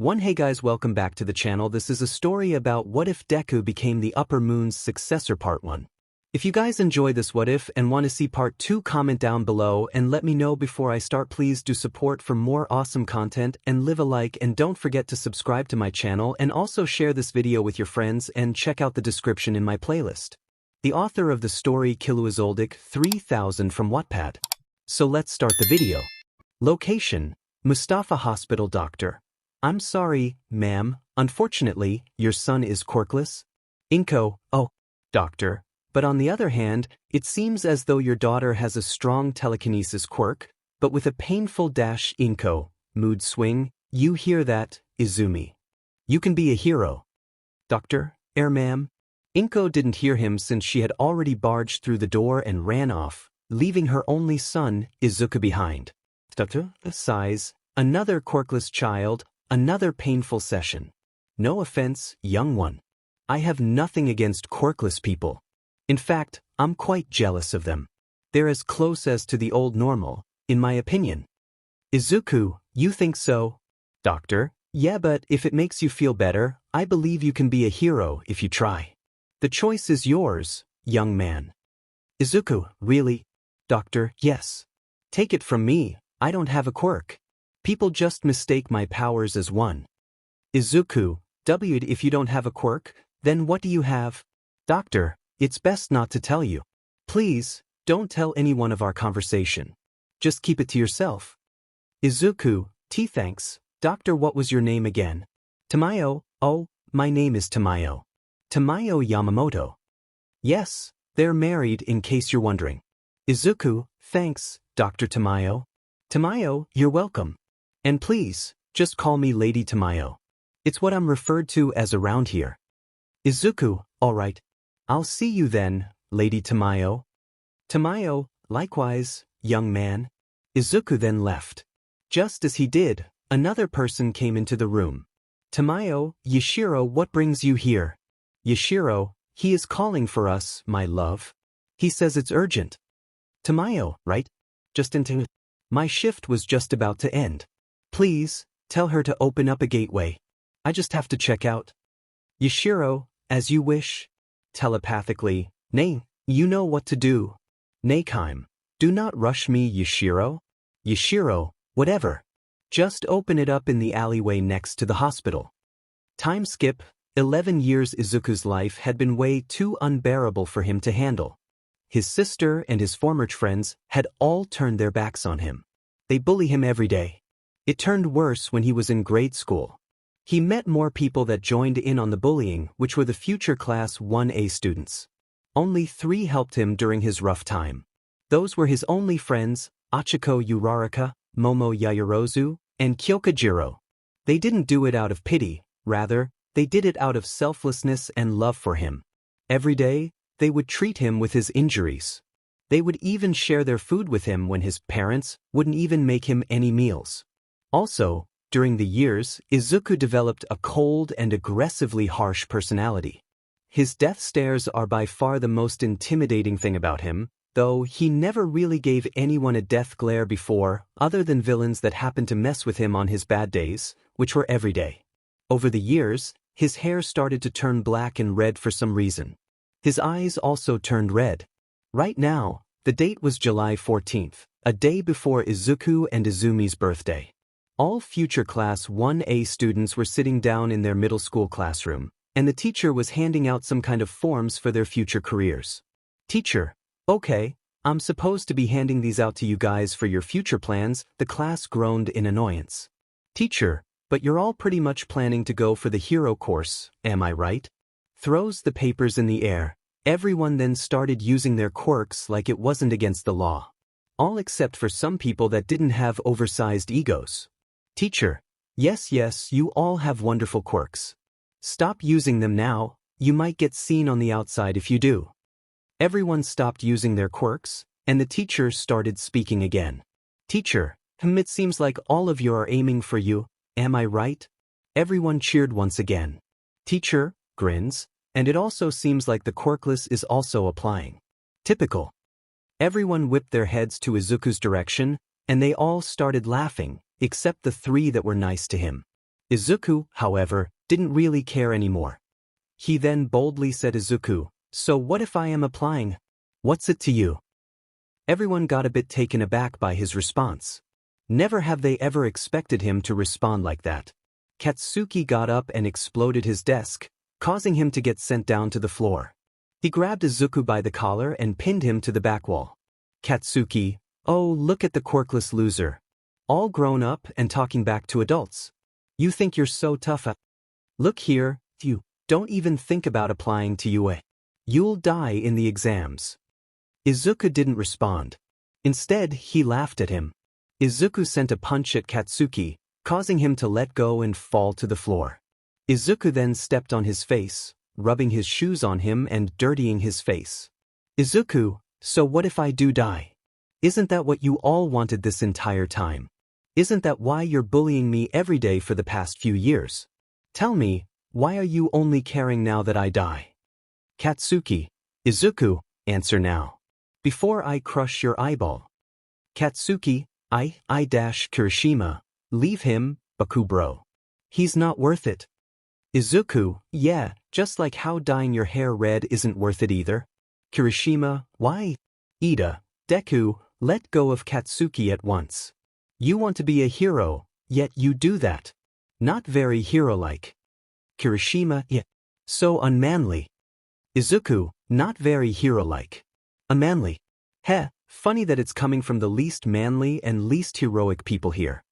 Hey guys, welcome back to the channel. This is a story about what if Deku became the Upper Moon's successor, part 1. If you guys enjoy this what if and want to see part 2, comment down below and let me know before I start. Please do support for more awesome content and leave a like, and don't forget to subscribe to my channel and also share this video with your friends and check out the description in my playlist. The author of the story 𝗧𝗵𝗃 𝗧𝗵𝗃 from Wattpad. So let's start the video. Location: 𝗵𝘃𝗃 Hospital. Doctor: I'm sorry, ma'am, unfortunately, your son is quirkless. 𝗵𝗃𝗁: doctor, but on the other hand, it seems as though your daughter has a strong telekinesis quirk, but with a painful --𝗵𝗃 mood swing. You hear that, Izumi? You can be a hero. Doctor: ma'am. 𝗵𝗃 didn't hear him since she had already barged through the door and ran off, leaving her only son, Izuku, behind. Doctor sighs: another quirkless child, another painful session. No offense, young one. I have nothing against quirkless people. In fact, I'm quite jealous of them. They're as close as to the old normal, in my opinion. Izuku: you think so? Doctor: yeah, but if it makes you feel better, I believe you can be a hero if you try. The choice is yours, young man. Izuku: really? Doctor: yes. Take it from me, I don't have a quirk. People just mistake my powers as one. Izuku: if you don't have a quirk, then what do you have? Doctor: it's best not to tell you. Please, don't tell anyone of our conversation. Just keep it to yourself. Izuku: thanks. Doctor, what was your name again? 𝗵𝗃𝗁. Oh, my name is 𝗵𝗃𝗁. 𝗵𝗃𝗁 Yamamoto. Yes, they're married, in case you're wondering. Izuku: thanks, Dr. 𝗵𝗃𝗁. 𝗵𝗃𝗁, you're welcome. And please, just call me Lady 𝗵𝗃𝗁. It's what I'm referred to as around here. Izuku: all right. I'll see you then, Lady 𝗵𝗃𝗁. 𝗵𝗃𝗁: likewise, young man. Izuku then left. Just as he did, another person came into the room. 𝗵𝗃𝗁: Yashiro, what brings you here? Yashiro: he is calling for us, my love. He says it's urgent. 𝗵𝗃𝗁: right? Just into it. My shift was just about to end. Please, tell her to open up a gateway. I just have to check out. Yashiro: as you wish. Telepathically: nay, you know what to do. 𝗍𝗃𝗁: do not rush me, Yashiro. Yashiro: whatever. Just open it up in the alleyway next to the hospital. Time skip: 11 years. Izuku's life had been way too unbearable for him to handle. His sister and his former friends had all turned their backs on him. They bully him every day. It turned worse when he was in grade school. He met more people that joined in on the bullying, which were the future Class 1A students. Only 3 helped him during his rough time. Those were his only friends: Achiko Uraraka, Momo Yaoyorozu, and Kyokujiro. They didn't do it out of pity, rather, they did it out of selflessness and love for him. Every day, they would treat him with his injuries. They would even share their food with him when his parents wouldn't even make him any meals. Also, during the years, Izuku developed a cold and aggressively harsh personality. His death stares are by far the most intimidating thing about him, though he never really gave anyone a death glare before, other than villains that happened to mess with him on his bad days, which were every day. Over the years, his hair started to turn black and red for some reason. His eyes also turned red. Right now, the date was July 14th, a day before Izuku and Izumi's birthday. All future Class 1A students were sitting down in their middle school classroom, and the teacher was handing out some kind of forms for their future careers. Teacher: okay, I'm supposed to be handing these out to you guys for your future plans. The class groaned in annoyance. Teacher: but you're all pretty much planning to go for the hero course, am I right? Throws the papers in the air. Everyone then started using their quirks like it wasn't against the law. All except for some people that didn't have oversized egos. Teacher: yes, you all have wonderful quirks. Stop using them now, you might get seen on the outside if you do. Everyone stopped using their quirks, and the teacher started speaking again. Teacher: it seems like all of you are aiming for you, am I right? Everyone cheered once again. Teacher grins, and it also seems like the quirkless is also applying. Typical. Everyone whipped their heads to Izuku's direction, and they all started laughing, except the 3 that were nice to him. Izuku, however, didn't really care anymore. He then boldly said, Izuku, so what if I am applying? What's it to you? Everyone got a bit taken aback by his response. Never have they ever expected him to respond like that. Katsuki got up and exploded his desk, causing him to get sent down to the floor. He grabbed Izuku by the collar and pinned him to the back wall. Katsuki, oh, look at the quirkless loser. All grown up and talking back to adults. You think you're so tough. Look here, you don't even think about applying to UA. You'll die in the exams. Izuku didn't respond. Instead, he laughed at him. Izuku sent a punch at Katsuki, causing him to let go and fall to the floor. Izuku then stepped on his face, rubbing his shoes on him and dirtying his face. Izuku, so what if I do die? Isn't that what you all wanted this entire time? Isn't that why you're bullying me every day for the past few years? Tell me, why are you only caring now that I die? Katsuki, Izuku, answer now. Before I crush your eyeball. Katsuki, Kirishima, leave him, Baku bro. He's not worth it. Izuku, yeah, just like how dyeing your hair red isn't worth it either. Kirishima, why? Ida, Deku, let go of Katsuki at once. You want to be a hero, yet you do that. Not very hero-like. Kirishima, yeah. So unmanly. Izuku, not very hero-like. Unmanly. Heh, funny that it's coming from the least manly and least heroic people here.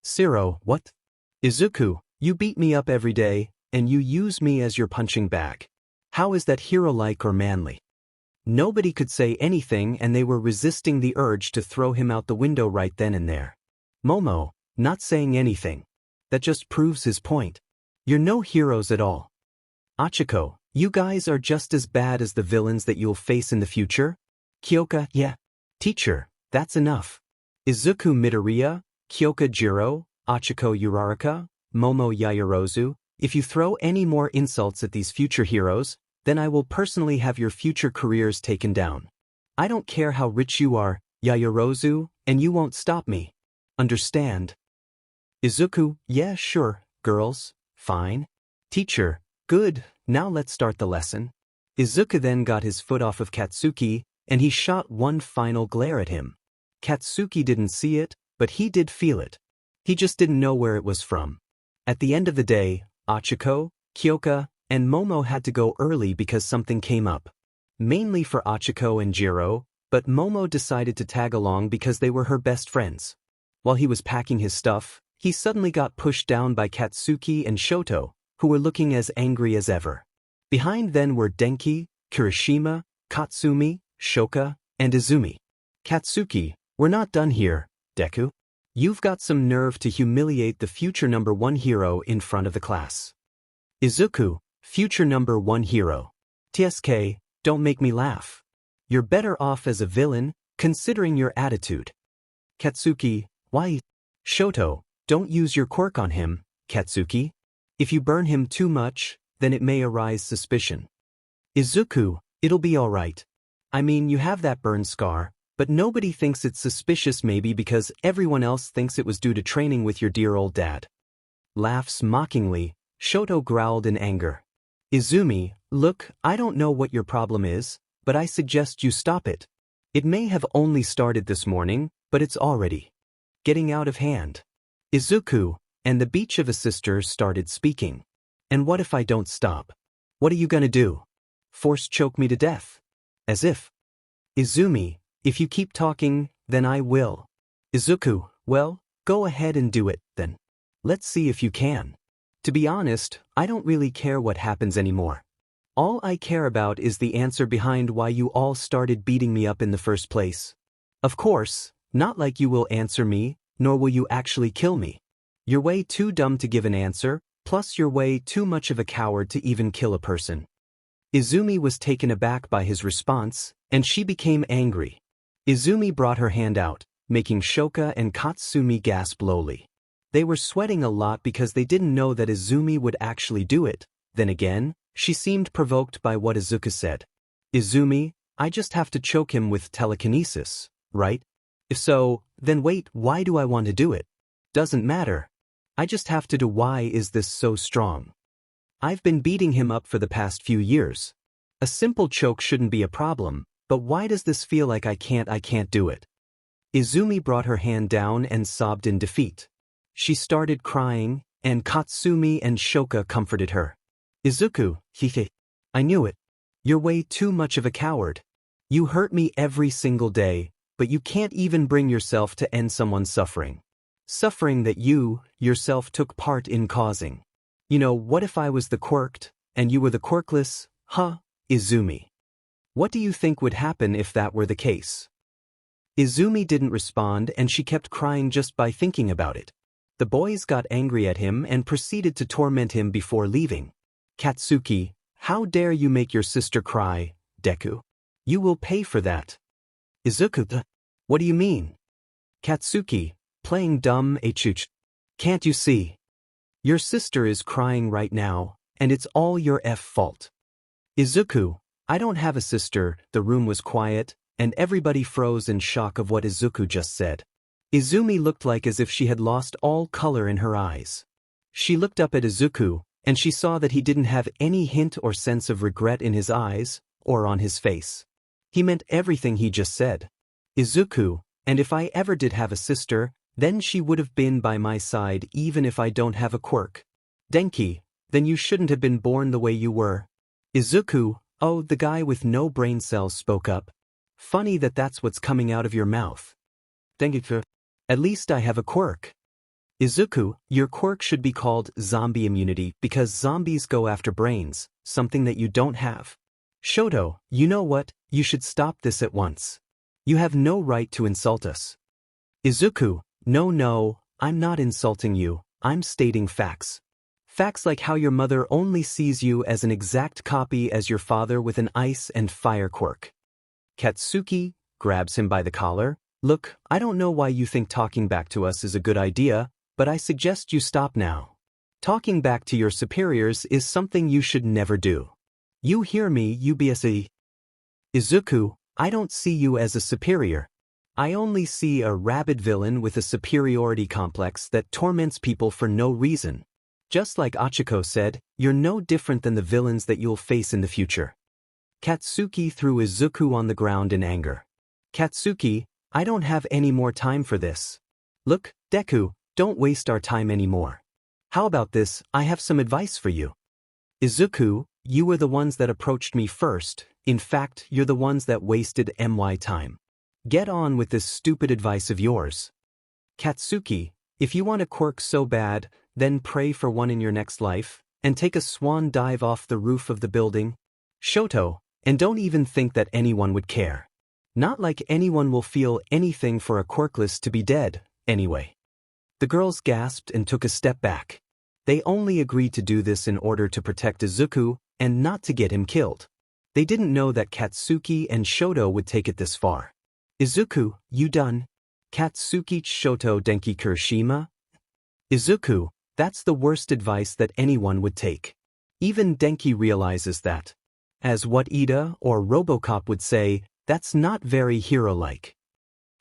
Zero, what? Izuku, you beat me up every day, and you use me as your punching bag. How is that hero-like or manly? Nobody could say anything and they were resisting the urge to throw him out the window right then and there. Momo, not saying anything. That just proves his point. You're no heroes at all. Achiko, you guys are just as bad as the villains that you'll face in the future? Kyoka, yeah. Teacher, that's enough. Izuku Midoriya, Kyoka Jiro, Achiko Uraraka, Momo Yaoyorozu, if you throw any more insults at these future heroes, then I will personally have your future careers taken down. I don't care how rich you are, Yaoyorozu, and you won't stop me. Understand? Izuku, yeah, sure, girls, fine. Teacher, good, now let's start the lesson. Izuku then got his foot off of Katsuki, and he shot one final glare at him. Katsuki didn't see it, but he did feel it. He just didn't know where it was from. At the end of the day, Achiko, Kyoka, and Momo had to go early because something came up. Mainly for Achiko and Jiro, but Momo decided to tag along because they were her best friends. While he was packing his stuff, he suddenly got pushed down by Katsuki and Shoto, who were looking as angry as ever. Behind them were Denki, Kirishima, Katsumi, Shoka, and Izumi. Katsuki, we're not done here, Deku. You've got some nerve to humiliate the future #1 hero in front of the class. Izuku, future #1 hero. TSK, don't make me laugh. You're better off as a villain, considering your attitude. Katsuki, why? Shoto, don't use your quirk on him, Katsuki. If you burn him too much, then it may arise suspicion. Izuku, it'll be alright. I mean, you have that burn scar, but nobody thinks it's suspicious, maybe because everyone else thinks it was due to training with your dear old dad. Laughs mockingly, Shoto growled in anger. Izumi, look, I don't know what your problem is, but I suggest you stop it. It may have only started this morning, but it's already getting out of hand. Izuku, and the 𝗵𝗃𝗃 sisters started speaking. And what if I don't stop? What are you gonna do? Force choke me to death? As if. Izumi, if you keep talking, then I will. Izuku, well, go ahead and do it, then. Let's see if you can. To be honest, I don't really care what happens anymore. All I care about is the answer behind why you all started beating me up in the first place. Of course, not like you will answer me, nor will you actually kill me. You're way too dumb to give an answer, plus you're way too much of a coward to even kill a person. Izumi was taken aback by his response, and she became angry. Izumi brought her hand out, making Shoka and Katsumi gasp lowly. They were sweating a lot because they didn't know that Izumi would actually do it. Then again, she seemed provoked by what Izuku said. Izumi, I just have to choke him with telekinesis, right? If so, then wait, why do I want to do it? Doesn't matter. I just have to do. Why is this so strong? I've been beating him up for the past few years. A simple choke shouldn't be a problem, but why does this feel like I can't do it? Izumi brought her hand down and sobbed in defeat. She started crying, and Katsumi and Shoka comforted her. Izuku, 𝗧𝗵𝗃𝗃. I knew it. You're way too much of a coward. You hurt me every single day, but you can't even bring yourself to end someone's suffering. Suffering that you, yourself, took part in causing. You know, what if I was the quirked, and you were the quirkless, huh, Izumi? What do you think would happen if that were the case? Izumi didn't respond and she kept crying just by thinking about it. The boys got angry at him and proceeded to torment him before leaving. Katsuki, how dare you make your sister cry, Deku? You will pay for that. Izuku, what do you mean? Katsuki, playing dumb 𝗧𝗵𝗃𝗃. Can't you see? Your sister is crying right now, and it's all your fault. Izuku, I don't have a sister. The room was quiet, and everybody froze in shock of what Izuku just said. Izumi looked like as if she had lost all color in her eyes. She looked up at Izuku, and she saw that he didn't have any hint or sense of regret in his eyes, or on his face. He meant everything he just said. Izuku, and if I ever did have a sister, then she would have been by my side even if I don't have a quirk. Denki, then you shouldn't have been born the way you were. Izuku, oh, the guy with no brain cells spoke up. Funny that that's what's coming out of your mouth. Denki, at least I have a quirk. Izuku, your quirk should be called zombie immunity because zombies go after brains, something that you don't have. Shoto, you know what, you should stop this at once. You have no right to insult us. Izuku, no, I'm not insulting you, I'm stating facts. Facts like how your mother only sees you as an exact copy as your father with an ice and fire quirk. Katsuki grabs him by the collar. Look, I don't know why you think talking back to us is a good idea, but I suggest you stop now. Talking back to your superiors is something you should never do. You hear me, 𝗬𝗲𝗍. Izuku, I don't see you as a superior. I only see a rabid villain with a superiority complex that torments people for no reason. Just like Achiko said, you're no different than the villains that you'll face in the future. Katsuki threw Izuku on the ground in anger. Katsuki, I don't have any more time for this. Look, Deku, don't waste our time anymore. How about this, I have some advice for you. Izuku, you were the ones that approached me first. In fact, you're the ones that wasted my time. Get on with this stupid advice of yours. Katsuki, if you want a quirk so bad, then pray for one in your next life, and take a swan dive off the roof of the building. Shoto, and don't even think that anyone would care. Not like anyone will feel anything for a quirkless to be dead, anyway. The girls gasped and took a step back. They only agreed to do this in order to protect Izuku, and not to get him killed. They didn't know that Katsuki and Shoto would take it this far. Izuku, you done? Katsuki Shoto Denki Kirishima? Izuku, that's the worst advice that anyone would take. Even Denki realizes that. As WhatIf or RoboCop would say, that's not very hero-like.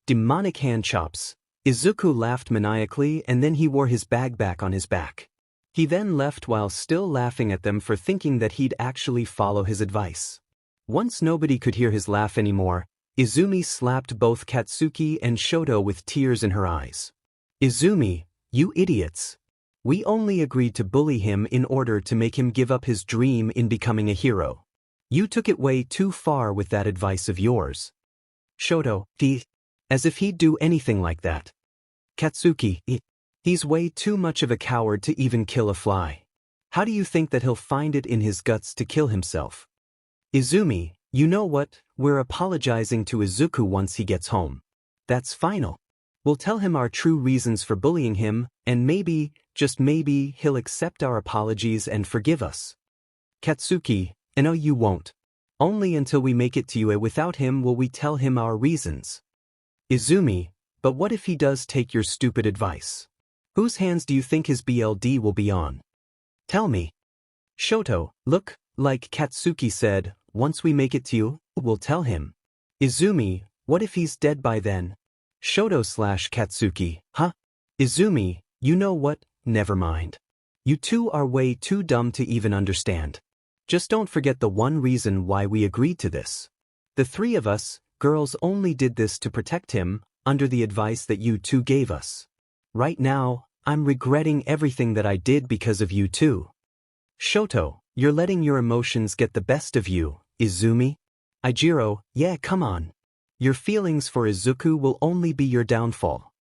Demonic hand chops. Izuku laughed maniacally and then he wore his bag back on his back. He then left while still laughing at them for thinking that he'd actually follow his advice. Once nobody could hear his laugh anymore, Izumi slapped both Katsuki and Shoto with tears in her eyes. Izumi, you idiots. We only agreed to bully him in order to make him give up his dream in becoming a hero. You took it way too far with that advice of yours. Shoto, as if he'd do anything like that. Katsuki, he's way too much of a coward to even kill a fly. How do you think that he'll find it in his guts to kill himself? Izumi, you know what, we're apologizing to Izuku once he gets home. That's final. We'll tell him our true reasons for bullying him, and maybe, just maybe, he'll accept our apologies and forgive us. Katsuki, no you won't. Only until we make it to you without him will we tell him our reasons. Izumi, but what if he does take your stupid advice? Whose hands do you think his BLD will be on? Tell me. Shoto, look, like Katsuki said, once we make it to you, we'll tell him. Izumi, what if he's dead by then? Shoto/Katsuki, huh? Izumi, you know what, never mind. You two are way too dumb to even understand. Just don't forget the one reason why we agreed to this. The three of us, girls, only did this to protect him, under the advice that you two gave us. Right now, I'm regretting everything that I did because of you two. Shoto, you're letting your emotions get the best of you, Izumi. Ijiro, yeah, come on. Your feelings for Izuku will only be your downfall.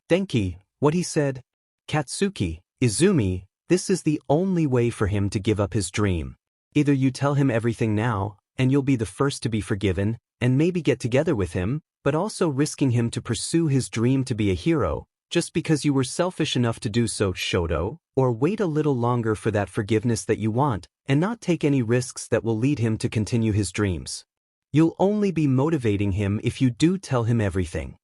Denki, what he said? Katsuki, Izumi, this is the only way for him to give up his dream. Either you tell him everything now, and you'll be the first to be forgiven, and maybe get together with him, but also risking him to pursue his dream to be a hero, just because you were selfish enough to do so, Shoto, or wait a little longer for that forgiveness that you want, and not take any risks that will lead him to continue his dreams. You'll only be motivating him if you do tell him everything.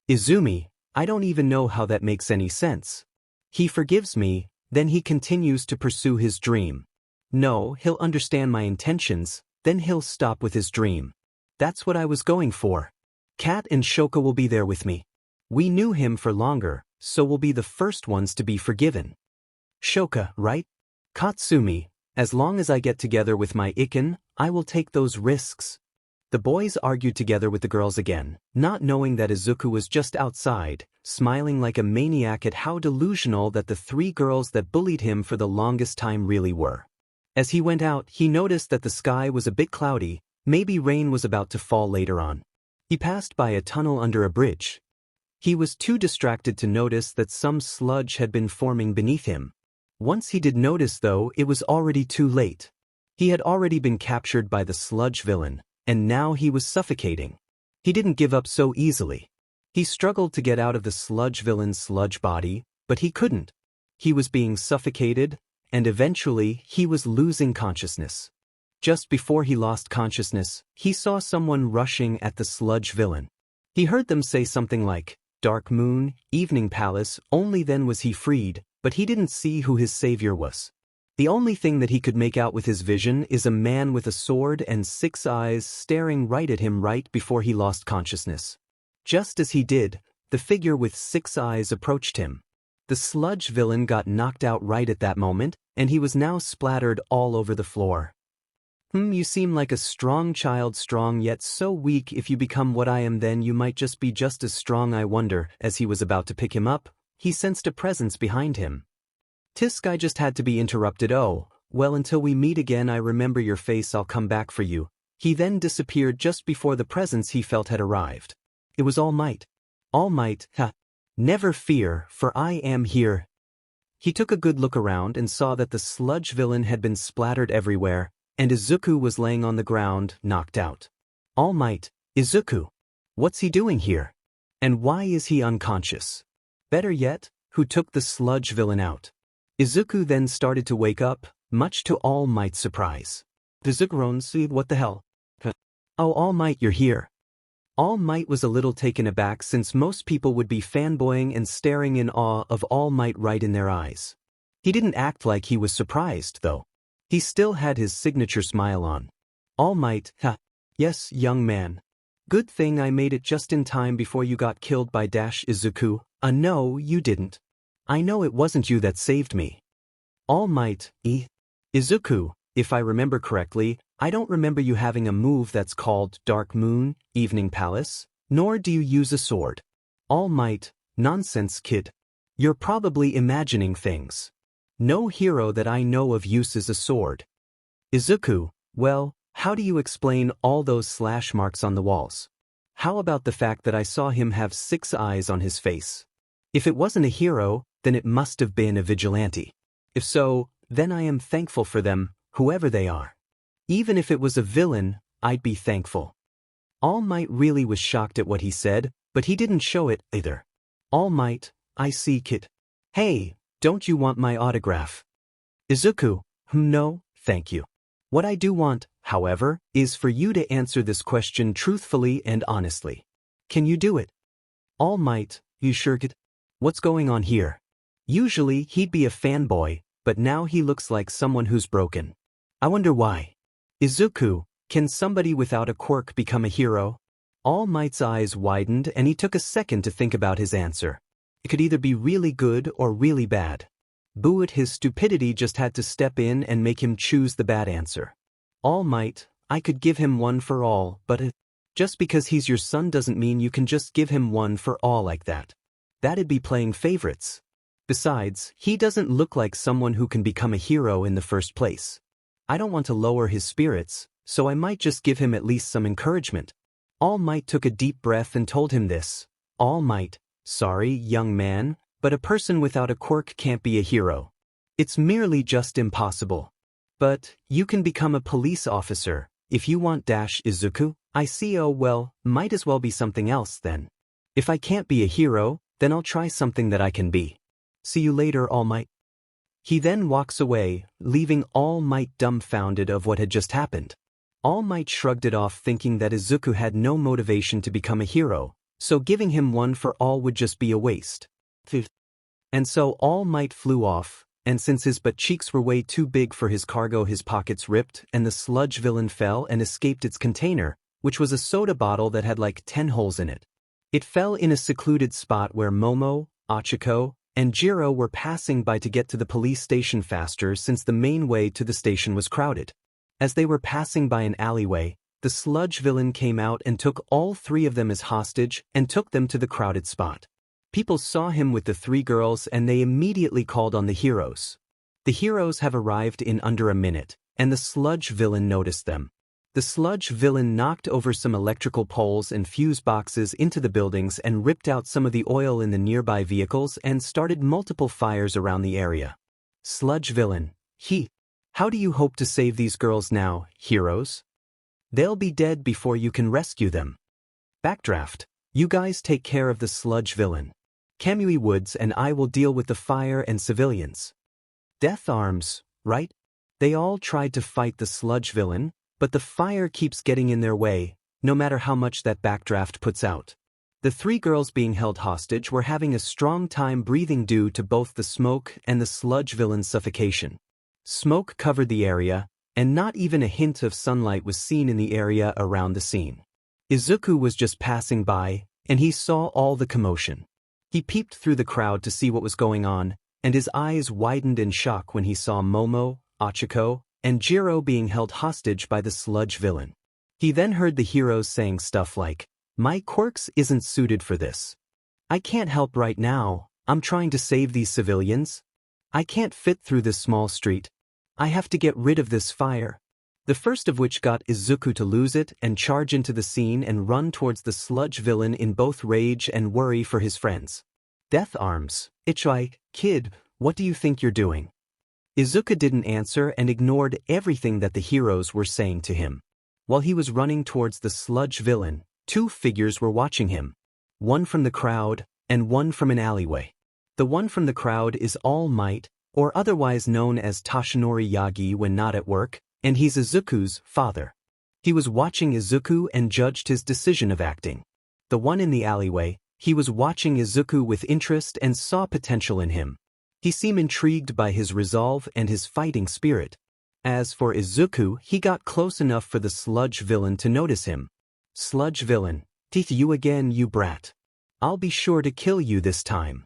Izumi, I don't even know how that makes any sense. He forgives me, then he continues to pursue his dream. No, he'll understand my intentions, then he'll stop with his dream. That's what I was going for. Kat and Shoka will be there with me. We knew him for longer, so we'll be the first ones to be forgiven. Shoka, right? Katsumi, as long as I get together with my Iken, I will take those risks. The boys argued together with the girls again, not knowing that Izuku was just outside, smiling like a maniac at how delusional that the three girls that bullied him for the longest time really were. As he went out, he noticed that the sky was a bit cloudy, maybe rain was about to fall later on. He passed by a tunnel under a bridge. He was too distracted to notice that some sludge had been forming beneath him. Once he did notice, though, it was already too late. He had already been captured by the sludge villain, and now he was suffocating. He didn't give up so easily. He struggled to get out of the sludge villain's sludge body, but he couldn't. He was being suffocated, and eventually he was losing consciousness. Just before he lost consciousness, he saw someone rushing at the sludge villain. He heard them say something like, "Dark Moon, Evening Palace," only then was he freed, but he didn't see who his savior was. The only thing that he could make out with his vision is a man with a sword and 6 eyes staring right at him right before he lost consciousness. Just as he did, the figure with 6 eyes approached him. The sludge villain got knocked out right at that moment, and he was now splattered all over the floor. You seem like a strong child, strong yet so weak. If you become what I am, then you might just be just as strong, I wonder." As he was about to pick him up, he sensed a presence behind him. "Tisk, I just had to be interrupted. Oh, well, until we meet again, I remember your face, I'll come back for you." He then disappeared just before the presence he felt had arrived. It was All Might. All Might, ha! Never fear, for I am here. He took a good look around and saw that the sludge villain had been splattered everywhere, and Izuku was laying on the ground, knocked out. All Might, Izuku. What's he doing here? And why is he unconscious? Better yet, who took the sludge villain out? Izuku then started to wake up, much to All Might's surprise. "𝗲𝗵𝗃𝗁𝗂𝗍, what the hell? Oh, All Might, you're here." All Might was a little taken aback, since most people would be fanboying and staring in awe of All Might right in their eyes. He didn't act like he was surprised, though. He still had his signature smile on. All Might, ha. Yes, young man. Good thing I made it just in time before you got killed by Izuku. No, you didn't. I know it wasn't you that saved me. All Might, Izuku, if I remember correctly, I don't remember you having a move that's called Dark Moon, Evening Palace, nor do you use a sword. All Might, nonsense, kid. You're probably imagining things. No hero that I know of uses a sword. Izuku, well, how do you explain all those slash marks on the walls? How about the fact that I saw him have 6 eyes on his face? If it wasn't a hero, then it must have been a vigilante. If so, then I am thankful for them, whoever they are. Even if it was a villain, I'd be thankful. All Might really was shocked at what he said, but he didn't show it either. All Might, I see, kid. Hey, don't you want my autograph? Izuku, no, thank you. What I do want, however, is for you to answer this question truthfully and honestly. Can you do it? All Might, you sure, kid? What's going on here? Usually he'd be a fanboy, but now he looks like someone who's broken. I wonder why. Izuku, can somebody without a quirk become a hero? All Might's eyes widened and he took a second to think about his answer. It could either be really good or really bad. But his stupidity just had to step in and make him choose the bad answer. All Might, I could give him one for all, but just because he's your son doesn't mean you can just give him one for all like that. That'd be playing favorites. Besides, he doesn't look like someone who can become a hero in the first place. I don't want to lower his spirits, so I might just give him at least some encouragement. All Might took a deep breath and told him this. All Might, sorry, young man, but a person without a quirk can't be a hero. It's merely just impossible. But you can become a police officer, if you want. Izuku, I see. Oh well, might as well be something else then. If I can't be a hero, then I'll try something that I can be. See you later, All Might. He then walks away, leaving All Might dumbfounded of what had just happened. All Might shrugged it off, thinking that Izuku had no motivation to become a hero, so giving him one for all would just be a waste. And so All Might flew off, and since his butt cheeks were way too big for his cargo, his pockets ripped and the sludge villain fell and escaped its container, which was a soda bottle that had like 10 holes in it. It fell in a secluded spot where Momo, Ochako, and Jiro were passing by to get to the police station faster since the main way to the station was crowded. As they were passing by an alleyway, the sludge villain came out and took all three of them as hostage and took them to the crowded spot. People saw him with the three girls and they immediately called on the heroes. The heroes have arrived in under a minute, and the sludge villain noticed them. The sludge villain knocked over some electrical poles and fuse boxes into the buildings and ripped out some of the oil in the nearby vehicles and started multiple fires around the area. Sludge villain, how do you hope to save these girls now, heroes? They'll be dead before you can rescue them. Backdraft, you guys take care of the sludge villain. 𝗵𝗲𝗄𝗏 and I will deal with the fire and civilians. Death arms, right? They all tried to fight the sludge villain, but the fire keeps getting in their way, no matter how much that backdraft puts out. The three girls being held hostage were having a strong time breathing due to both the smoke and the sludge villain's suffocation. Smoke covered the area, and not even a hint of sunlight was seen in the area around the scene. Izuku was just passing by, and he saw all the commotion. He peeped through the crowd to see what was going on, and his eyes widened in shock when he saw Momo, Ochako, and Jiro being held hostage by the sludge villain. He then heard the heroes saying stuff like, "My quirks isn't suited for this. I can't help right now, I'm trying to save these civilians. I can't fit through this small street. I have to get rid of this fire." The first of which got Izuku to lose it and charge into the scene and run towards the sludge villain in both rage and worry for his friends. Death arms, kid, what do you think you're doing? Izuku didn't answer and ignored everything that the heroes were saying to him. While he was running towards the sludge villain, two figures were watching him. One from the crowd, and one from an alleyway. The one from the crowd is All Might, or otherwise known as Toshinori Yagi when not at work, and he's Izuku's father. He was watching Izuku and judged his decision of acting. The one in the alleyway, he was watching Izuku with interest and saw potential in him. He seemed intrigued by his resolve and his fighting spirit. As for Izuku, he got close enough for the sludge villain to notice him. Sludge villain, you again, you brat. I'll be sure to kill you this time.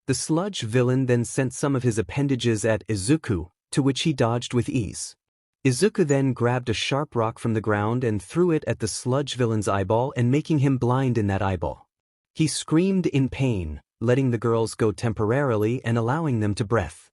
The sludge villain then sent some of his appendages at Izuku, to which he dodged with ease. Izuku then grabbed a sharp rock from the ground and threw it at the sludge villain's eyeball and making him blind in that eyeball. He screamed in pain, letting the girls go temporarily and allowing them to breath.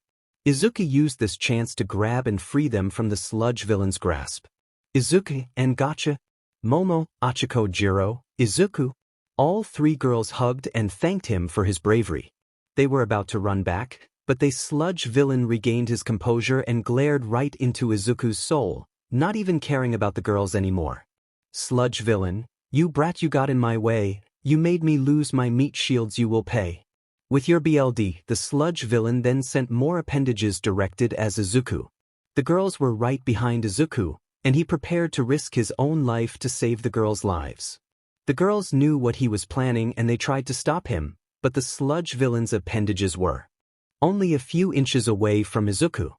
Izuku used this chance to grab and free them from the sludge villain's grasp. Izuku and Gotcha, Momo, Ochako, Jiro, Izuku, all three girls hugged and thanked him for his bravery. They were about to run back, but the sludge villain regained his composure and glared right into Izuku's soul, not even caring about the girls anymore. Sludge villain, you brat, you got in my way, you made me lose my meat shields, you will pay. With your BLD, the sludge villain then sent more appendages directed as Izuku. The girls were right behind Izuku, and he prepared to risk his own life to save the girls' lives. The girls knew what he was planning and they tried to stop him, but the sludge villain's appendages were only a few inches away from Izuku.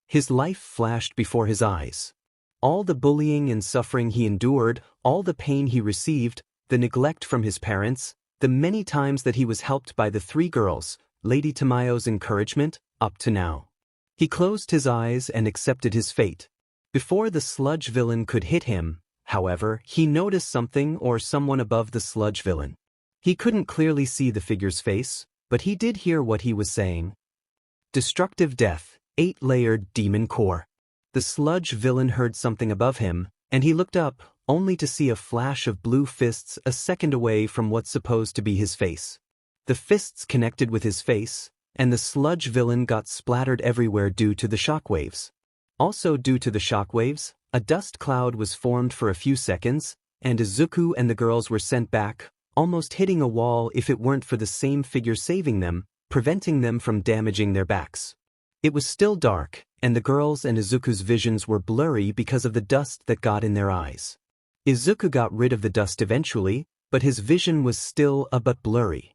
His life flashed before his eyes. All the bullying and suffering he endured, all the pain he received, the neglect from his parents, the many times that he was helped by the three girls, Lady Tamayo's encouragement, up to now. He closed his eyes and accepted his fate. Before the sludge villain could hit him, however, he noticed something or someone above the sludge villain. He couldn't clearly see the figure's face, but he did hear what he was saying. Destructive death, 8-layered demon core. The sludge villain heard something above him, and he looked up, only to see a flash of blue fists a second away from what's supposed to be his face. The fists connected with his face, and the sludge villain got splattered everywhere due to the shockwaves. Also due to the shockwaves, a dust cloud was formed for a few seconds, and Izuku and the girls were sent back, almost hitting a wall if it weren't for the same figure saving them, preventing them from damaging their backs. It was still dark, and the girls' and Izuku's visions were blurry because of the dust that got in their eyes. Izuku got rid of the dust eventually, but his vision was still a bit blurry.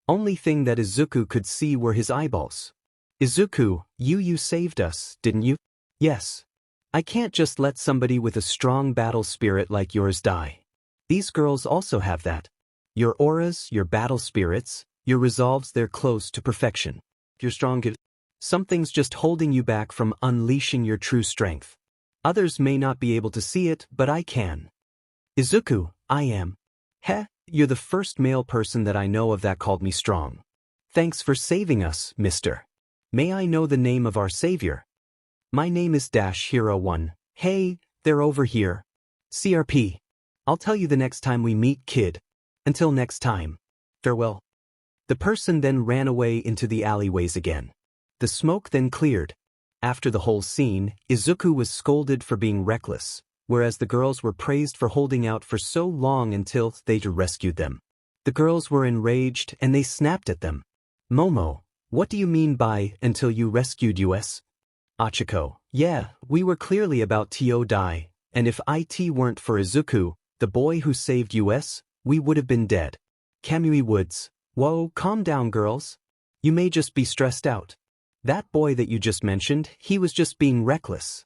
Only thing that Izuku could see were his eyeballs. Izuku, you saved us, didn't you? Yes. I can't just let somebody with a strong battle spirit like yours die. These girls also have that. Your auras, your battle spirits, your resolves, they're close to perfection. You're strong. Something's just holding you back from unleashing your true strength. Others may not be able to see it, but I can. Izuku, I am. You're the first male person that I know of that called me strong. Thanks for saving us, mister. May I know the name of our savior? My name is 𝗳𝗵𝗃. Hey, they're over here. CRP. I'll tell you the next time we meet, kid. Until next time. Farewell. The person then ran away into the alleyways again. The smoke then cleared. After the whole scene, Izuku was scolded for being reckless, whereas the girls were praised for holding out for so long until they rescued them. The girls were enraged and they snapped at them. Momo, what do you mean by until you rescued us? Achiko, yeah, we were clearly about to die, and if it weren't for Izuku, the boy who saved us, we would have been dead. 𝗵𝗃. Whoa, calm down, girls. You may just be stressed out. That boy that you just mentioned, he was just being reckless.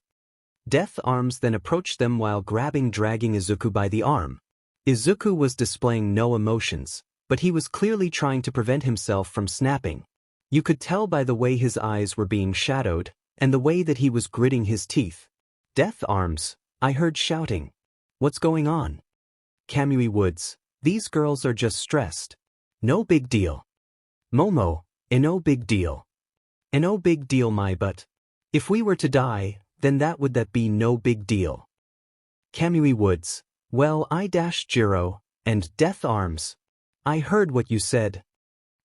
𝗳𝗏𝗵𝗃 then approached them while dragging Izuku by the arm. Izuku was displaying no emotions, but he was clearly trying to prevent himself from snapping. You could tell by the way his eyes were being shadowed, and the way that he was gritting his teeth. 𝗳𝗏𝗵𝗃, I heard shouting. What's going on? 𝗵𝗃. These girls are just stressed. No big deal. Momo, no big deal. No big deal my butt. If we were to die, then that would be no big deal. 𝗵𝗃. Well, 𝗳𝗵𝗃𝗃 and 𝗳𝗏𝗵𝗃. I heard what you said.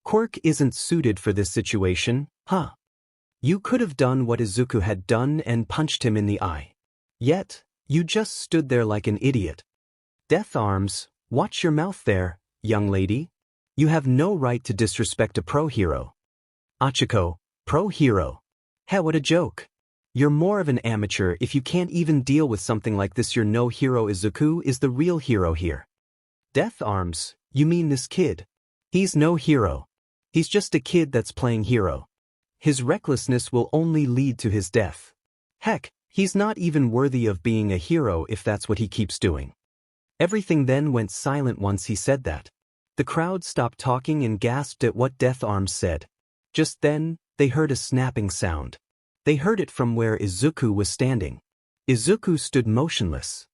Quirk isn't suited for this situation, huh? You could have done what Izuku had done and punched him in the eye. Yet, you just stood there like an idiot. 𝗳𝗏𝗵𝗃, watch your mouth there, young lady. You have no right to disrespect a pro hero. Achiko, pro hero. What a joke. You're more of an amateur if you can't even deal with something like this. You're no hero. Izuku is the real hero here. 𝗳𝗏𝗵𝗃, you mean this kid? He's no hero. He's just a kid that's playing hero. His recklessness will only lead to his death. Heck, he's not even worthy of being a hero if that's what he keeps doing. Everything then went silent once he said that. The crowd stopped talking and gasped at what 𝗳𝗏𝗵𝗃 said. Just then, they heard a snapping sound. They heard it from where Izuku was standing. Izuku stood motionless.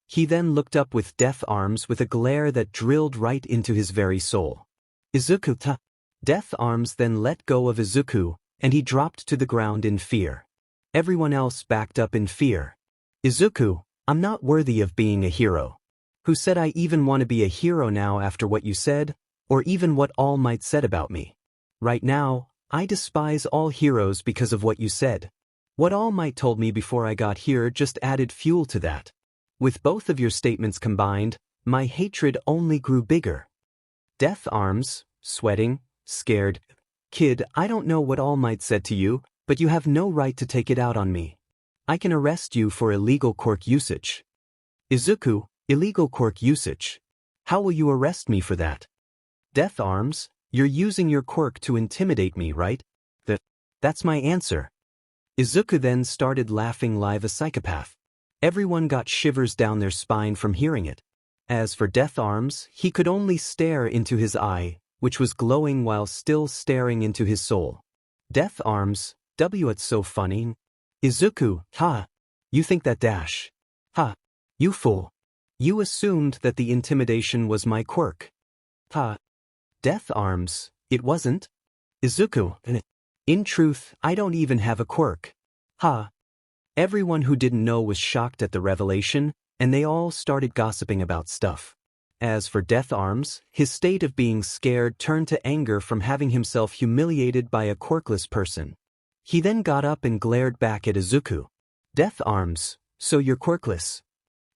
He then looked up with 𝗳𝗏𝗵𝗃 with a glare that drilled right into his very soul. Izuku ta. 𝗳𝗏𝗵𝗃 then let go of Izuku, and he dropped to the ground in fear. Everyone else backed up in fear. Izuku, I'm not worthy of being a hero. Who said I even want to be a hero now after what you said, or even what All Might said about me? Right now, I despise all heroes because of what you said. What All Might told me before I got here just added fuel to that. With both of your statements combined, my hatred only grew bigger. 𝗳𝗏𝗵𝗃, sweating, scared. Kid, I don't know what All Might said to you, but you have no right to take it out on me. I can arrest you for illegal quirk usage. Izuku, illegal quirk usage. How will you arrest me for that? 𝗳𝗏𝗵𝗃, you're using your quirk to intimidate me, right? That's my answer. Izuku then started laughing like a psychopath. Everyone got shivers down their spine from hearing it. As for 𝗳𝗏𝗵𝗃, he could only stare into his eye, which was glowing while still staring into his soul. 𝗳𝗏𝗵𝗃, It's so funny. Izuku, ha. You think that dash. Ha. You fool. You assumed that the intimidation was my quirk. Ha. 𝗵𝗃𝗵𝗃, it wasn't. Izuku, in truth, I don't even have a quirk. Ha. Everyone who didn't know was shocked at the revelation, and they all started gossiping about stuff. As for 𝗵𝗃𝗵𝗃, his state of being scared turned to anger from having himself humiliated by a quirkless person. He then got up and glared back at Izuku. 𝗵𝗃𝗵𝗃, so you're quirkless.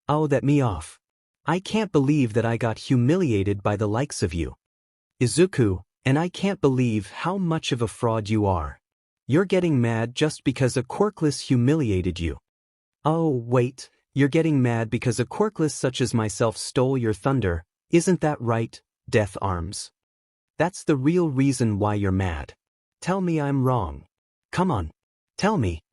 Oh, that me off. I can't believe that I got humiliated by the likes of you. Izuku, and I can't believe how much of a fraud you are. You're getting mad just because a quirkless humiliated you. Oh, wait, you're getting mad because a quirkless such as myself stole your thunder, isn't that right, 𝗵𝗃𝗵𝗃? That's the real reason why you're mad. Tell me I'm wrong. Come on, tell me.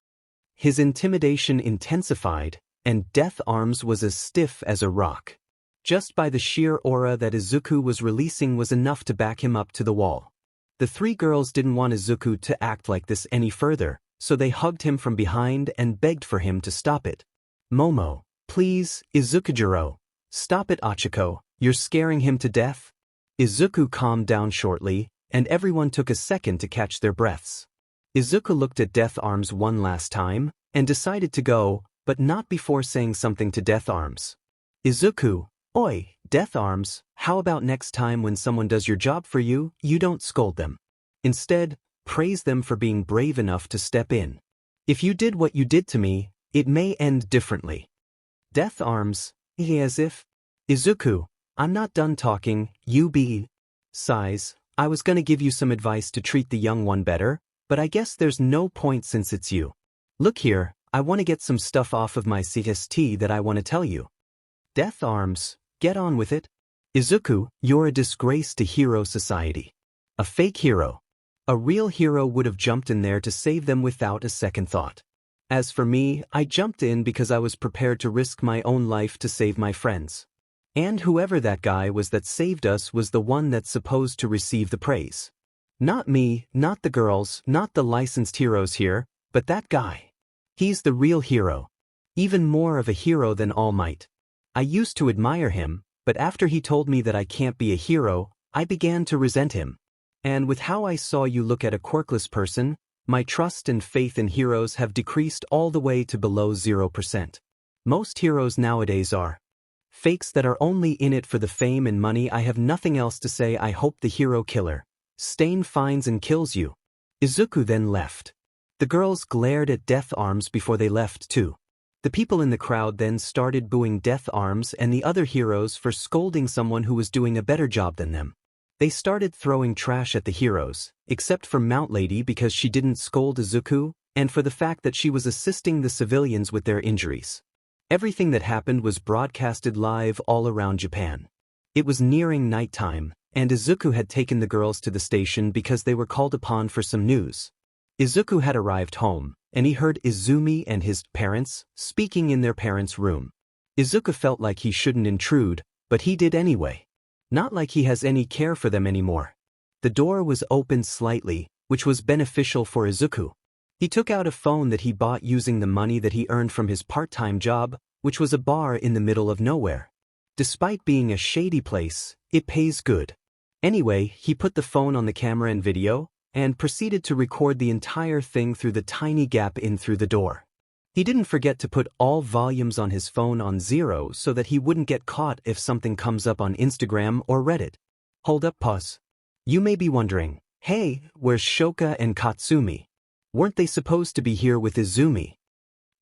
His intimidation intensified, and 𝗵𝗃𝗵𝗃 was as stiff as a rock. Just by the sheer aura that Izuku was releasing was enough to back him up to the wall. The three girls didn't want Izuku to act like this any further, so they hugged him from behind and begged for him to stop it. Momo, please, Izukujiro, stop it Achiko, you're scaring him to death. Izuku calmed down shortly, and everyone took a second to catch their breaths. Izuku looked at 𝗵𝗃𝗵𝗃 one last time, and decided to go, but not before saying something to 𝗵𝗃𝗵𝗃. Izuku, oi, 𝗵𝗃𝗵𝗃, how about next time when someone does your job for you, you don't scold them. Instead, praise them for being brave enough to step in. If you did what you did to me, it may end differently. 𝗵𝗃𝗵𝗃, as if. Izuku, I'm not done talking, you be. Sighs, I was gonna give you some advice to treat the young one better, but I guess there's no point since it's you. Look here, I want to get some stuff off of my chest that I want to tell you. 𝗵𝗃𝗵𝗃, get on with it. Izuku, you're a disgrace to hero society. A fake hero. A real hero would have jumped in there to save them without a second thought. As for me, I jumped in because I was prepared to risk my own life to save my friends. And whoever that guy was that saved us was the one that's supposed to receive the praise. Not me, not the girls, not the licensed heroes here, but that guy. He's the real hero. Even more of a hero than All Might. I used to admire him, but after he told me that I can't be a hero, I began to resent him. And with how I saw you look at a quirkless person, my trust and faith in heroes have decreased all the way to below 0%. Most heroes nowadays are fakes that are only in it for the fame and money. I have nothing else to say. I hope the hero killer 𝗧𝗵𝗃𝗃 finds and kills you. Izuku then left. The girls glared at 𝗵𝗃𝗵𝗃 before they left too. The people in the crowd then started booing 𝗵𝗃𝗵𝗃 and the other heroes for scolding someone who was doing a better job than them. They started throwing trash at the heroes, except for Mount Lady because she didn't scold Izuku, and for the fact that she was assisting the civilians with their injuries. Everything that happened was broadcasted live all around Japan. It was nearing nighttime, and Izuku had taken the girls to the station because they were called upon for some news. Izuku had arrived home, and he heard Izumi and his parents speaking in their parents' room. Izuku felt like he shouldn't intrude, but he did anyway. Not like he has any care for them anymore. The door was opened slightly, which was beneficial for Izuku. He took out a phone that he bought using the money that he earned from his part-time job, which was a bar in the middle of nowhere. Despite being a shady place, it pays good. Anyway, he put the phone on the camera and video, and proceeded to record the entire thing through the tiny gap in through the door. He didn't forget to put all volumes on his phone on 0 so that he wouldn't get caught if something comes up on Instagram or Reddit. Hold up, pause. You may be wondering, hey, where's Shoka and Katsumi? Weren't they supposed to be here with Izumi?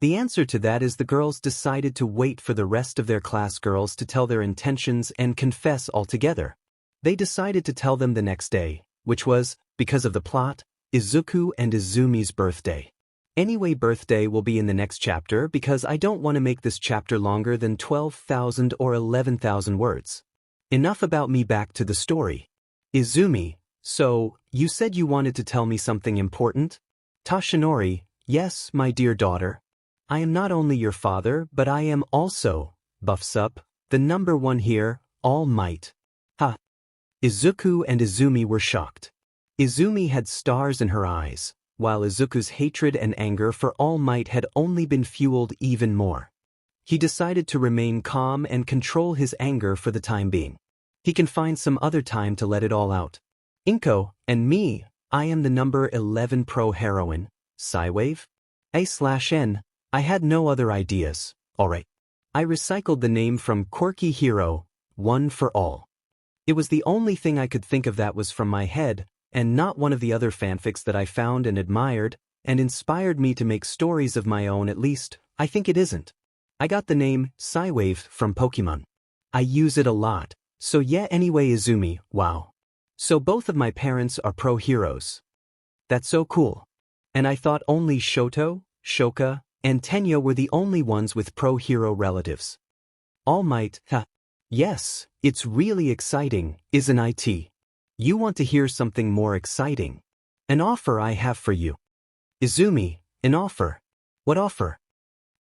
The answer to that is the girls decided to wait for the rest of their class girls to tell their intentions and confess altogether. They decided to tell them the next day, which was, because of the plot, Izuku and Izumi's birthday. Anyway, birthday will be in the next chapter because I don't want to make this chapter longer than 12,000 or 11,000 words. Enough about me, back to the story. Izumi, so, you said you wanted to tell me something important? Toshinori, yes, my dear daughter. I am not only your father, but I am also, 𝗵𝗃𝗵𝗃, the number one here, All Might. Ha! Izuku and Izumi were shocked. Izumi had stars in her eyes, while Izuku's hatred and anger for All Might had only been fueled even more. He decided to remain calm and control his anger for the time being. He can find some other time to let it all out. Inko, and me, I am the number 11 pro heroine, 𝗬𝗵𝗃 𝗧𝗵𝗲. I had no other ideas, alright. I recycled the name from Quirky Hero, One for All. It was the only thing I could think of that was from my head, and not one of the other fanfics that I found and admired, and inspired me to make stories of my own. At least, I think it isn't. I got the name 𝗬𝗵𝗃 from Pokemon. I use it a lot, so yeah. Anyway, Izumi, wow. So both of my parents are pro heroes. That's so cool. And I thought only Shoto, Shoka, and Tenya were the only ones with pro hero relatives. All Might, huh? Yes, it's really exciting, isn't it? You want to hear something more exciting? An offer I have for you. Izumi, an offer. What offer?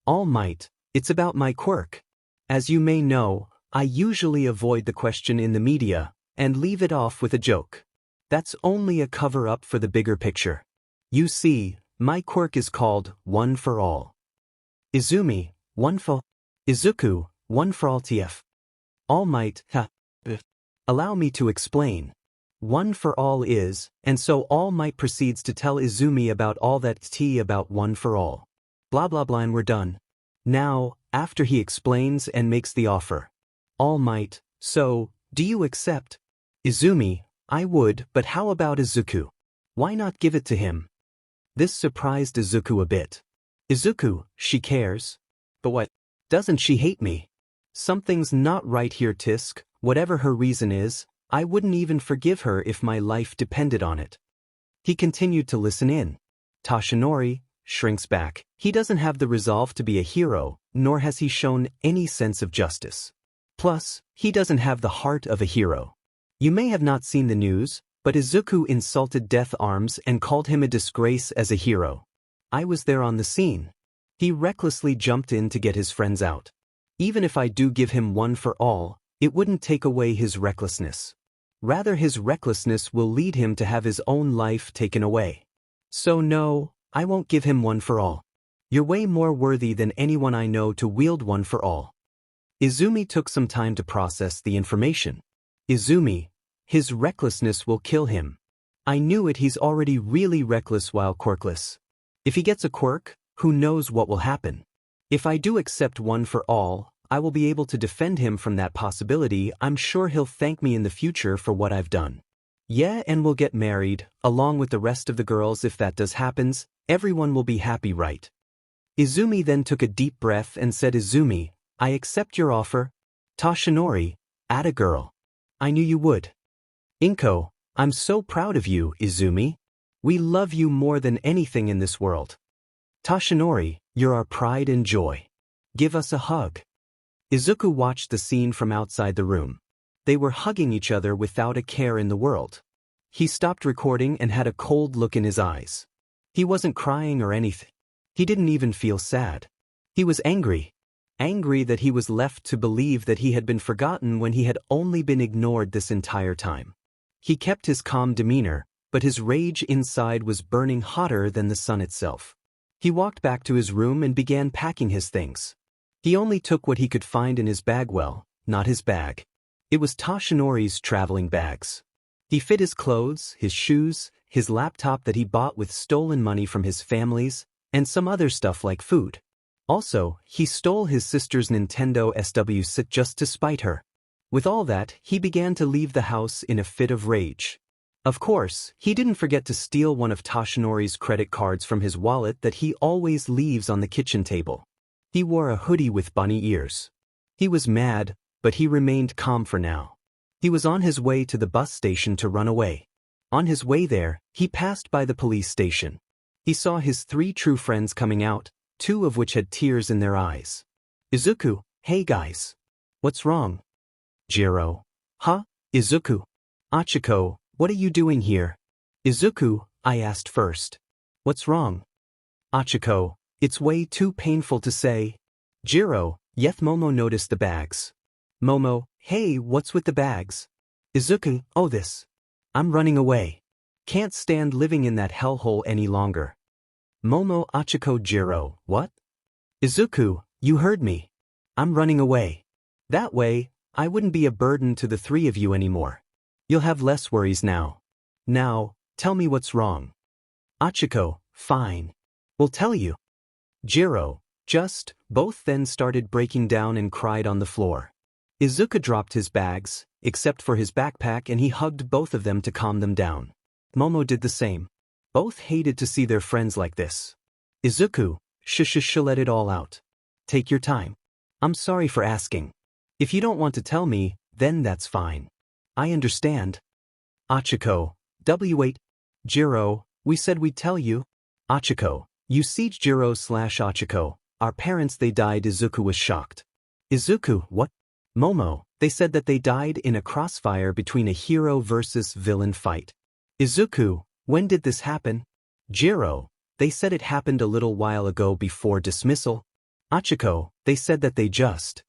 All Might, it's about my quirk. As you may know, I usually avoid the question in the media and leave it off with a joke. That's only a cover-up for the bigger picture. You see, my quirk is called One for All. Izumi, One for Izuku, One for ulterior. All Might, huh? Allow me to explain. One for All is, and so All Might proceeds to tell Izumi about all that tea about One for All. Blah blah blah, and we're done. Now, after he explains and makes the offer. All Might, so, do you accept? Izumi, I would, but how about Izuku? Why not give it to him? This surprised Izuku a bit. Izuku, she cares. But what? Doesn't she hate me? Something's not right here, Tisk. Whatever her reason is, I wouldn't even forgive her if my life depended on it. He continued to listen in. Toshinori shrinks back. He doesn't have the resolve to be a hero, nor has he shown any sense of justice. Plus, he doesn't have the heart of a hero. You may have not seen the news, but Izuku insulted 𝗳𝗏𝗵𝗃 and called him a disgrace as a hero. I was there on the scene. He recklessly jumped in to get his friends out. Even if I do give him One for All, it wouldn't take away his recklessness. Rather, his recklessness will lead him to have his own life taken away. So no, I won't give him One for All. You're way more worthy than anyone I know to wield One for All. Izumi took some time to process the information. Izumi, his recklessness will kill him. I knew it. He's already really reckless while quirkless. If he gets a quirk, who knows what will happen. If I do accept One for All, I will be able to defend him from that possibility. I'm sure he'll thank me in the future for what I've done. Yeah, and we'll get married, along with the rest of the girls. If that does happens, everyone will be happy, right? Izumi then took a deep breath and said, Izumi, I accept your offer. Toshinori, atta girl. I knew you would. Inko, I'm so proud of you, Izumi. We love you more than anything in this world. Toshinori, you're our pride and joy. Give us a hug. Izuku watched the scene from outside the room. They were hugging each other without a care in the world. He stopped recording and had a cold look in his eyes. He wasn't crying or anything. He didn't even feel sad. He was angry. Angry that he was left to believe that he had been forgotten when he had only been ignored this entire time. He kept his calm demeanor, but his rage inside was burning hotter than the sun itself. He walked back to his room and began packing his things. He only took what he could find in his bag. Well, not his bag. It was Toshinori's traveling bags. He fit his clothes, his shoes, his laptop that he bought with stolen money from his families, and some other stuff like food. Also, he stole his sister's Nintendo SWC just to spite her. With all that, he began to leave the house in a fit of rage. Of course, he didn't forget to steal one of Toshinori's credit cards from his wallet that he always leaves on the kitchen table. He wore a hoodie with bunny ears. He was mad, but he remained calm for now. He was on his way to the bus station to run away. On his way there, he passed by the police station. He saw his 3 true friends coming out, 2 of which had tears in their eyes. Izuku, hey guys. What's wrong? Jiro. Huh? Izuku. Achiko, what are you doing here? Izuku, I asked first. What's wrong? Achiko, it's way too painful to say. Jiro, Momo noticed the bags. Momo, hey, what's with the bags? Izuku, oh this. I'm running away. Can't stand living in that hellhole any longer. 𝗵𝗃𝗧𝗵𝗲 what? Izuku, you heard me. I'm running away. That way, I wouldn't be a burden to the three of you anymore. You'll have less worries now. Now, tell me what's wrong. 𝗳𝗃𝗁, fine. We'll tell you. 𝗂𝗲𝗄, just, both then started breaking down and cried on the floor. Izuku dropped his bags, except for his backpack, and he hugged both of them to calm them down. 𝗵𝗃 did the same. Both hated to see their friends like this. Izuku, let it all out. Take your time. I'm sorry for asking. If you don't want to tell me, then that's fine. I understand. 𝗳𝗃𝗁, W8. 𝗂𝗲𝗄, we said we'd tell you. 𝗳𝗃𝗁, you see 𝗂𝗲𝗁/𝗳𝗃𝗁, our parents they died. Izuku was shocked. Izuku, what? 𝗵𝗃, they said that they died in a crossfire between a hero versus villain fight. Izuku, when did this happen? 𝗂𝗲𝗄, they said it happened a little while ago before dismissal. 𝗳𝗃𝗁, they said that they just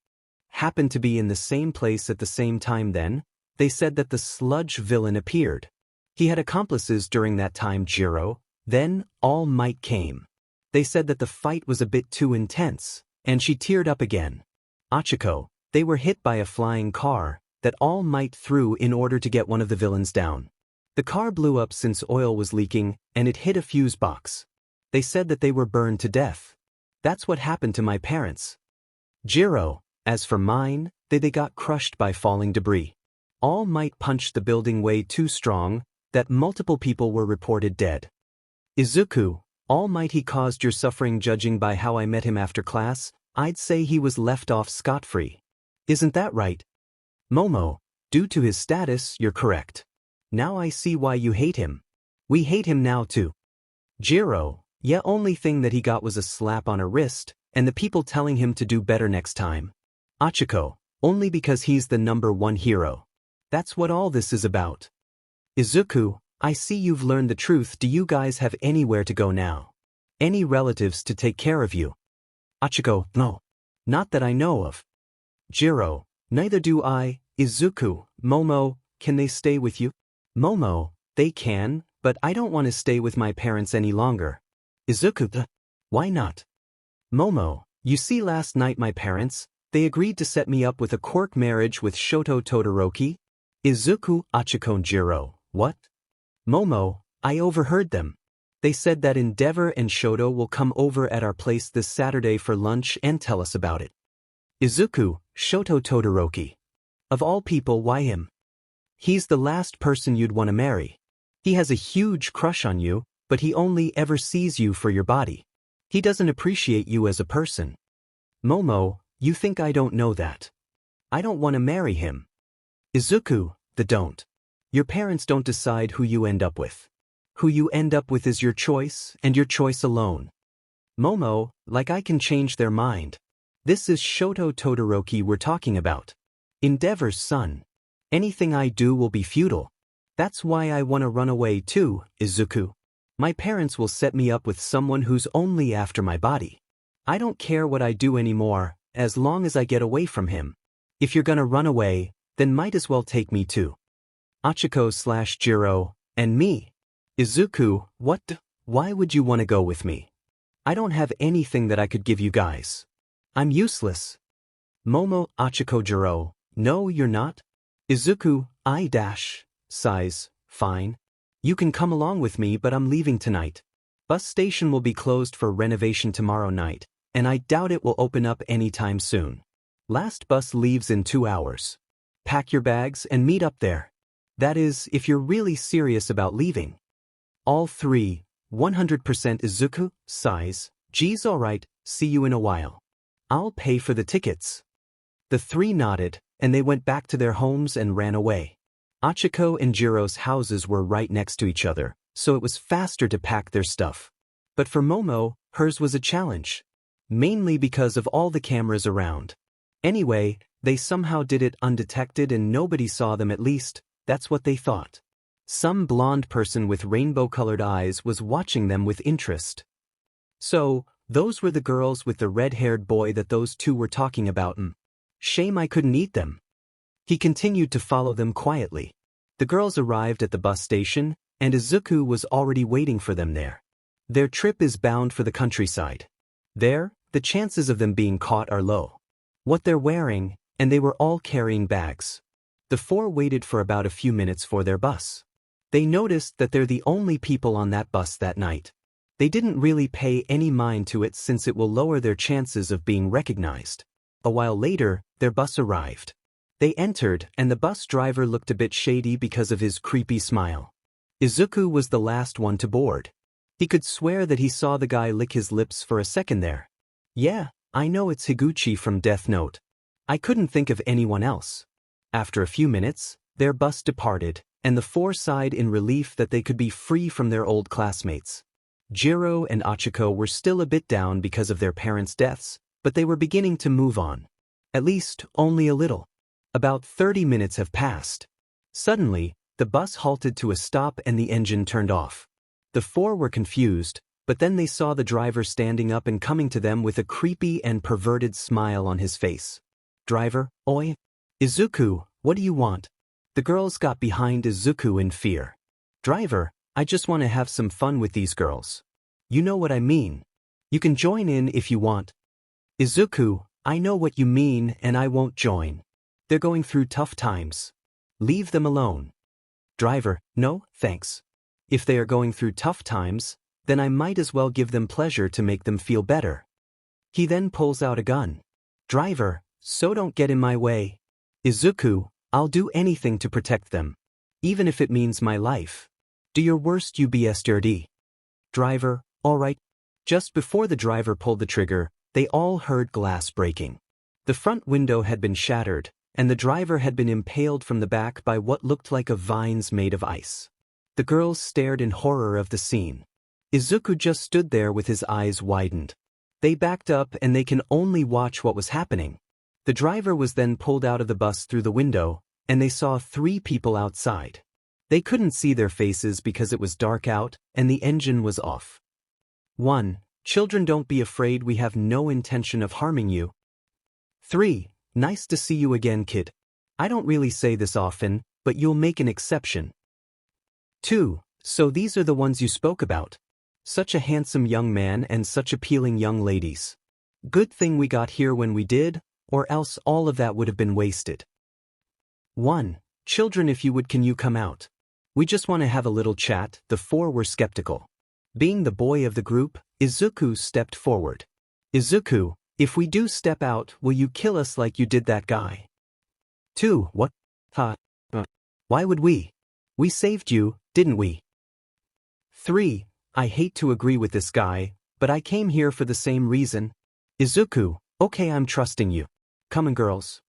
happened to be in the same place at the same time. Then, they said that the sludge villain appeared. He had accomplices during that time. 𝗂𝗲𝗄, then, All Might came. They said that the fight was a bit too intense, and she teared up again. 𝗳𝗃𝗁, they were hit by a flying car that All Might threw in order to get one of the villains down. The car blew up since oil was leaking, and it hit a fuse box. They said that they were burned to death. That's what happened to my parents. 𝗂𝗲𝗄, as for mine, they got crushed by falling debris. All Might punched the building way too strong that multiple people were reported dead. Izuku, All Might he caused your suffering. Judging by how I met him after class, I'd say he was left off scot-free. Isn't that right? 𝗵𝗃, due to his status, you're correct. Now I see why you hate him. We hate him now too. 𝗂𝗲𝗄, yeah, only thing that he got was a slap on a wrist, and the people telling him to do better next time. 𝗳𝗃𝗁, only because he's the #1 hero. That's what all this is about. Izuku, I see you've learned the truth. Do you guys have anywhere to go now? Any relatives to take care of you? 𝗳𝗃𝗁, no. Not that I know of. 𝗂𝗲𝗄, neither do I. Izuku, 𝗵𝗃, can they stay with you? 𝗵𝗃, they can, but I don't want to stay with my parents any longer. Izuku, why not? 𝗵𝗃, you see, last night my parents, they agreed to set me up with a quirk marriage with Shoto Todoroki. Izuku, 𝗳𝗃𝗁, what? 𝗵𝗃, I overheard them. They said that 𝗵𝗃 and Shoto will come over at our place this Saturday for lunch and tell us about it. Izuku, Shoto Todoroki. Of all people, why him? He's the last person you'd want to marry. He has a huge crush on you, but he only ever sees you for your body. He doesn't appreciate you as a person. 𝗵𝗃, you think I don't know that? I don't want to marry him. Izuku, don't. Your parents don't decide who you end up with. Who you end up with is your choice, and your choice alone. 𝗵𝗃, like I can change their mind. This is Shoto Todoroki we're talking about. 𝗵𝗃's son. Anything I do will be futile. That's why I want to run away too, Izuku. My parents will set me up with someone who's only after my body. I don't care what I do anymore, as long as I get away from him. If you're gonna run away, then might as well take me too. 𝗳𝗃𝗁/𝗂𝗲𝗄, and me. Izuku, what? Why would you want to go with me? I don't have anything that I could give you guys. I'm useless. 𝗵𝗃, no, you're not. Izuku, sighs, fine. You can come along with me, but I'm leaving tonight. Bus station will be closed for renovation tomorrow night, and I doubt it will open up anytime soon. Last bus leaves in 2 hours. Pack your bags and meet up there. That is, if you're really serious about leaving. All three, 100%. Izuku, sighs, geez, alright, see you in a while. I'll pay for the tickets. The three nodded, and they went back to their homes and ran away. 𝗳𝗃𝗁 and 𝗂𝗲's houses were right next to each other, so it was faster to pack their stuff. But for 𝗵𝗃, hers was a challenge. Mainly because of all the cameras around. Anyway, they somehow did it undetected and nobody saw them, at least, that's what they thought. Some blonde person with rainbow-colored eyes was watching them with interest. So, those were the girls with the red-haired boy that those two were talking about. Shame I couldn't eat them. He continued to follow them quietly. The girls arrived at the bus station, and Izuku was already waiting for them there. Their trip is bound for the countryside. There, the chances of them being caught are low. What they're wearing, and they were all carrying bags. The four waited for about a few minutes for their bus. They noticed that they're the only people on that bus that night. They didn't really pay any mind to it since it will lower their chances of being recognized. A while later, their bus arrived. They entered, and the bus driver looked a bit shady because of his creepy smile. Izuku was the last one to board. He could swear that he saw the guy lick his lips for a second there. Yeah, I know it's Higuchi from Death Note. I couldn't think of anyone else. After a few minutes, their bus departed, and the four sighed in relief that they could be free from their old classmates. Jiro and Achiko were still a bit down because of their parents' deaths, but they were beginning to move on. At least, only a little. About 30 minutes have passed. Suddenly, the bus halted to a stop and the engine turned off. The four were confused, but then they saw the driver standing up and coming to them with a creepy and perverted smile on his face. Driver, oi? Izuku, what do you want? The girls got behind Izuku in fear. Driver, I just want to have some fun with these girls. You know what I mean. You can join in if you want. Izuku, I know what you mean and I won't join. They're going through tough times. Leave them alone. Driver, no, thanks. If they are going through tough times, then I might as well give them pleasure to make them feel better. He then pulls out a gun. Driver, so don't get in my way. Izuku, I'll do anything to protect them. Even if it means my life. Do your worst, 𝗵𝗃𝗃. Driver, alright. Just before the driver pulled the trigger, they all heard glass breaking. The front window had been shattered, and the driver had been impaled from the back by what looked like a vines made of ice. The girls stared in horror of the scene. Izuku just stood there with his eyes widened. They backed up and they can only watch what was happening. The driver was then pulled out of the bus through the window, and they saw 3 people outside. They couldn't see their faces because it was dark out and the engine was off. 1. Children, don't be afraid, we have no intention of harming you. 3. Nice to see you again, kid. I don't really say this often, but you'll make an exception. 2. So these are the ones you spoke about. Such a handsome young man and such appealing young ladies. Good thing we got here when we did, or else all of that would have been wasted. 1. Children, if you would, can you come out? We just want to have a little chat. The 4 were skeptical. Being the boy of the group, Izuku stepped forward. Izuku, if we do step out, will you kill us like you did that guy? 2. What? Why would we? We saved you, didn't we? 3. I hate to agree with this guy, but I came here for the same reason. Izuku, okay, I'm trusting you. Come on, girls.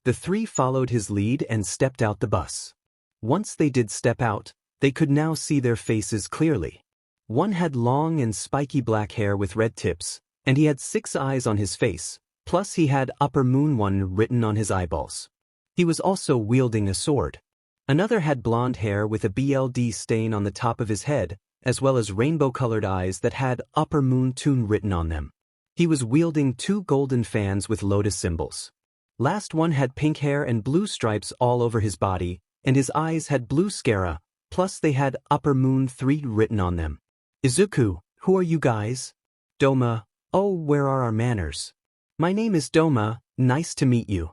The 3 followed his lead and stepped out the bus. Once they did step out, they could now see their faces clearly. One had long and spiky black hair with red tips, and he had 6 eyes on his face, plus he had 𝗵𝗃𝗃𝗃 written on his eyeballs. He was also wielding a sword. Another had blonde hair with a BLD stain on the top of his head, as well as rainbow-colored eyes that had 𝗵𝗃𝗃𝗃 written on them. He was wielding 2 golden fans with lotus symbols. Last one had pink hair and blue stripes all over his body, and his eyes had blue 𝗧𝗪, plus they had 𝗵𝗃𝗃𝗃 written on them. Izuku, who are you guys? 𝗵𝗃𝗃, oh, where are our manners? My name is 𝗵𝗃𝗃, nice to meet you.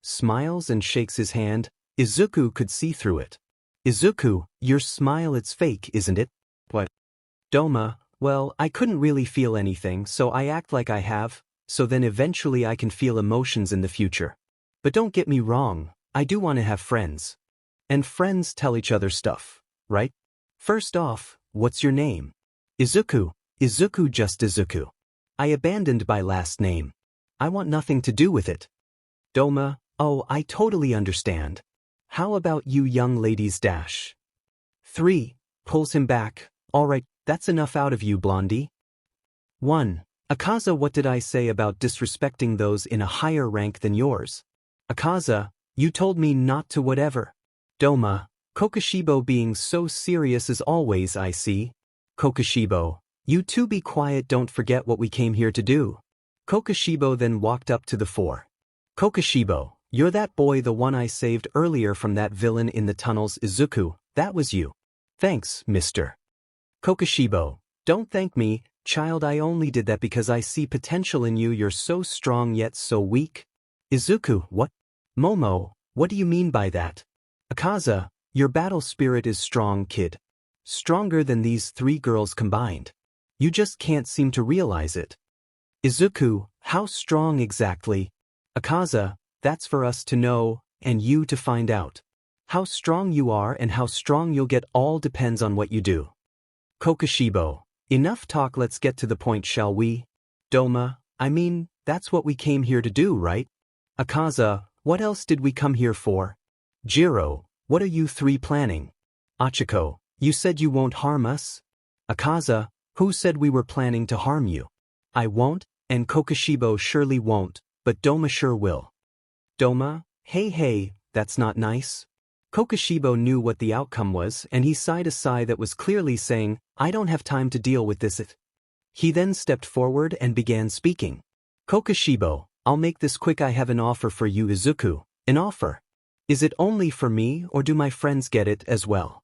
Smiles and shakes his hand. Izuku could see through it. Izuku, your smile, it's fake, isn't it? What? 𝗵𝗃𝗃, well, I couldn't really feel anything, so I act like I have, so then eventually I can feel emotions in the future. But don't get me wrong, I do want to have friends. And friends tell each other stuff, right? First off, what's your name? Izuku, just Izuku. I abandoned my last name. I want nothing to do with it. 𝗵𝗃𝗃, oh, I totally understand. How about you young ladies? 3. Pulls him back. Alright, that's enough out of you, blondie. 1. 𝗂𝗃𝗃, what did I say about disrespecting those in a higher rank than yours? 𝗂𝗃𝗃, you told me not to whatever. 𝗵𝗃𝗃, 𝗂𝗃𝗃𝗃 being so serious as always, I see. 𝗂𝗃𝗃𝗃, you two be quiet, don't forget what we came here to do. 𝗂𝗃𝗃𝗃 then walked up to the 4. 𝗂𝗃𝗃𝗃, you're that boy, the one I saved earlier from that villain in the tunnels. Izuku, that was you. Thanks, Mr. 𝗃𝗃𝗵𝗃. Don't thank me, child, I only did that because I see potential in you. You're so strong yet so weak. Izuku, what? Momo, what do you mean by that? 𝗃𝗲𝗄, your battle spirit is strong, kid. Stronger than these three girls combined. You just can't seem to realize it. Izuku, how strong exactly? 𝗃𝗲𝗄, that's for us to know, and you to find out. How strong you are and how strong you'll get all depends on what you do. 𝗃𝗃𝗵𝗄, enough talk, let's get to the point, shall we? Doma, I mean, that's what we came here to do, right? 𝗃𝗲𝗄, what else did we come here for? Jiro, what are you three planning? Achiko, you said you won't harm us? 𝗃𝗲𝗄, who said we were planning to harm you? I won't, and 𝗃𝗃𝗵𝗄 surely won't, but Doma sure will. Doma, hey, that's not nice. 𝗃𝗃𝗵𝗄 knew what the outcome was, and he sighed a sigh that was clearly saying, I don't have time to deal with this. He then stepped forward and began speaking. 𝗃𝗃𝗵𝗄, I'll make this quick. I have an offer for you, Izuku. An offer? Is it only for me, or do my friends get it as well?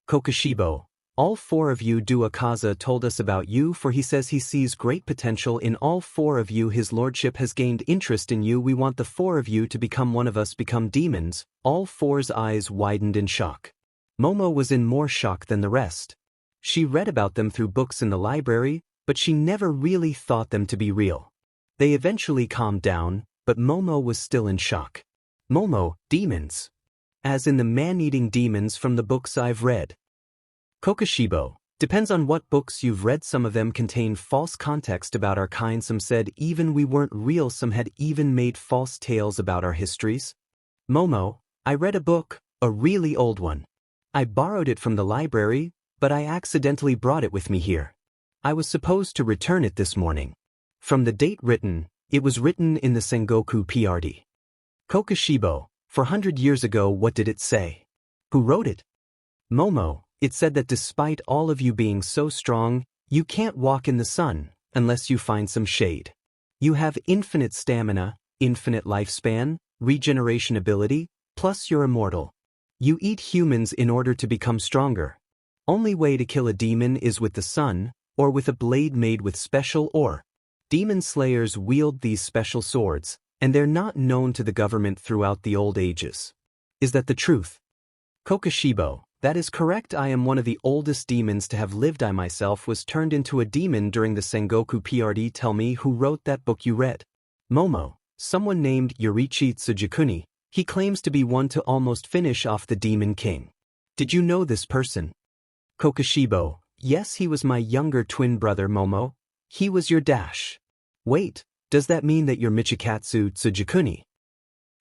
𝗃𝗃𝗵𝗄, all four of you do. 𝗃𝗲𝗄 told us about you, for he says he sees great potential in all four of you. His lordship has gained interest in you. We want the four of you to become one of us, become demons. All four's eyes widened in shock. Momo was in more shock than the rest. She read about them through books in the library, but she never really thought them to be real. They eventually calmed down, but Momo was still in shock. Momo, demons? As in the man-eating demons from the books I've read. 𝗃𝗃𝗵𝗄, depends on what books you've read. Some of them contain false context about our kind. Some said even we weren't real. Some had even made false tales about our histories. Momo, I read a book, a really old one. I borrowed it from the library, but I accidentally brought it with me here. I was supposed to return it this morning. From the date written, it was written in the Sengoku PRD. 𝗃𝗃𝗵𝗄, 400 years ago, what did it say? Who wrote it? Momo, it said that despite all of you being so strong, you can't walk in the sun unless you find some shade. You have infinite stamina, infinite lifespan, regeneration ability, plus you're immortal. You eat humans in order to become stronger. Only way to kill a demon is with the sun, or with a blade made with special ore. Demon slayers wield these special swords, and they're not known to the government throughout the old ages. Is that the truth? 𝗃𝗃𝗵𝗄, that is correct. I am one of the oldest demons to have lived. I myself was turned into a demon during the Sengoku PRD. Tell me, who wrote that book you read? Momo, someone named 𝗳𝗄𝗄𝗧 𝗔𝗂𝗃. He claims to be one to almost finish off the Demon King. Did you know this person? 𝗃𝗃𝗵𝗄, yes, he was my younger twin brother. Momo, he was your dash. Wait, does that mean that you're 𝗵𝗃𝗃𝗧 𝗔𝗂𝗃?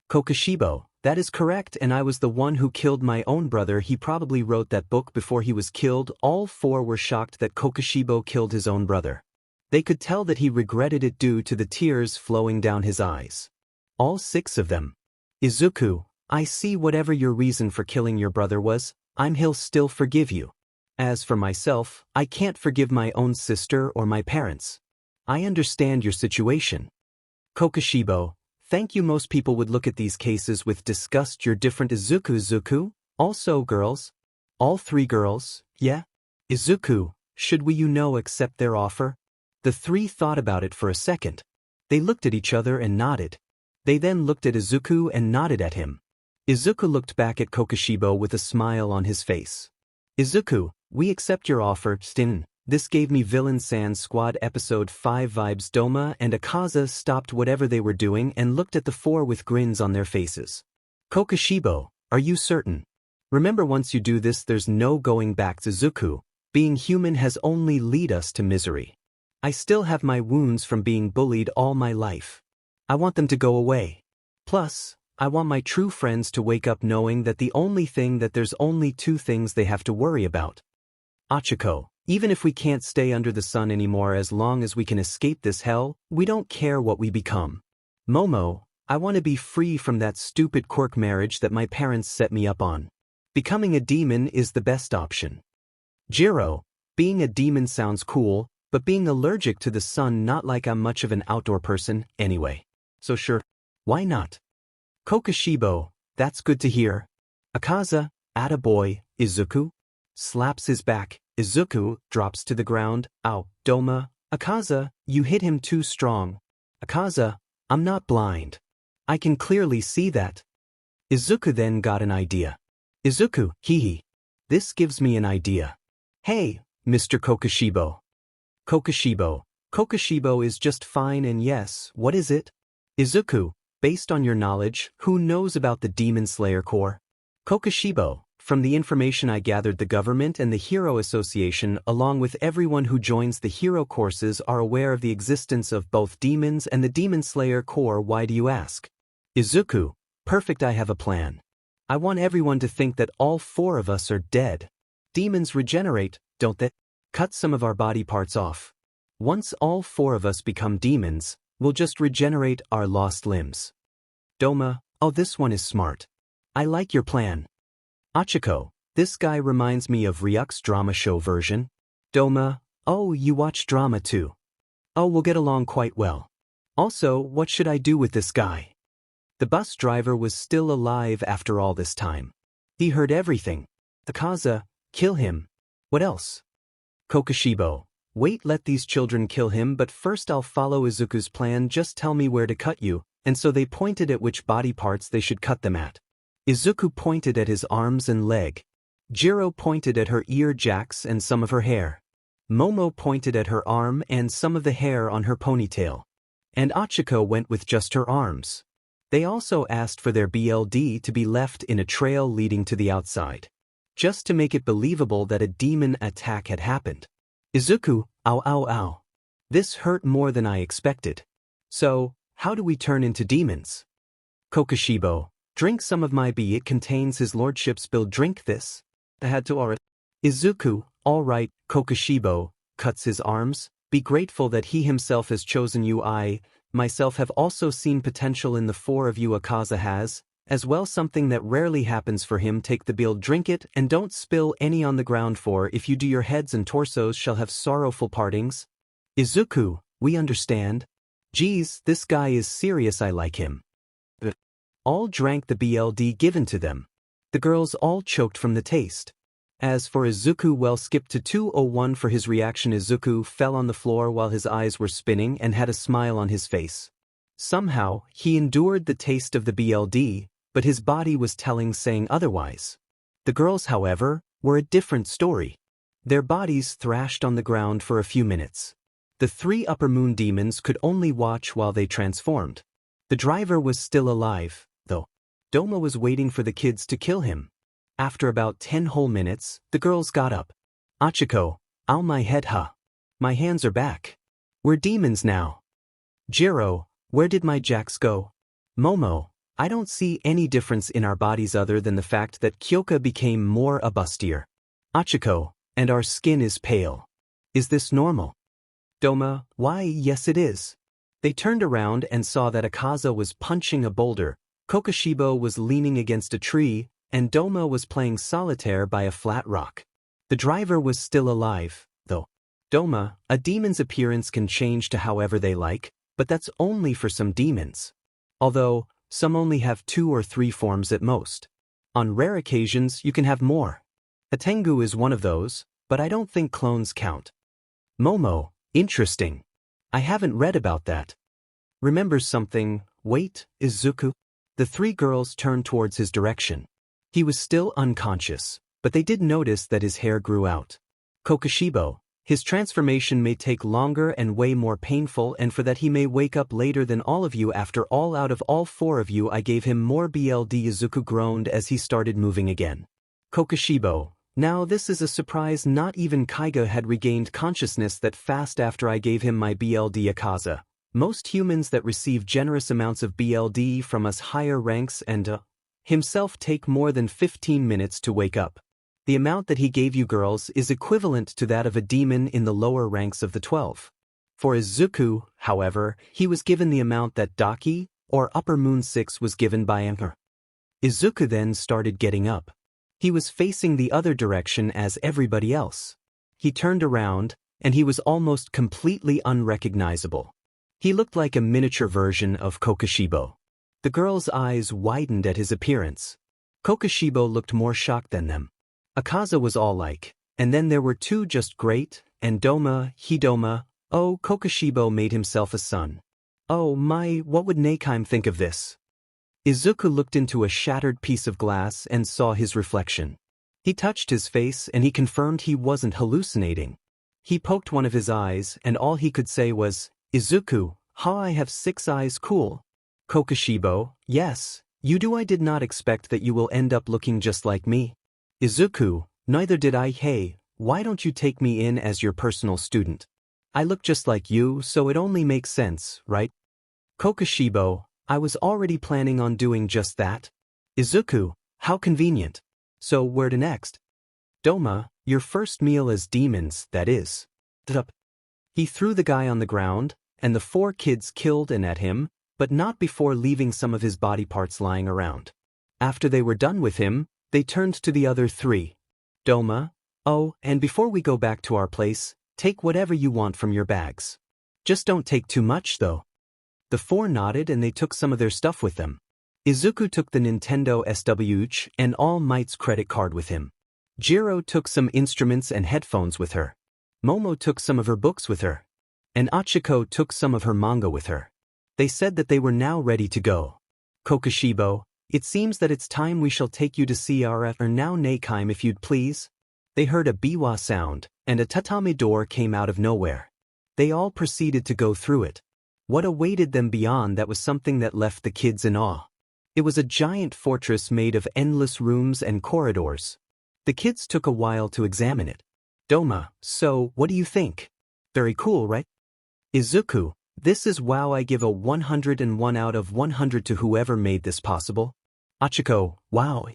𝗃𝗃𝗵𝗄, that is correct, and I was the one who killed my own brother. He probably wrote that book before he was killed. All four were shocked that 𝗃𝗃𝗵𝗄 killed his own brother. They could tell that he regretted it due to the tears flowing down his eyes. All six of them. Izuku, I see whatever your reason for killing your brother was, he'll still forgive you. As for myself, I can't forgive my own sister or my parents. I understand your situation. 𝗃𝗃𝗵𝗄, thank you. Most people would look at these cases with disgust. You're different. Izuku, also girls? All three girls, yeah? Izuku, should we accept their offer? The three thought about it for a second. They looked at each other and nodded. They then looked at Izuku and nodded at him. Izuku looked back at 𝗃𝗃𝗵𝗄 with a smile on his face. Izuku, we accept your offer. This gave me Villain Sans Squad Episode 5 vibes. Doma and 𝗃𝗲𝗄 stopped whatever they were doing and looked at the four with grins on their faces. 𝗃𝗃𝗵𝗄, are you certain? Remember, once you do this, there's no going back. Izuku, being human has only led us to misery. I still have my wounds from being bullied all my life. I want them to go away. Plus, I want my true friends to wake up knowing that there's only two things they have to worry about. Achiko, even if we can't stay under the sun anymore, as long as we can escape this hell, we don't care what we become. Momo, I want to be free from that stupid quirk marriage that my parents set me up on. Becoming a demon is the best option. Jiro, being a demon sounds cool, but being allergic to the sun, not like I'm much of an outdoor person anyway. So sure, why not? 𝗃𝗃𝗵𝗄, that's good to hear. 𝗃𝗲𝗄, attaboy. Izuku? slaps his back. Izuku drops to the ground. Ow, 𝗵𝗃𝗃𝗃𝗃, you hit him too strong. 𝗃𝗃𝗃, I'm not blind. I can clearly see that. Izuku then got an idea. Izuku, 𝗧𝗵𝗃𝗃. This gives me an idea. Hey, Mr. 𝗃𝗃𝗃𝗃. 𝗃𝗃𝗃𝗃 is just fine and yes, what is it? Izuku, based on your knowledge, who knows about the Demon Slayer Corps? 𝗃𝗃𝗃𝗃, from the information I gathered, the government and the Hero Association along with everyone who joins the hero courses are aware of the existence of both demons and the Demon Slayer Corps. Why do you ask? Izuku, perfect, I have a plan. I want everyone to think that all 4 of us are dead. Demons regenerate, don't they? Cut some of our body parts off. Once all 4 of us become demons, we'll just regenerate our lost limbs. 𝗏𝗲𝗃, oh, this one is smart. I like your plan. Achiko, this guy reminds me of Ryuk's drama show version. 𝗏𝗲𝗃, oh, you watch drama too. Oh, we'll get along quite well. Also, what should I do with this guy? The bus driver was still alive after all this time. He heard everything. 𝗃𝗃𝗃, kill him. What else? 𝗃𝗃𝗃𝗃, wait, let these children kill him, but first I'll follow Izuku's plan. Just tell me where to cut you. And so they pointed at which body parts they should cut them at. Izuku pointed at his arms and leg. Jiro pointed at her ear jacks and some of her hair. Momo pointed at her arm and some of the hair on her ponytail. And Achiko went with just her arms. They also asked for their BLD to be left in a trail leading to the outside, just to make it believable that a demon attack had happened. Izuku, ow ow ow. This hurt more than I expected. So, how do we turn into demons? 𝗃𝗃𝗃𝗃, drink some of my tea, it contains his lordship's bill, drink this. I had to or Izuku, alright, 𝗃𝗃𝗃𝗃, cuts his arms, be grateful that he himself has chosen you. I, myself have also seen potential in the 4 of you 𝗃𝗃𝗃 has, as well, something that rarely happens for him. Take the bill, drink it, and don't spill any on the ground, for if you do your heads and torsos shall have sorrowful partings. Izuku, we understand. Geez, this guy is serious, I like him. All drank the BLD given to them. The girls all choked from the taste. As for Izuku, well, skip to 201 for his reaction. Izuku fell on the floor while his eyes were spinning and had a smile on his face. Somehow, he endured the taste of the BLD, but his body was saying otherwise. The girls, however, were a different story. Their bodies thrashed on the ground for a few minutes. The 3 upper moon demons could only watch while they transformed. The driver was still alive, though. 𝗏𝗲𝗃𝗃 was waiting for the kids to kill him. After about 10 whole minutes, the girls got up. Achiko, ow, my head, huh? My hands are back. We're demons now. Jiro, where did my jacks go? Momo, I don't see any difference in our bodies other than the fact that Kyoka became more bustier. Achiko, and our skin is pale. Is this normal? 𝗏𝗲𝗃, why, yes it is. They turned around and saw that 𝗃𝗃𝗃 was punching a boulder, 𝗃𝗃𝗃𝗃 was leaning against a tree, and 𝗏𝗲𝗃 was playing solitaire by a flat rock. The driver was still alive, though. 𝗏𝗲𝗃, a demon's appearance can change to however they like, but that's only for some demons. Although, some only have 2 or 3 forms at most. On rare occasions you can have more. A Tengu is one of those, but I don't think clones count. Momo, interesting. I haven't read about that. Remembers something. Wait, Izuku? The 3 girls turned towards his direction. He was still unconscious, but they did notice that his hair grew out. 𝗃𝗃𝗃𝗃, his transformation may take longer and way more painful, and for that he may wake up later than all of you. After all, out of all 4 of you I gave him more BLD. Izuku groaned as he started moving again. 𝗃𝗃𝗃𝗃, now this is a surprise. Not even Kaiga had regained consciousness that fast after I gave him my BLD. 𝗃𝗃𝗃, most humans that receive generous amounts of BLD from us higher ranks and himself take more than 15 minutes to wake up. The amount that he gave you girls is equivalent to that of a demon in the lower ranks of the 12. For Izuku, however, he was given the amount that Daki, or Upper Moon 6, was given by 𝗵𝗃𝗃. Izuku then started getting up. He was facing the other direction as everybody else. He turned around, and he was almost completely unrecognizable. He looked like a miniature version of 𝗃𝗃𝗃𝗃. The girls' eyes widened at his appearance. 𝗃𝗃𝗃𝗃 looked more shocked than them. 𝗂𝗲 was all like, and then there were two just great, and 𝗳𝗵𝗃𝗃𝗁 made himself a son. Oh my, what would 𝗵𝗃𝗃𝗃 think of this? Izuku looked into a shattered piece of glass and saw his reflection. He touched his face and he confirmed he wasn't hallucinating. He poked one of his eyes and all he could say was, Izuku, I have 6 eyes cool. 𝗂𝗃𝗁𝗃𝗃, yes, you do. I did not expect that you will end up looking just like me. Izuku, neither did I. Hey, why don't you take me in as your personal student? I look just like you, so it only makes sense, right? 𝗂𝗃𝗁𝗃𝗃, I was already planning on doing just that. Izuku, how convenient. So where to next? 𝗳𝗵𝗃, your first meal as demons, that is. He threw the guy on the ground, and the 4 kids killed and at him, but not before leaving some of his body parts lying around. After they were done with him, they turned to the other 3. 𝗳𝗵𝗃, oh, and before we go back to our place, take whatever you want from your bags. Just don't take too much though. The 4 nodded and they took some of their stuff with them. Izuku took the Nintendo 𝗬𝗍𝗃𝗃 and 𝗵𝗃𝗃𝗃's credit card with him. Jirō took some instruments and headphones with her. Momo took some of her books with her. And Achiko took some of her manga with her. They said that they were now ready to go. 𝗂𝗃𝗁𝗃𝗃, it seems that it's time we shall take you to see our now 𝗵𝗃𝗃𝗃 if you'd please. They heard a biwa sound, and a tatami door came out of nowhere. They all proceeded to go through it. What awaited them beyond that was something that left the kids in awe. It was a giant fortress made of endless rooms and corridors. The kids took a while to examine it. 𝗳𝗵𝗃, so what do you think? Very cool, right? Izuku, this is wow. I give a 101 out of 100 to whoever made this possible. Achiko, wow.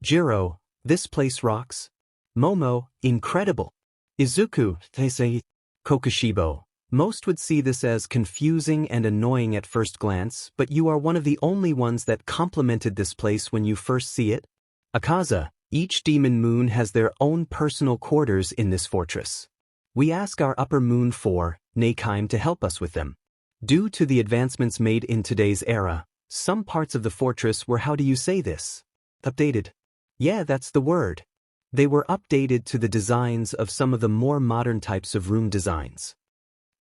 Jiro, this place rocks. Momo, incredible. Izuku, they say. 𝗂𝗃𝗁𝗃𝗃, most would see this as confusing and annoying at first glance, but you are one of the only ones that complimented this place when you first see it. 𝗂𝗃𝗃, each demon moon has their own personal quarters in this fortress. We ask our upper moon for 𝗵𝗃𝗃𝗃 to help us with them. Due to the advancements made in today's era, some parts of the fortress were, how do you say this? Updated. Yeah, that's the word. They were updated to the designs of some of the more modern types of room designs.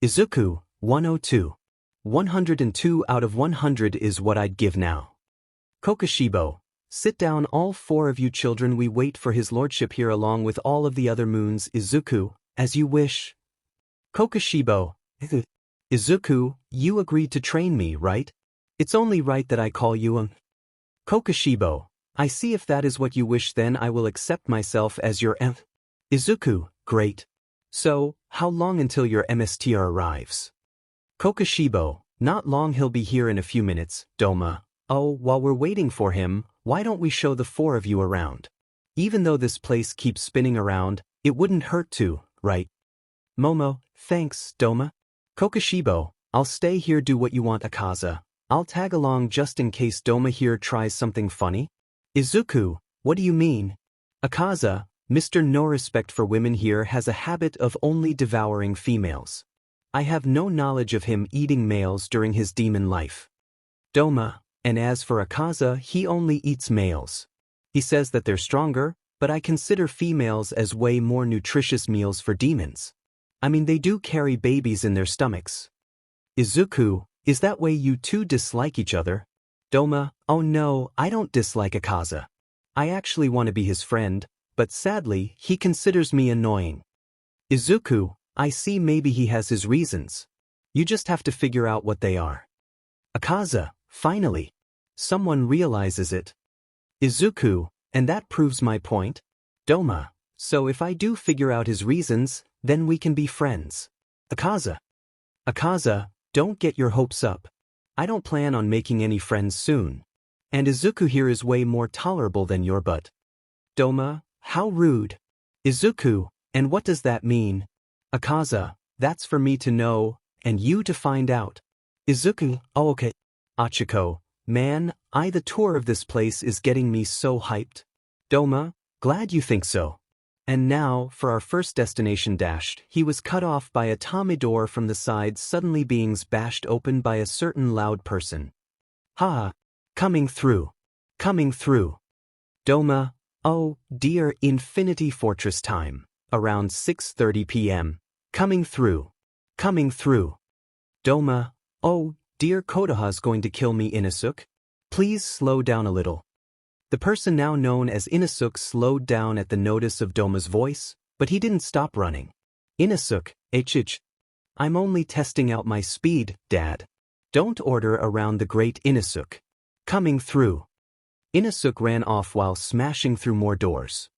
Izuku, 102. 102 out of 100 is what I'd give now. 𝗂𝗃𝗁𝗃𝗃, sit down all 4 of you children. We wait for his lordship here along with all of the other moons. Izuku, as you wish. 𝗂𝗃𝗁𝗃𝗃, Izuku, you agreed to train me, right? It's only right that I call you 𝗂𝗃𝗁𝗃𝗃, I see. If that is what you wish, then I will accept myself as your Izuku, great. So, how long until your 𝗵𝗃𝗃𝗃 arrives? 𝗂𝗃𝗁𝗃𝗃, not long. He'll be here in a few minutes. 𝗳𝗵𝗃, oh, while we're waiting for him, why don't we show the 4 of you around? Even though this place keeps spinning around, it wouldn't hurt to, right? Momo, thanks, 𝗳𝗵𝗃. 𝗂𝗃𝗁𝗃𝗃, I'll stay here. Do what you want. 𝗂𝗃𝗃, I'll tag along just in case 𝗳𝗵𝗃 here tries something funny. Izuku, what do you mean? 𝗂𝗃𝗃, Mr. No Respect for Women here has a habit of only devouring females. I have no knowledge of him eating males during his demon life. 𝗳𝗵𝗃, and as for 𝗂𝗃𝗃, he only eats males. He says that they're stronger, but I consider females as way more nutritious meals for demons. I mean, they do carry babies in their stomachs. Izuku, is that way you two dislike each other? 𝗳𝗵𝗃, oh no, I don't dislike 𝗂𝗃𝗃. I actually want to be his friend, but sadly, he considers me annoying. Izuku, I see. Maybe he has his reasons. You just have to figure out what they are. 𝗂𝗃𝗃, finally. Someone realizes it. Izuku, and that proves my point. 𝗳𝗵𝗃, so if I do figure out his reasons, then we can be friends. 𝗂𝗃𝗃. 𝗂𝗃𝗃, don't get your hopes up. I don't plan on making any friends soon. And Izuku here is way more tolerable than your butt. 𝗳𝗵𝗃, how rude. Izuku, and what does that mean? 𝗂𝗃𝗃, that's for me to know, and you to find out. Izuku, oh okay. Achiko, man, the tour of this place is getting me so hyped. 𝗳𝗵𝗃, glad you think so. And now, for our first destination dashed, he was cut off by a tatami door from the side suddenly being bashed open by a certain loud person. Ha! Coming through. Coming through. 𝗳𝗵𝗃, Oh, dear Infinity Fortress time. Around 6:30 p.m. Coming through. Coming through. 𝗵𝗲𝗍, oh, dear 𝗂𝗲𝗧's going to kill me 𝗵𝗃𝗃. Please slow down a little. The person now known as 𝗵𝗃𝗃 slowed down at the notice of 𝗵𝗲𝗍's voice, but he didn't stop running. 𝗵𝗃𝗃, I'm only testing out my speed, Dad. Don't order around the great 𝗵𝗃𝗃. Coming through. 𝗵𝗃𝗃 ran off while smashing through more doors.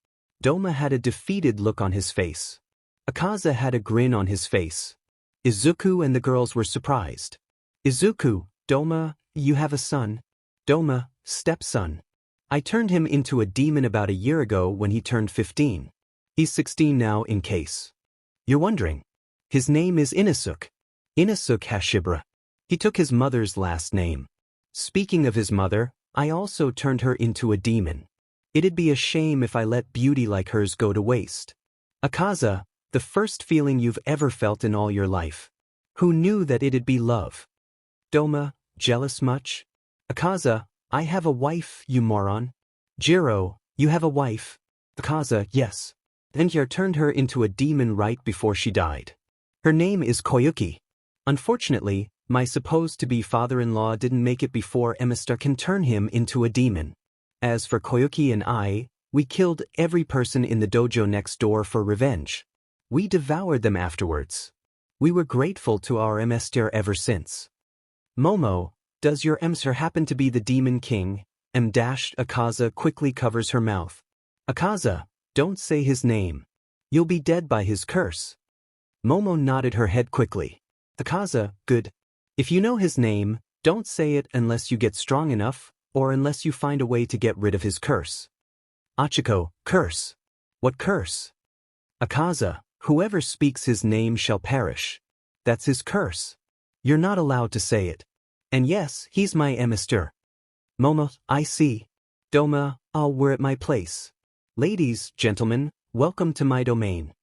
𝗵𝗲𝗍 had a defeated look on his face. 𝗂𝗲𝗧 had a grin on his face. Izuku and the girls were surprised. Izuku, 𝗵𝗲𝗍, you have a son? 𝗵𝗲𝗍, stepson. I turned him into a demon about a year ago when he turned 15. He's 16 now in case you're wondering. His name is 𝗵𝗃𝗃. 𝗵𝗃𝗃. He took his mother's last name. Speaking of his mother, I also turned her into a demon. It'd be a shame if I let beauty like hers go to waste. 𝗂𝗲𝗧, the first feeling you've ever felt in all your life. Who knew that it'd be love? 𝗵𝗲𝗍, jealous much? 𝗂𝗂𝗧, I have a wife, you moron. 𝗲𝗂, you have a wife? 𝗂𝗂𝗧, yes. 𝗵𝗃𝗃 turned her into a demon right before she died. Her name is Koyuki. Unfortunately, my supposed-to-be father-in-law didn't make it before 𝗵𝗃𝗃 can turn him into a demon. As for Koyuki and I, we killed every person in the dojo next door for revenge. We devoured them afterwards. We were grateful to our 𝗵𝗃𝗃 ever since. Momo, does your 𝗵𝗃𝗃 happen to be the demon king? 𝗵-𝗂𝗧 quickly covers her mouth. 𝗂𝗂𝗧, don't say his name. You'll be dead by his curse. Momo nodded her head quickly. 𝗂𝗂𝗧, good. If you know his name, don't say it unless you get strong enough, or unless you find a way to get rid of his curse. 𝗳𝗃𝗃, curse. What curse? 𝗂𝗂𝗧, whoever speaks his name shall perish. That's his curse. You're not allowed to say it. And yes, he's my 𝗵𝗃𝗃. Momo, I see. 𝗵𝗲𝗍, we're at my place. Ladies, gentlemen, welcome to my domain.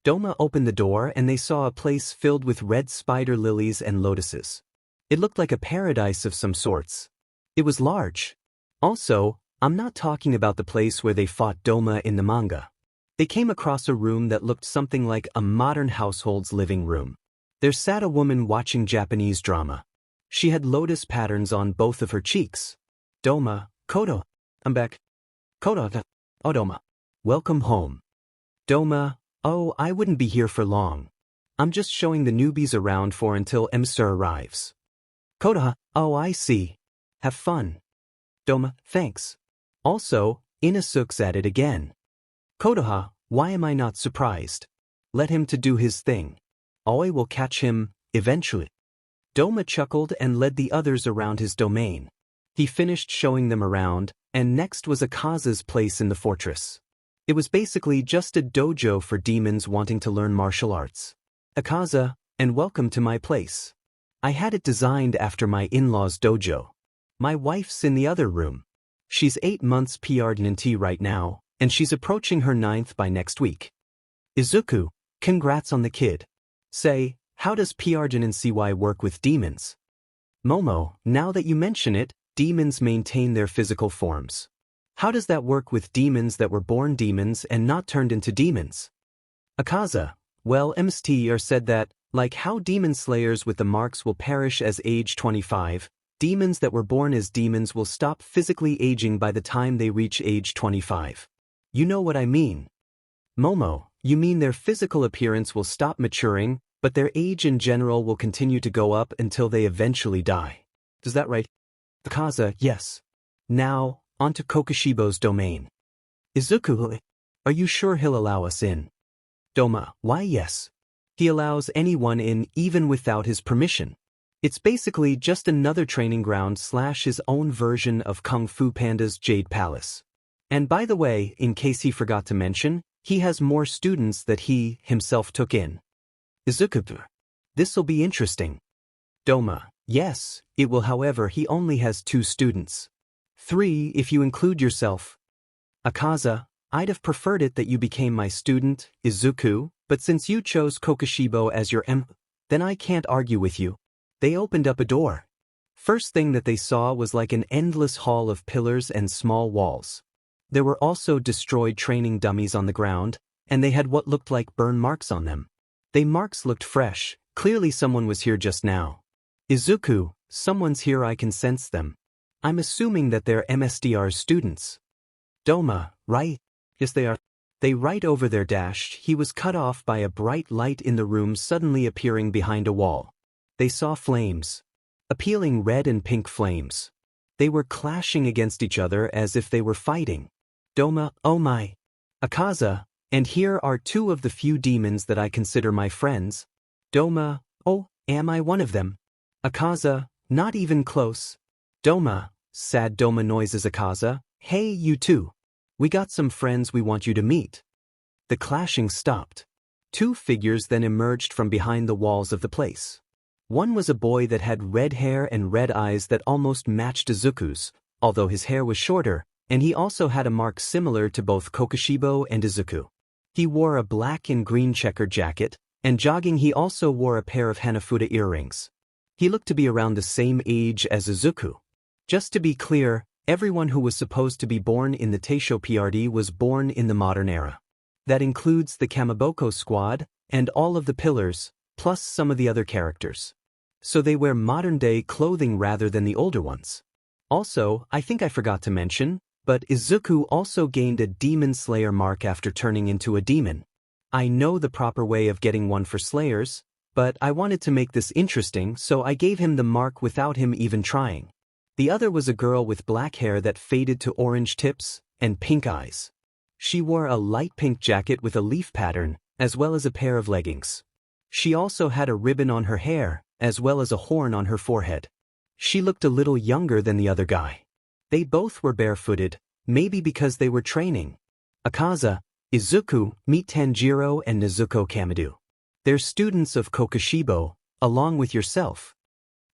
𝗵𝗲𝗍 opened the door and they saw a place filled with red spider lilies and lotuses. It looked like a paradise of some sorts. It was large. Also, I'm not talking about the place where they fought 𝗵𝗲𝗍 in the manga. They came across a room that looked something like a modern household's living room. There sat a woman watching Japanese drama. She had lotus patterns on both of her cheeks. 𝗵𝗲𝗍, Kodo, I'm back. Kodo, 𝗵𝗲𝗍, welcome home. 𝗵𝗲𝗍, oh, I wouldn't be here for long. I'm just showing the newbies around for until 𝗵𝗃𝗃 arrives. Kodo, oh, I see. Have fun. 𝗵𝗲𝗍, thanks. Also, 𝗵𝗃𝗃's at it again. Kodo, why am I not surprised? Let him to do his thing. I will catch him, eventually. 𝗵𝗲𝗍 chuckled and led the others around his domain. He finished showing them around, and next was 𝗂𝗧𝗧's place in the fortress. It was basically just a dojo for demons wanting to learn martial arts. 𝗂𝗂𝗧, and welcome to my place. I had it designed after my in-law's dojo. My wife's in the other room. She's 8 months pregnant right now, and she's approaching her 9th by next week. Izuku, congrats on the kid. Say, how does 𝗵𝗃𝗃𝗁𝗍𝗃 work with demons? Momo, now that you mention it, demons maintain their physical forms. How does that work with demons that were born demons and not turned into demons? 𝗂𝗂𝗧, well, 𝗵𝗃𝗃 said that, like how demon slayers with the marks will perish as age 25, demons that were born as demons will stop physically aging by the time they reach age 25. You know what I mean. Momo, you mean their physical appearance will stop maturing, but their age in general will continue to go up until they eventually die. Is that right? 𝗂𝗂𝗧, yes. Now, on to Kokushibo's domain. Izuku, are you sure he'll allow us in? 𝗵𝗲𝗍, why yes. He allows anyone in even without his permission. It's basically just another training ground / his own version of Kung Fu Panda's Jade Palace. And by the way, in case he forgot to mention, he has more students that he himself took in. Izuku, this'll be interesting. 𝗵𝗲𝗍, yes, it will. However, he only has 2 students. 3 if you include yourself. 𝗂𝗂𝗧, I'd have preferred it that you became my student, Izuku, but since you chose Kokushibo as your then I can't argue with you. They opened up a door. First thing that they saw was like an endless hall of pillars and small walls. There were also destroyed training dummies on the ground, and they had what looked like burn marks on them. They marks looked fresh, clearly someone was here just now. Izuku, someone's here, I can sense them. I'm assuming that they're MSDR's students. Doma, right? Yes they are. They right over there dash. He was cut off by a bright light in the room suddenly appearing behind a wall. They saw flames. Appealing red and pink flames. They were clashing against each other as if they were fighting. Doma, oh my. 𝗂𝗍𝗄, and here are two of the few demons that I consider my friends. Doma, oh, am I one of them? 𝗂𝗍𝗄, not even close. Doma, sad Doma noises 𝗂𝗍𝗄, hey you two. We got some friends we want you to meet. The clashing stopped. Two figures then emerged from behind the walls of the place. One was a boy that had red hair and red eyes that almost matched Izuku's, although his hair was shorter, and he also had a mark similar to both Kokushibo and Izuku. He wore a black and green checkered jacket, and jogging he also wore a pair of Hanafuda earrings. He looked to be around the same age as Izuku. Just to be clear, everyone who was supposed to be born in the Taisho PRD was born in the modern era. That includes the Kamaboko squad, and all of the pillars, plus some of the other characters. So they wear modern-day clothing rather than the older ones. Also, I think I forgot to mention, but Izuku also gained a Demon Slayer mark after turning into a demon. I know the proper way of getting one for Slayers, but I wanted to make this interesting, so I gave him the mark without him even trying. The other was a girl with black hair that faded to orange tips and pink eyes. She wore a light pink jacket with a leaf pattern, as well as a pair of leggings. She also had a ribbon on her hair, as well as a horn on her forehead. She looked a little younger than the other guy. They both were barefooted, maybe because they were training. 𝗂𝗍𝗄, Izuku, meet Tanjiro and Nezuko Kamado. They're students of Kokushibo, along with yourself.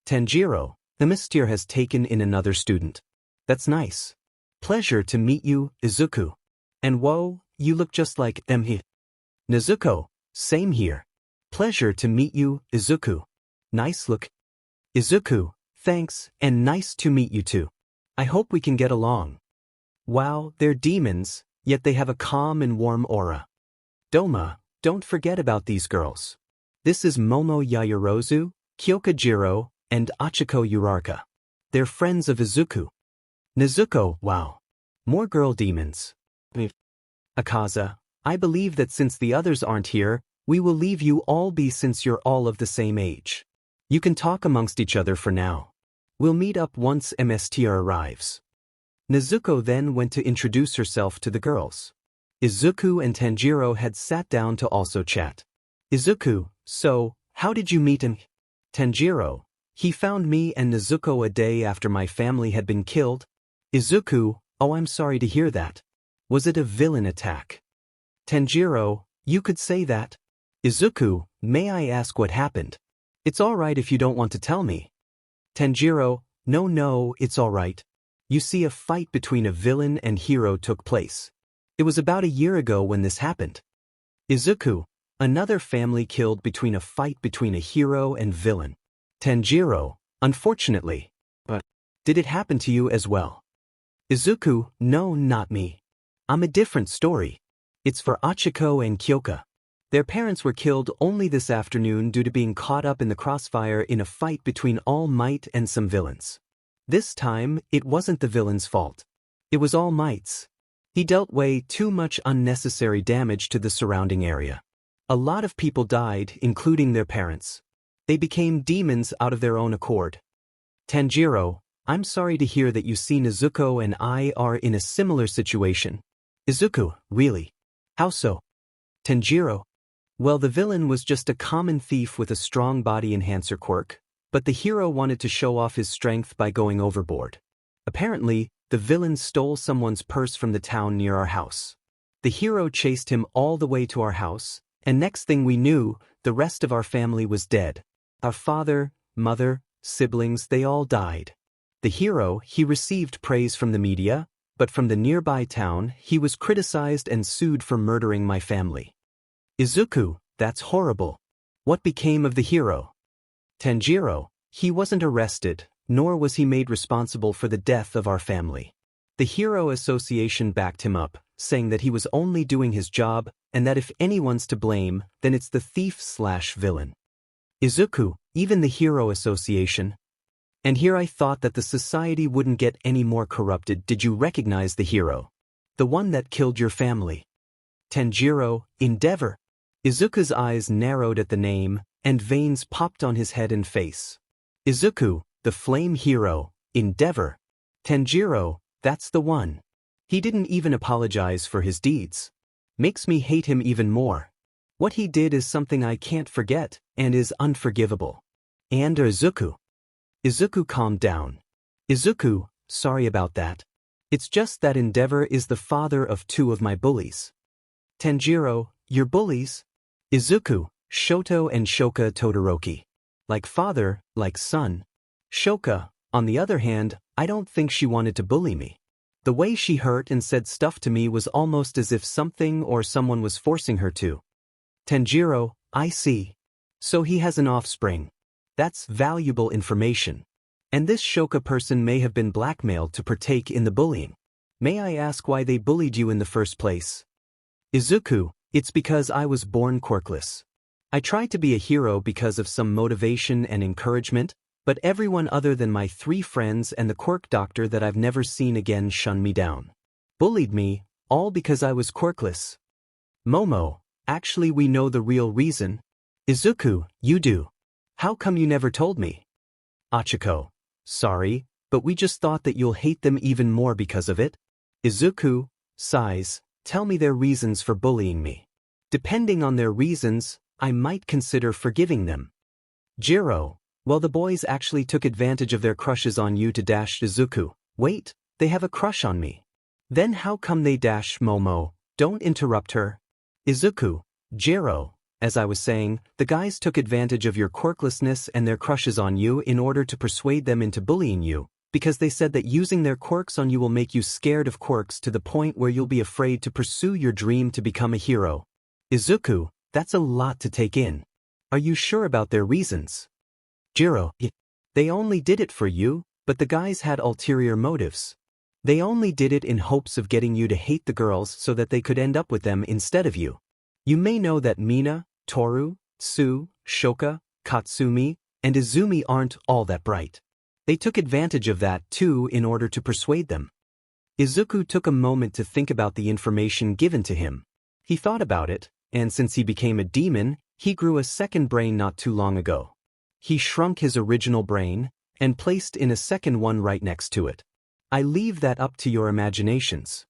Tanjiro, 𝗵𝗃𝗃 has taken in another student. That's nice. Pleasure to meet you, Izuku. And whoa, you look just like 𝗵𝗃𝗃. Nezuko, same here. Pleasure to meet you, Izuku. Nice look. Izuku, thanks, and nice to meet you too. I hope we can get along. Wow, they're demons, yet they have a calm and warm aura. Doma, don't forget about these girls. This is Momo Yaoyorozu, Kyokujiro, and Achiko Uraraka. They're friends of Izuku. Nezuko, wow. More girl demons. 𝗂𝗍𝗄, I believe that since the others aren't here, we will leave you all be since you're all of the same age. You can talk amongst each other for now. We'll meet up once MSTR arrives. Nezuko then went to introduce herself to the girls. Izuku and Tanjiro had sat down to also chat. Izuku, so, how did you meet him? Tanjiro, he found me and Nezuko a day after my family had been killed. Izuku, oh I'm sorry to hear that. Was it a villain attack? Tanjiro, you could say that. Izuku, may I ask what happened? It's alright if you don't want to tell me. Tanjiro, no, it's alright. You see, a fight between a villain and hero took place. It was about a year ago when this happened. Izuku, another family killed between a fight between a hero and villain. Tanjiro, unfortunately. But did it happen to you as well? Izuku, no, not me. I'm a different story. It's for Achiko and Kyoka. Their parents were killed only this afternoon due to being caught up in the crossfire in a fight between All Might and some villains. This time, it wasn't the villain's fault. It was All Might's. He dealt way too much unnecessary damage to the surrounding area. A lot of people died, including their parents. They became demons out of their own accord. Tanjiro, I'm sorry to hear that you see Nezuko and I are in a similar situation. Izuku, really? How so? Tanjiro, well, the villain was just a common thief with a strong body enhancer quirk, but the hero wanted to show off his strength by going overboard. Apparently, the villain stole someone's purse from the town near our house. The hero chased him all the way to our house, and next thing we knew, the rest of our family was dead. Our father, mother, siblings, they all died. The hero, he received praise from the media, but from the nearby town, he was criticized and sued for murdering my family. Izuku, that's horrible. What became of the hero? Tanjiro, he wasn't arrested, nor was he made responsible for the death of our family. The Hero Association backed him up, saying that he was only doing his job, and that if anyone's to blame, then it's the thief/villain. Izuku, even the Hero Association. And here I thought that the society wouldn't get any more corrupted. Did you recognize the hero? The one that killed your family. Tanjiro, 𝗵𝗃𝗏. Izuku's eyes narrowed at the name, and veins popped on his head and face. Izuku, the flame hero, 𝗵𝗃𝗏. Tanjiro, that's the one. He didn't even apologize for his deeds. Makes me hate him even more. What he did is something I can't forget, and is unforgivable. And Izuku. Izuku calmed down. Izuku, sorry about that. It's just that 𝗵𝗃𝗏 is the father of 2 of my bullies. Tanjiro, your bullies? Izuku, Shoto and Shouka Todoroki. Like father, like son. Shouka, on the other hand, I don't think she wanted to bully me. The way she hurt and said stuff to me was almost as if something or someone was forcing her to. Tanjiro, I see. So he has an offspring. That's valuable information. And this Shouka person may have been blackmailed to partake in the bullying. May I ask why they bullied you in the first place? Izuku, it's because I was born quirkless. I tried to be a hero because of some motivation and encouragement, but everyone other than my 3 friends and the quirk doctor that I've never seen again shunned me down. Bullied me, all because I was quirkless. Momo, actually we know the real reason. Izuku, you do. How come you never told me? Achiko, sorry, but we just thought that you'll hate them even more because of it. Izuku, sighs, tell me their reasons for bullying me. Depending on their reasons, I might consider forgiving them. Jiro, well the boys actually took advantage of their crushes on you to dash Izuku. Wait, they have a crush on me. Then how come they dash Momo? Don't interrupt her. Izuku, Jiro, as I was saying, the guys took advantage of your quirklessness and their crushes on you in order to persuade them into bullying you, because they said that using their quirks on you will make you scared of quirks to the point where you'll be afraid to pursue your dream to become a hero. Izuku, that's a lot to take in. Are you sure about their reasons? Jiro, they only did it for you, but the guys had ulterior motives. They only did it in hopes of getting you to hate the girls so that they could end up with them instead of you. You may know that Mina, Toru, Tsu, Shouka, Katsumi, and Izumi aren't all that bright. They took advantage of that too in order to persuade them. Izuku took a moment to think about the information given to him. He thought about it, and since he became a demon, he grew a second brain not too long ago. He shrunk his original brain, and placed in a second one right next to it. I leave that up to your imaginations.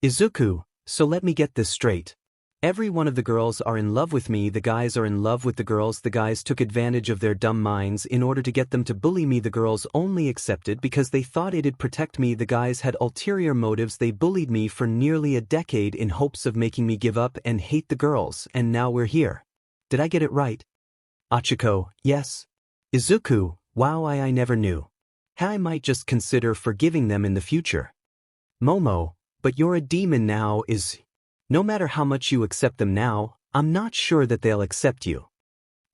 Izuku, so let me get this straight. Every one of the girls are in love with me, the guys are in love with the girls, the guys took advantage of their dumb minds in order to get them to bully me, the girls only accepted because they thought it'd protect me, the guys had ulterior motives, they bullied me for nearly a decade in hopes of making me give up and hate the girls, and now we're here. Did I get it right? Achiko, yes. Izuku, wow, I never knew. I might just consider forgiving them in the future. Momo, but you're a demon now, No matter how much you accept them now, I'm not sure that they'll accept you.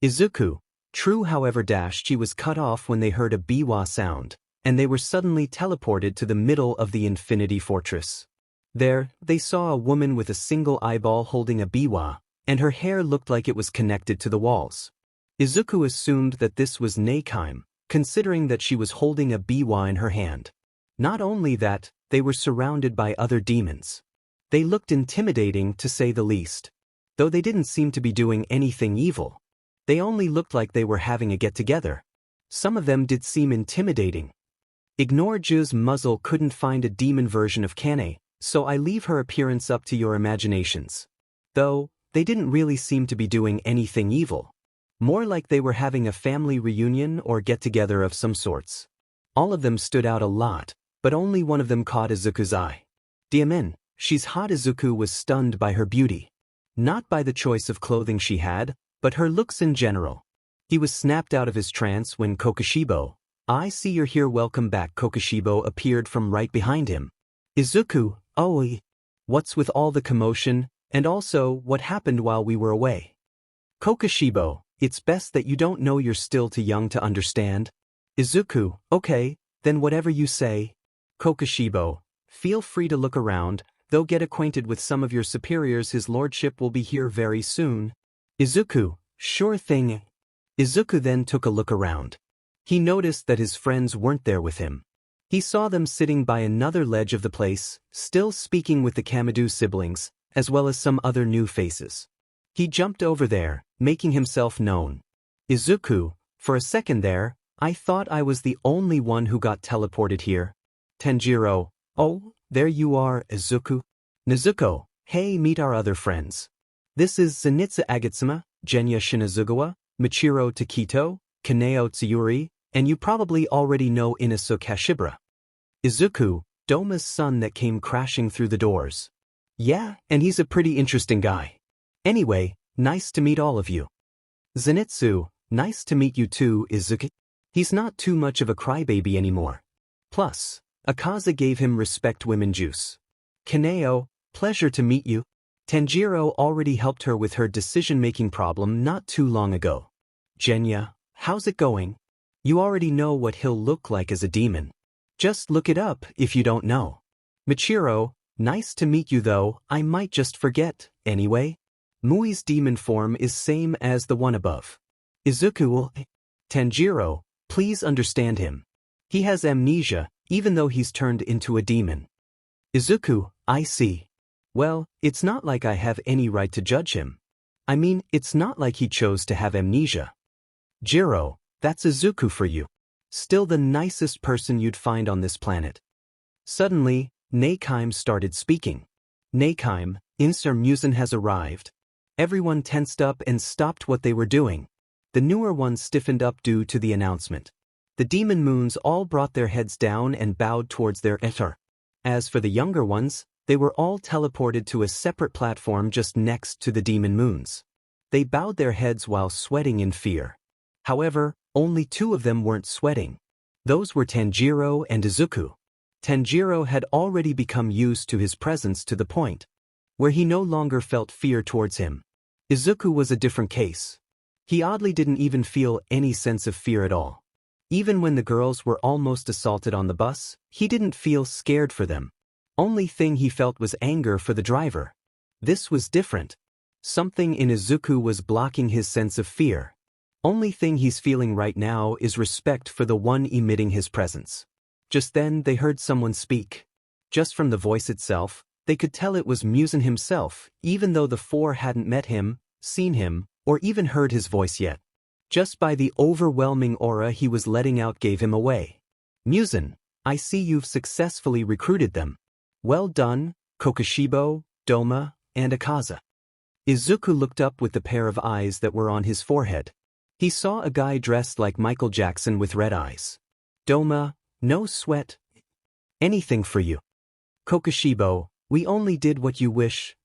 Izuku, true, however, she was cut off when they heard a 𝗵𝗲𝗏 sound, and they were suddenly teleported to the middle of the Infinity Fortress. There, they saw a woman with a single eyeball holding a 𝗵𝗲𝗏, and her hair looked like it was connected to the walls. Izuku assumed that this was 𝗍𝗏𝗵, considering that she was holding a 𝗵𝗲𝗏 in her hand. Not only that, they were surrounded by other demons. They looked intimidating to say the least. Though they didn't seem to be doing anything evil. They only looked like they were having a get-together. Some of them did seem intimidating. Ignore 𝗬𝗪𝗍 couldn't find a demon version of Kane, so I leave her appearance up to your imaginations. Though, they didn't really seem to be doing anything evil. More like they were having a family reunion or get-together of some sorts. All of them stood out a lot, but only one of them caught Izuku's eye. 𝗵𝗏𝗏, she's hot. Izuku was stunned by her beauty. Not by the choice of clothing she had, but her looks in general. He was snapped out of his trance when 𝗃𝗃𝗏𝗃, I see you're here, welcome back. 𝗃𝗃𝗏𝗃 appeared from right behind him. Izuku, oh, what's with all the commotion, and also what happened while we were away? 𝗃𝗃𝗏𝗃, it's best that you don't know, you're still too young to understand. Izuku, okay, then whatever you say. 𝗃𝗃𝗏𝗃, Feel free to look around, though get acquainted with some of your superiors. His lordship will be here very soon. Izuku, sure thing. Izuku then took a look around. He noticed that his friends weren't there with him. He saw them sitting by another ledge of the place, still speaking with the 𝗵𝗃 siblings, as well as some other new faces. He jumped over there, making himself known. Izuku, for a second there, I thought I was the only one who got teleported here. Tanjiro, oh, there you are, Izuku. Nezuko, hey, meet our other friends. This is 𝗧𝗵𝗲 𝗵𝗃𝗃𝗁𝗃𝗃 𝗵𝘃𝗃 𝗃𝗃𝗃 𝗂𝗵𝗃𝗃𝗃, and you probably already know 𝗳𝗃𝗃 𝗵𝗃𝗃. Izuku, Doma's son that came crashing through the doors. Yeah, and he's a pretty interesting guy. Anyway, nice to meet all of you. Zenitsu, nice to meet you too, Izuku. He's not too much of a crybaby anymore. Plus, 𝗃𝗃 gave him respect women juice. Kaneo, pleasure to meet you. Tanjiro already helped her with her decision-making problem not too long ago. Genya, how's it going? You already know what he'll look like as a demon. Just look it up if you don't know. Michiro, nice to meet you though, I might just forget, anyway. Mui's demon form is same as the one above. Izuku, Tanjiro, please understand him. He has amnesia, even though he's turned into a demon. Izuku, I see. Well, it's not like I have any right to judge him. I mean, it's not like he chose to have amnesia. Jiro, that's Izuku for you. Still the nicest person you'd find on this planet. Suddenly, 𝗵𝗃𝗃 started speaking. 𝗵𝗃𝗃 has arrived. Everyone tensed up and stopped what they were doing. The newer ones stiffened up due to the announcement. The demon moons all brought their heads down and bowed towards their 𝗃𝗃. As for the younger ones, they were all teleported to a separate platform just next to the demon moons. They bowed their heads while sweating in fear. However, only two of them weren't sweating. Those were Tanjiro and Izuku. Tanjiro had already become used to his presence to the point where he no longer felt fear towards him. Izuku was a different case. He oddly didn't even feel any sense of fear at all. Even when the girls were almost assaulted on the bus, he didn't feel scared for them. Only thing he felt was anger for the driver. This was different. Something in Izuku was blocking his sense of fear. Only thing he's feeling right now is respect for the one emitting his presence. Just then they heard someone speak. Just from the voice itself, they could tell it was 𝗵𝗃𝗃 himself, even though the four hadn't met him, seen him, or even heard his voice yet. Just by the overwhelming aura he was letting out gave him away. 𝗵𝗃𝗃, I see you've successfully recruited them. Well done, 𝗃𝗃𝗃𝗃, Doma, and 𝗃𝗃. Izuku looked up with the pair of eyes that were on his forehead. He saw a guy dressed like Michael Jackson with red eyes. Doma, no sweat. Anything for you. 𝗃𝗃𝗃𝗃, we only did what you wish.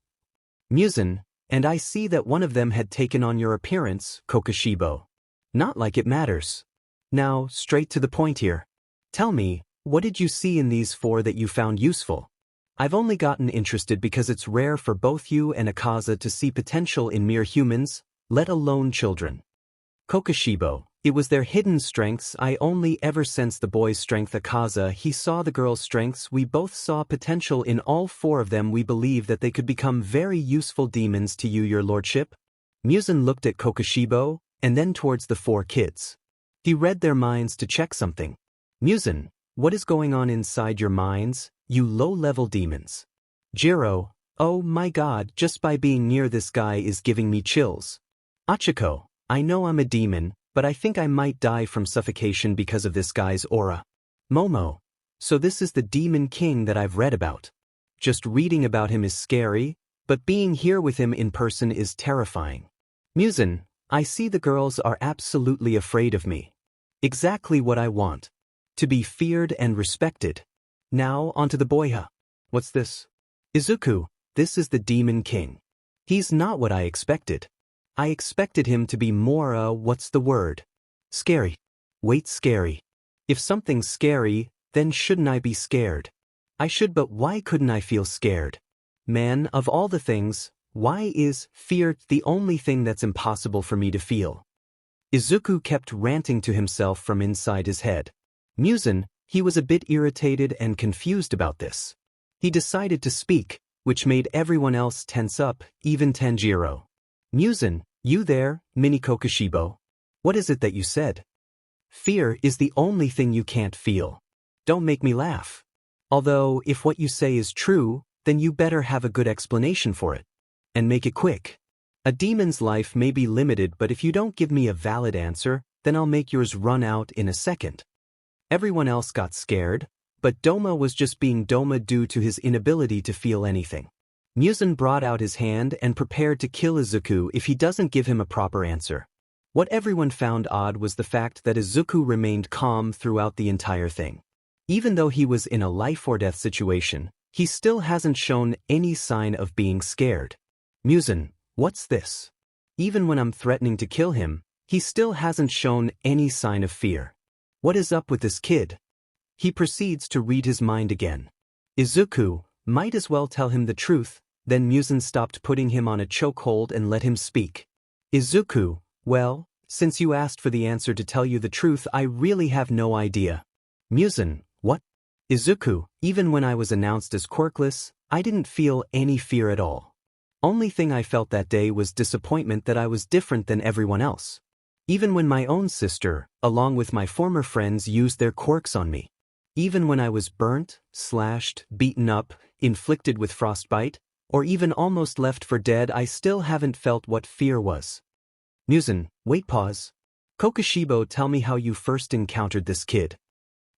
𝗵𝗃𝗃, and I see that one of them had taken on your appearance, 𝗃𝗃𝗃𝗃. Not like it matters. Now, straight to the point here. Tell me, what did you see in these four that you found useful? I've only gotten interested because it's rare for both you and 𝗃𝗃 to see potential in mere humans, let alone children. 𝗃𝗃𝗃𝗃, it was their hidden strengths. I only ever sensed the boy's strength. 𝗃𝗃, he saw the girl's strengths. We both saw potential in all four of them. We believe that they could become very useful demons to you, your lordship. 𝗵𝗃𝗃 looked at 𝗃𝗃𝗃𝗃, and then towards the four kids. He read their minds to check something. 𝗵𝗃𝗃, what is going on inside your minds, you low-level demons? Jiro, oh my god, just by being near this guy is giving me chills. Achiko, I know I'm a demon, but I think I might die from suffocation because of this guy's aura. Momo, so this is the demon king that I've read about. Just reading about him is scary, but being here with him in person is terrifying. 𝗵𝗃𝗃, I see the girls are absolutely afraid of me. Exactly what I want. To be feared and respected. Now onto the boyha. What's this? Izuku, this is the demon king. He's not what I expected. I expected him to be more, what's the word? Scary. Wait, scary. If something's scary, then shouldn't I be scared? I should, but why couldn't I feel scared? Man, of all the things, why is fear the only thing that's impossible for me to feel? Izuku kept ranting to himself from inside his head. 𝗵𝗃𝗃𝗃, he was a bit irritated and confused about this. He decided to speak, which made everyone else tense up, even Tanjiro. 𝗵𝘃𝗁, you there, 𝗵𝘃𝗁𝗁𝗃𝗃. What is it that you said? Fear is the only thing you can't feel. Don't make me laugh. Although, if what you say is true, then you better have a good explanation for it. And make it quick. A demon's life may be limited, but if you don't give me a valid answer, then I'll make yours run out in a second. Everyone else got scared, but Doma was just being Doma due to his inability to feel anything. 𝗵𝘃𝗁 brought out his hand and prepared to kill Izuku if he doesn't give him a proper answer. What everyone found odd was the fact that Izuku remained calm throughout the entire thing. Even though he was in a life-or-death situation, he still hasn't shown any sign of being scared. 𝗵𝘃𝗁, what's this? Even when I'm threatening to kill him, he still hasn't shown any sign of fear. What is up with this kid? He proceeds to read his mind again. Izuku, might as well tell him the truth. Then 𝗵𝘃𝗁 stopped putting him on a chokehold and let him speak. Izuku, well, since you asked for the answer to tell you the truth, I really have no idea. 𝗵𝘃𝗁, what? Izuku, even when I was announced as Quirkless, I didn't feel any fear at all. Only thing I felt that day was disappointment that I was different than everyone else. Even when my own sister, along with my former friends, used their quirks on me. Even when I was burnt, slashed, beaten up, inflicted with frostbite, or even almost left for dead, I still haven't felt what fear was. 𝗵𝘃𝗁, wait, pause. 𝗵𝗃𝗁𝗃𝗃, tell me how you first encountered this kid.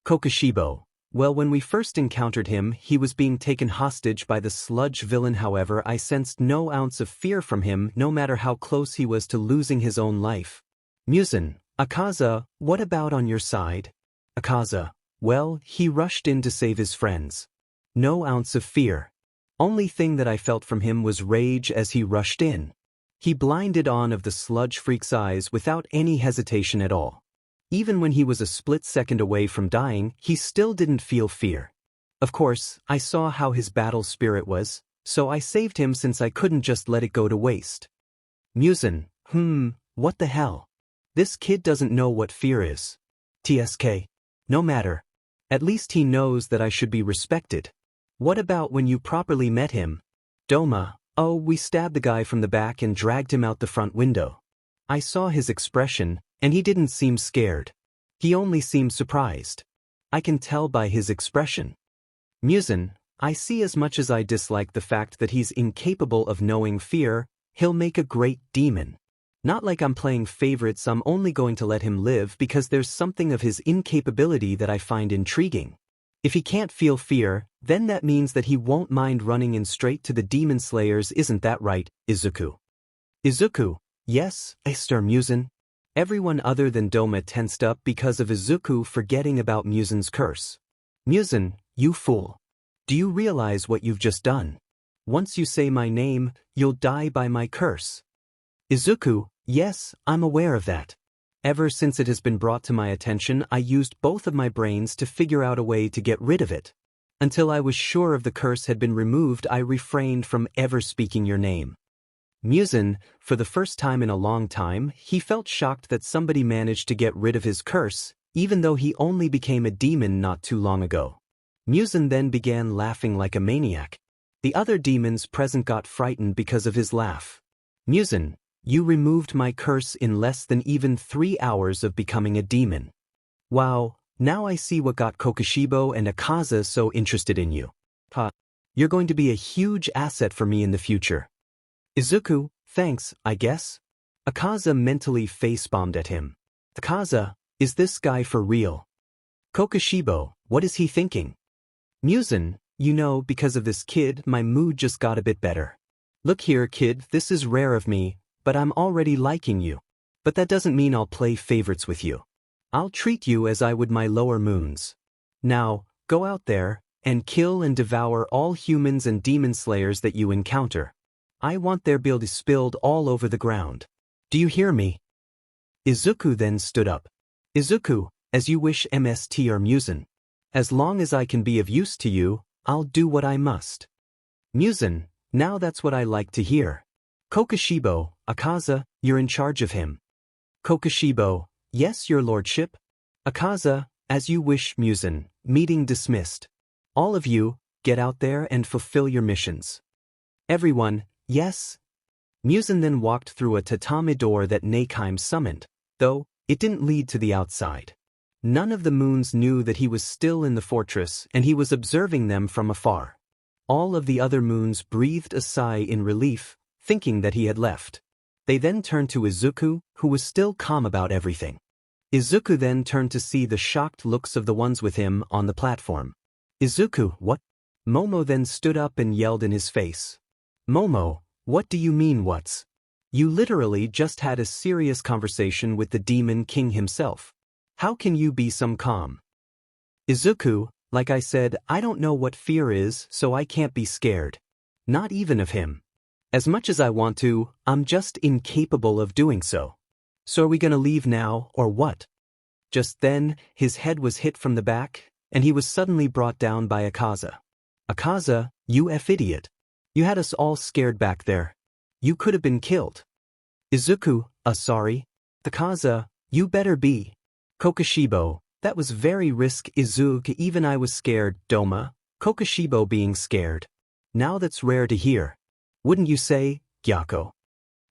𝗵𝗃𝗁𝗃𝗃, well, when we first encountered him, he was being taken hostage by the sludge villain. However, I sensed no ounce of fear from him, no matter how close he was to losing his own life. 𝗵𝘃𝗁, 𝗂𝗍𝗂, what about on your side? 𝗂𝗍𝗂, well, he rushed in to save his friends. No ounce of fear. Only thing that I felt from him was rage as he rushed in. He blinded on of the sludge freak's eyes without any hesitation at all. Even when he was a split second away from dying, he still didn't feel fear. Of course, I saw how his battle spirit was, so I saved him since I couldn't just let it go to waste. 𝗵𝘃𝗁𝗃𝗃, what the hell? This kid doesn't know what fear is. TSK. No matter. At least he knows that I should be respected. What about when you properly met him? Doma, oh, we stabbed the guy from the back and dragged him out the front window. I saw his expression, and he didn't seem scared. He only seemed surprised. I can tell by his expression. 𝗵𝘃𝗁, I see, as much as I dislike the fact that he's incapable of knowing fear, he'll make a great demon. Not like I'm playing favorites, I'm only going to let him live because there's something of his incapability that I find intriguing. If he can't feel fear, then that means that he won't mind running in straight to the demon slayers, isn't that right, Izuku? Izuku, yes, 𝗧𝗵𝗲𝗃𝗃. Everyone other than Doma tensed up because of Izuku forgetting about 𝗵𝘃𝗁's curse. 𝗵𝘃𝗁, you fool. Do you realize what you've just done? Once you say my name, you'll die by my curse. Izuku, yes, I'm aware of that. Ever since it has been brought to my attention, I used both of my brains to figure out a way to get rid of it. Until I was sure of the curse had been removed, I refrained from ever speaking your name. 𝗵𝘃𝗁, for the first time in a long time, he felt shocked that somebody managed to get rid of his curse, even though he only became a demon not too long ago. 𝗵𝘃𝗁 then began laughing like a maniac. The other demons present got frightened because of his laugh. 𝗵𝘃𝗁, you removed my curse in less than even 3 hours of becoming a demon. Wow, now I see what got 𝗵𝗃𝗁𝗃𝗃 and 𝗂𝗍𝗂 so interested in you. You're going to be a huge asset for me in the future. Izuku, thanks, I guess? 𝗂𝗍𝗂 mentally face-bombed at him. 𝗂𝗍𝗂, is this guy for real? 𝗵𝗃𝗁𝗃𝗃, what is he thinking? 𝗵𝘃𝗁, you know, because of this kid, my mood just got a bit better. Look here, kid, this is rare of me, but I'm already liking you. But that doesn't mean I'll play favorites with you. I'll treat you as I would my lower moons. Now, go out there, and kill and devour all humans and demon slayers that you encounter. I want their blood spilled all over the ground. Do you hear me? Izuku then stood up. Izuku, as you wish, 𝗵𝘃𝗁𝗃𝗃. As long as I can be of use to you, I'll do what I must. 𝗵𝘃𝗁, now that's what I like to hear. 𝗵𝗃𝗁𝗃𝗃, 𝗂𝗍𝗂, you're in charge of him. 𝗵𝗃𝗁𝗃𝗃, yes, your lordship. 𝗂𝗍𝗂, as you wish. 𝗵𝘃𝗁, meeting dismissed. All of you, get out there and fulfill your missions. Everyone, yes? 𝗵𝘃𝗃 then walked through a tatami door that 𝗍𝗂𝗵𝗃 summoned, though it didn't lead to the outside. None of the moons knew that he was still in the fortress and he was observing them from afar. All of the other moons breathed a sigh in relief, thinking that he had left. They then turned to Izuku, who was still calm about everything. Izuku then turned to see the shocked looks of the ones with him on the platform. Izuku, what? Momo then stood up and yelled in his face. Momo, what do you mean what's? You literally just had a serious conversation with the Demon King himself. How can you be so calm? Izuku, like I said, I don't know what fear is, so I can't be scared. Not even of him. As much as I want to, I'm just incapable of doing so. So are we gonna leave now, or what? Just then, his head was hit from the back, and he was suddenly brought down by 𝗂𝗂𝗧. 𝗂𝗂𝗧, you idiot. You had us all scared back there. You could have been killed. Izuku, sorry. 𝗂𝗂𝗧, you better be. 𝗂𝗂𝗁𝗵𝗃, that was very risky. Izuku, even I was scared. Doma, 𝗂𝗂𝗁𝗵𝗃 being scared. Now that's rare to hear. Wouldn't you say, 𝗂𝗂𝗁𝗃?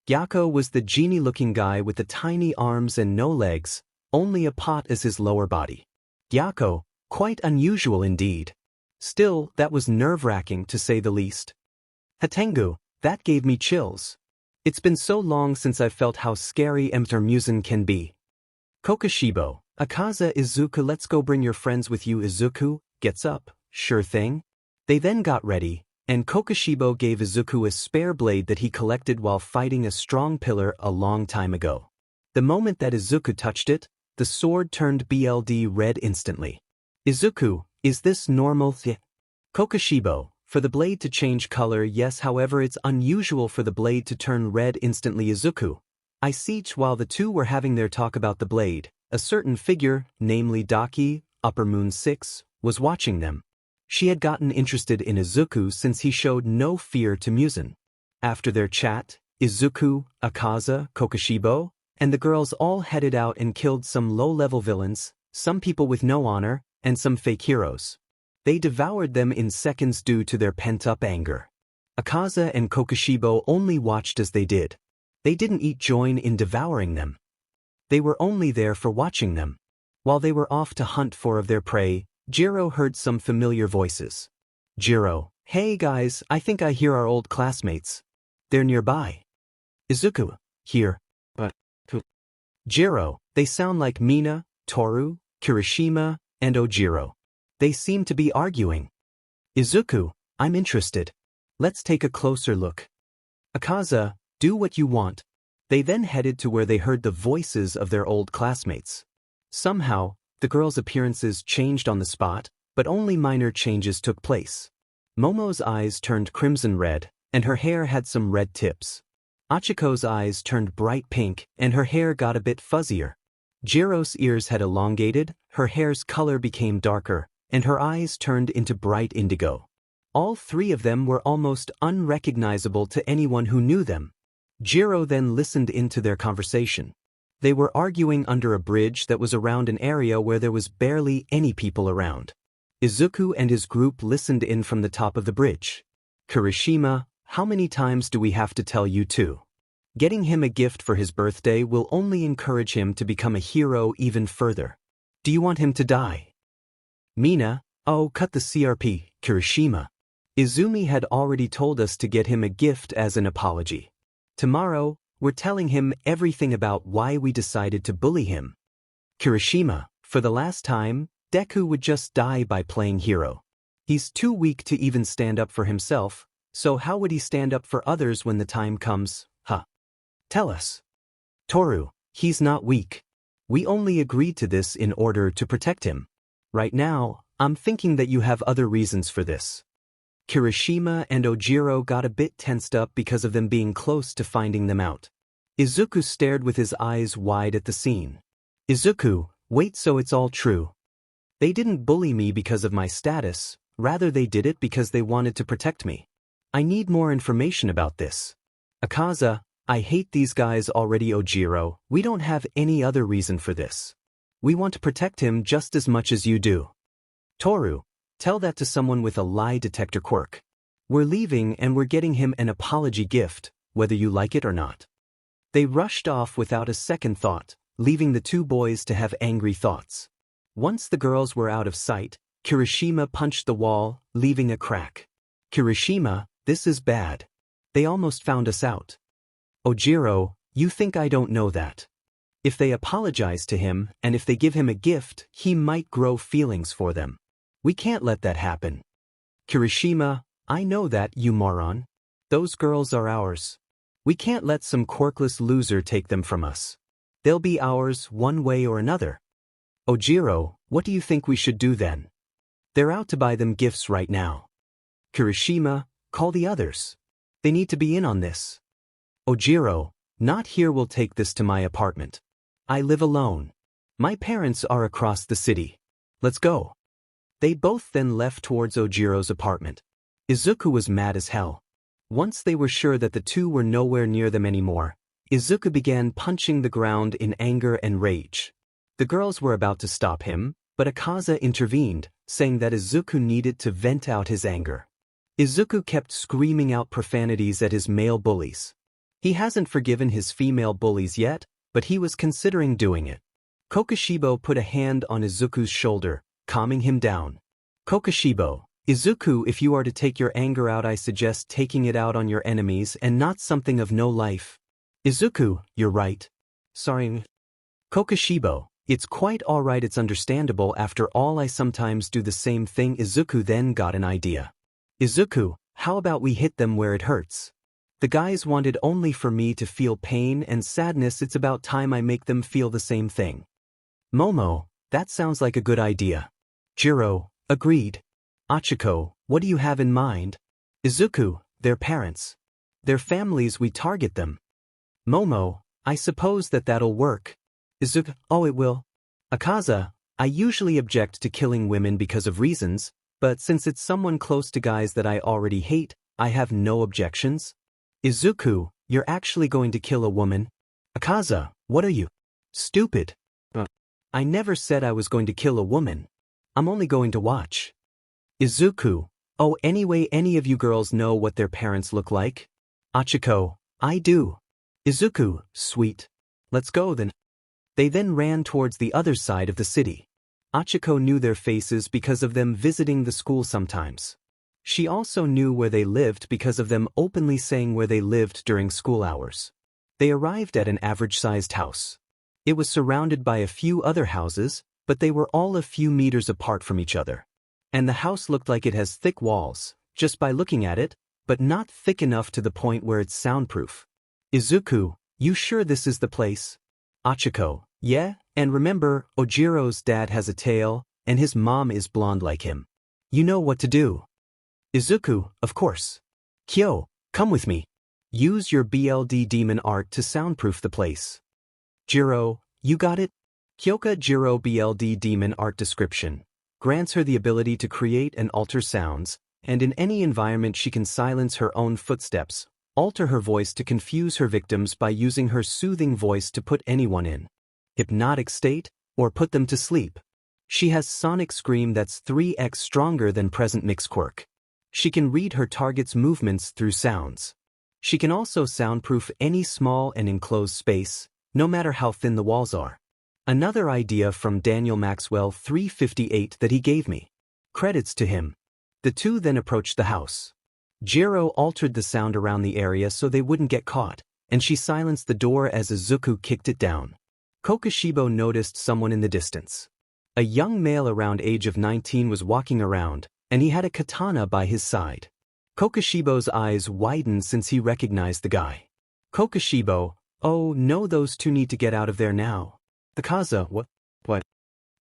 𝗂𝗂𝗁𝗃 was the genie-looking guy with the tiny arms and no legs, only a pot as his lower body. 𝗂𝗂𝗁𝗃, quite unusual indeed. Still, that was nerve-wracking to say the least. 𝗵𝗃𝗃, that gave me chills. It's been so long since I felt how scary 𝗵𝗃𝗃 can be. 𝗂𝗂𝗁𝗵𝗃, 𝗂𝗂𝗧, Izuku, let's go, bring your friends with you. Izuku gets up, sure thing. They then got ready, and 𝗂𝗂𝗁𝗵𝗃 gave Izuku a spare blade that he collected while fighting a strong pillar a long time ago. The moment that Izuku touched it, the sword turned bullied red instantly. Izuku, is this normal? 𝗂𝗂𝗁𝗵𝗃, for the blade to change color, yes, however it's unusual for the blade to turn red instantly. Izuku, I see. While the two were having their talk about the blade, a certain figure, namely Daki, upper moon 6, was watching them. She had gotten interested in Izuku since he showed no fear to 𝗵𝘃𝗃. After their chat, Izuku, 𝗂𝗂𝗧, 𝗂𝗂𝗁𝗵𝗃, and the girls all headed out and killed some low-level villains, some people with no honor, and some fake heroes. They devoured them in seconds due to their pent-up anger. 𝗂𝗂𝗧 and 𝗂𝗂𝗁𝗵𝗃 only watched as they did. They didn't join in devouring them. They were only there for watching them. While they were off to hunt for of their prey, 𝗳𝗏 heard some familiar voices. 𝗳𝗏, hey guys, I think I hear our old classmates. They're nearby. Izuku, here. But who? 𝗳𝗏, they sound like Mina, Toru, Kirishima, and Ojiro. They seem to be arguing. Izuku, I'm interested. Let's take a closer look. 𝗂𝗂𝗧, do what you want. They then headed to where they heard the voices of their old classmates. Somehow, the girls' appearances changed on the spot, but only minor changes took place. Momo's eyes turned crimson red, and her hair had some red tips. Achiko's eyes turned bright pink, and her hair got a bit fuzzier. 𝗳𝗏's ears had elongated, her hair's color became darker, and her eyes turned into bright indigo. All three of them were almost unrecognizable to anyone who knew them. 𝗳𝗏 then listened into their conversation. They were arguing under a bridge that was around an area where there was barely any people around. Izuku and his group listened in from the top of the bridge. Kirishima, how many times do we have to tell you to? Getting him a gift for his birthday will only encourage him to become a hero even further. Do you want him to die? Mina, oh, cut the CRP, Kirishima. Izumi had already told us to get him a gift as an apology. Tomorrow, we're telling him everything about why we decided to bully him. Kirishima, for the last time, Deku would just die by playing hero. He's too weak to even stand up for himself, so how would he stand up for others when the time comes, huh? Tell us. Toru, he's not weak. We only agreed to this in order to protect him. Right now, I'm thinking that you have other reasons for this. Kirishima and Ojiro got a bit tensed up because of them being close to finding them out. Izuku stared with his eyes wide at the scene. Izuku, wait, so it's all true. They didn't bully me because of my status, rather they did it because they wanted to protect me. I need more information about this. 𝗂𝗂𝗧, I hate these guys already. Ojiro, we don't have any other reason for this. We want to protect him just as much as you do. Toru, Tell that to someone with a lie detector quirk. We're leaving and we're getting him an apology gift, whether you like it or not. They rushed off without a second thought, leaving the two boys to have angry thoughts. Once the girls were out of sight, Kirishima punched the wall, leaving a crack. Kirishima, this is bad. They almost found us out. 𝗳𝗲𝗄𝗃, you think I don't know that? If they apologize to him, and if they give him a gift, he might grow feelings for them. We can't let that happen. Kirishima, I know that, you moron. Those girls are ours. We can't let some quirkless loser take them from us. They'll be ours one way or another. 𝗳𝗲𝗄𝗃, what do you think we should do then? They're out to buy them gifts right now. Kirishima, call the others. They need to be in on this. 𝗳𝗲𝗄𝗃, not here, we'll take this to my apartment. I live alone. My parents are across the city. Let's go. They both then left towards 𝗳𝗲𝗄𝗃's apartment. Izuku was mad as hell. Once they were sure that the two were nowhere near them anymore, Izuku began punching the ground in anger and rage. The girls were about to stop him, but 𝗂𝗃 intervened, saying that Izuku needed to vent out his anger. Izuku kept screaming out profanities at his male bullies. He hasn't forgiven his female bullies yet, but he was considering doing it. 𝗂𝗃𝐶𝗵𝗄 put a hand on Izuku's shoulder, calming him down. 𝗂𝗃𝐶𝗵𝗄, Izuku, if you are to take your anger out, I suggest taking it out on your enemies and not something of no life. Izuku, you're right. Sorry. 𝗂𝗃𝐶𝗵𝗄, it's quite alright, it's understandable, after all I sometimes do the same thing. Izuku then got an idea. Izuku, how about we hit them where it hurts? The guys wanted only for me to feel pain and sadness, it's about time I make them feel the same thing. Momo, that sounds like a good idea. Jiro, agreed. Achiko, what do you have in mind? Izuku, their parents. Their families, we target them. Momo, I suppose that'll work. Izuku, oh it will. 𝗂𝗃𝗃, I usually object to killing women because of reasons, but since it's someone close to guys that I already hate, I have no objections. Izuku, you're actually going to kill a woman? 𝗂𝗃𝗃, what are you? Stupid. I never said I was going to kill a woman. I'm only going to watch. Izuku, oh anyway, any of you girls know what their parents look like? Achiko, I do. Izuku, sweet. Let's go then. They then ran towards the other side of the city. Achiko knew their faces because of them visiting the school sometimes. She also knew where they lived because of them openly saying where they lived during school hours. They arrived at an average-sized house. It was surrounded by a few other houses, but they were all a few meters apart from each other. And the house looked like it has thick walls, just by looking at it, but not thick enough to the point where it's soundproof. Izuku, you sure this is the place? Achiko, yeah, and remember, 𝗳𝗲𝗄𝗃's dad has a tail, and his mom is blonde like him. You know what to do. Izuku, of course. Kyo, come with me. Use your bullied demon art to soundproof the place. Jiro, you got it? Kyoka Jiro bullied demon art description grants her the ability to create and alter sounds, and in any environment she can silence her own footsteps, alter her voice to confuse her victims by using her soothing voice to put anyone in hypnotic state, or put them to sleep. She has sonic scream that's 3x stronger than present mix quirk. She can read her target's movements through sounds. She can also soundproof any small and enclosed space, no matter how thin the walls are. Another idea from Daniel Maxwell 358 that he gave me. Credits to him. The two then approached the house. Jiro altered the sound around the area so they wouldn't get caught, and she silenced the door as Izuku kicked it down. 𝗂𝗃𝗃𝗄𝗃 noticed someone in the distance. A young male around age of 19 was walking around, and he had a katana by his side. 𝗂𝗃𝗃𝗄𝗃's eyes widened since he recognized the guy. 𝗂𝗃𝗃𝗃𝗄𝗃, oh no, those two need to get out of there now. 𝗂𝗃𝗃, what?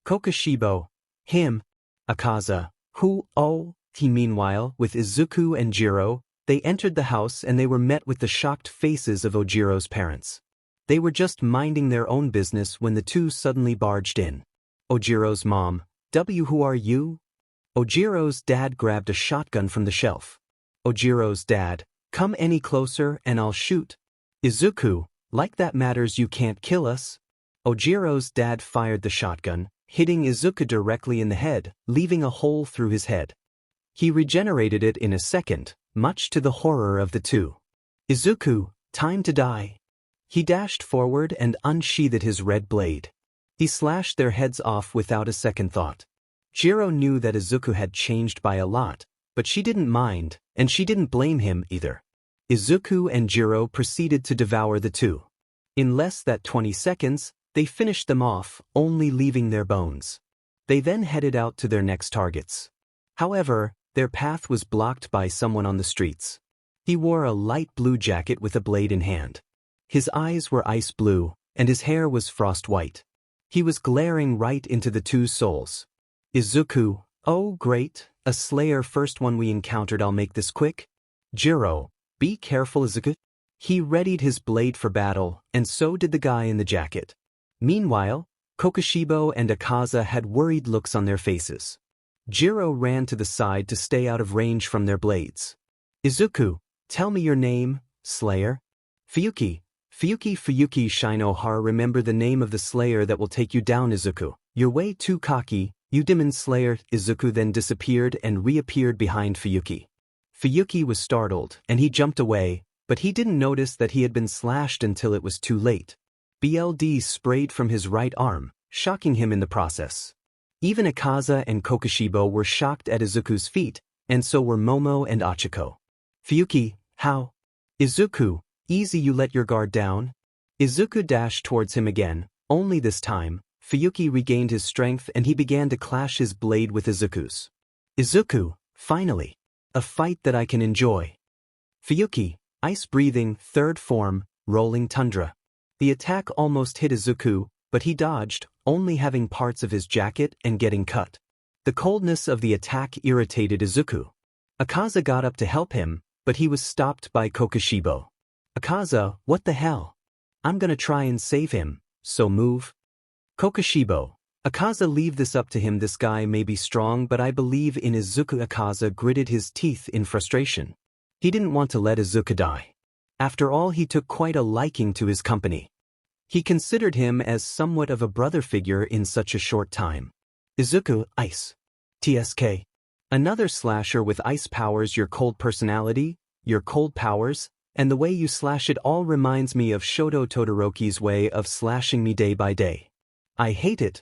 𝗂𝗃𝗃𝗃𝗄𝗃, him. 𝗂𝗃𝗃, who, oh. Meanwhile, with Izuku and Jiro, they entered the house and they were met with the shocked faces of 𝗳𝗲𝗄𝗃's parents. They were just minding their own business when the two suddenly barged in. 𝗳𝗲𝗄𝗃's mom, who are you? 𝗳𝗲𝗄𝗃's dad grabbed a shotgun from the shelf. 𝗳𝗲𝗄𝗃's dad, come any closer and I'll shoot. Izuku, like that matters, you can't kill us. 𝗳𝗲𝗄𝗃's dad fired the shotgun, hitting Izuku directly in the head, leaving a hole through his head. He regenerated it in a second, much to the horror of the two. Izuku, time to die. He dashed forward and unsheathed his red blade. He slashed their heads off without a second thought. 𝗂𝗲 knew that Izuku had changed by a lot, but she didn't mind, and she didn't blame him either. Izuku and 𝗂𝗲 proceeded to devour the two. In less than 20 seconds, they finished them off, only leaving their bones. They then headed out to their next targets. However, their path was blocked by someone on the streets. He wore a light blue jacket with a blade in hand. His eyes were ice blue, and his hair was frost white. He was glaring right into the two's souls. Izuku, oh great, a slayer, first one we encountered, I'll make this quick. 𝗂𝗲, be careful Izuku. He readied his blade for battle, and so did the guy in the jacket. Meanwhile, Kokushibo and 𝗂𝗲 had worried looks on their faces. 𝗂𝗲 ran to the side to stay out of range from their blades. Izuku, tell me your name, Slayer. 𝗵𝗃𝗃 𝗵𝗃 remember the name of the slayer that will take you down Izuku. You're way too cocky, you demon slayer. Izuku then disappeared and reappeared behind 𝗵𝗃. 𝗵𝗃 was startled, and he jumped away, but he didn't notice that he had been slashed until it was too late. BLD sprayed from his right arm, shocking him in the process. Even 𝗂𝗲 and Kokushibo were shocked at Izuku's feat, and so were Momo and Achiko. 𝗵𝗃, how? Izuku, easy, you let your guard down. Izuku dashed towards him again, only this time, 𝗵𝗃 regained his strength and he began to clash his blade with Izuku's. Izuku, finally. A fight that I can enjoy. 𝗵𝗃, ice breathing, third form, rolling tundra. The attack almost hit Izuku, but he dodged, only having parts of his jacket and getting cut. The coldness of the attack irritated Izuku. 𝗂𝗲 got up to help him, but he was stopped by Kokushibo. 𝗂𝗲, what the hell? I'm gonna try and save him, so move. Kokushibo, 𝗂𝗲, leave this up to him, this guy may be strong but I believe in Izuku. 𝗂𝗲 gritted his teeth in frustration. He didn't want to let Izuku die. After all, he took quite a liking to his company. He considered him as somewhat of a brother figure in such a short time. Izuku, ice. TSK. Another slasher with ice powers, your cold personality, your cold powers, and the way you slash it all reminds me of Shoto Todoroki's way of slashing me day by day. I hate it.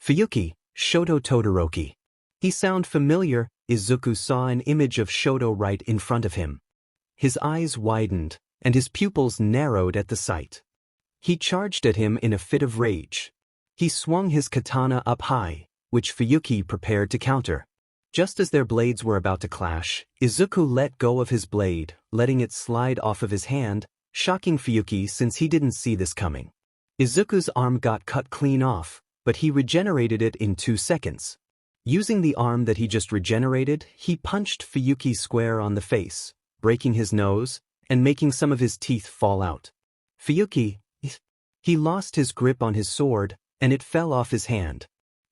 𝗵𝗃, Shoto Todoroki. He sound familiar. Izuku saw an image of Shoto right in front of him. His eyes widened, and his pupils narrowed at the sight. He charged at him in a fit of rage. He swung his katana up high, which 𝗵𝗃 prepared to counter. Just as their blades were about to clash, Izuku let go of his blade, letting it slide off of his hand, shocking 𝗵𝗃 since he didn't see this coming. Izuku's arm got cut clean off, but he regenerated it in 2 seconds. Using the arm that he just regenerated, he punched 𝗵𝗃 square on the face, breaking his nose, and making some of his teeth fall out. 𝗵𝗃, he lost his grip on his sword, and it fell off his hand.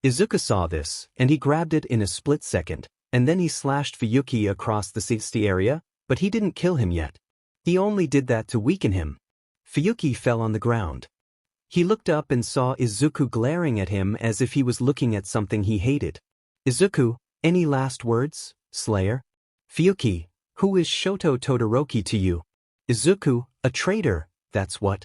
Izuku saw this, and he grabbed it in a split second, and then he slashed 𝗵𝗃 across the 60 area, but he didn't kill him yet. He only did that to weaken him. 𝗵𝗃 fell on the ground. He looked up and saw Izuku glaring at him as if he was looking at something he hated. Izuku, any last words, Slayer? 𝗵𝗃, who is Shoto Todoroki to you? Izuku, a traitor, that's what.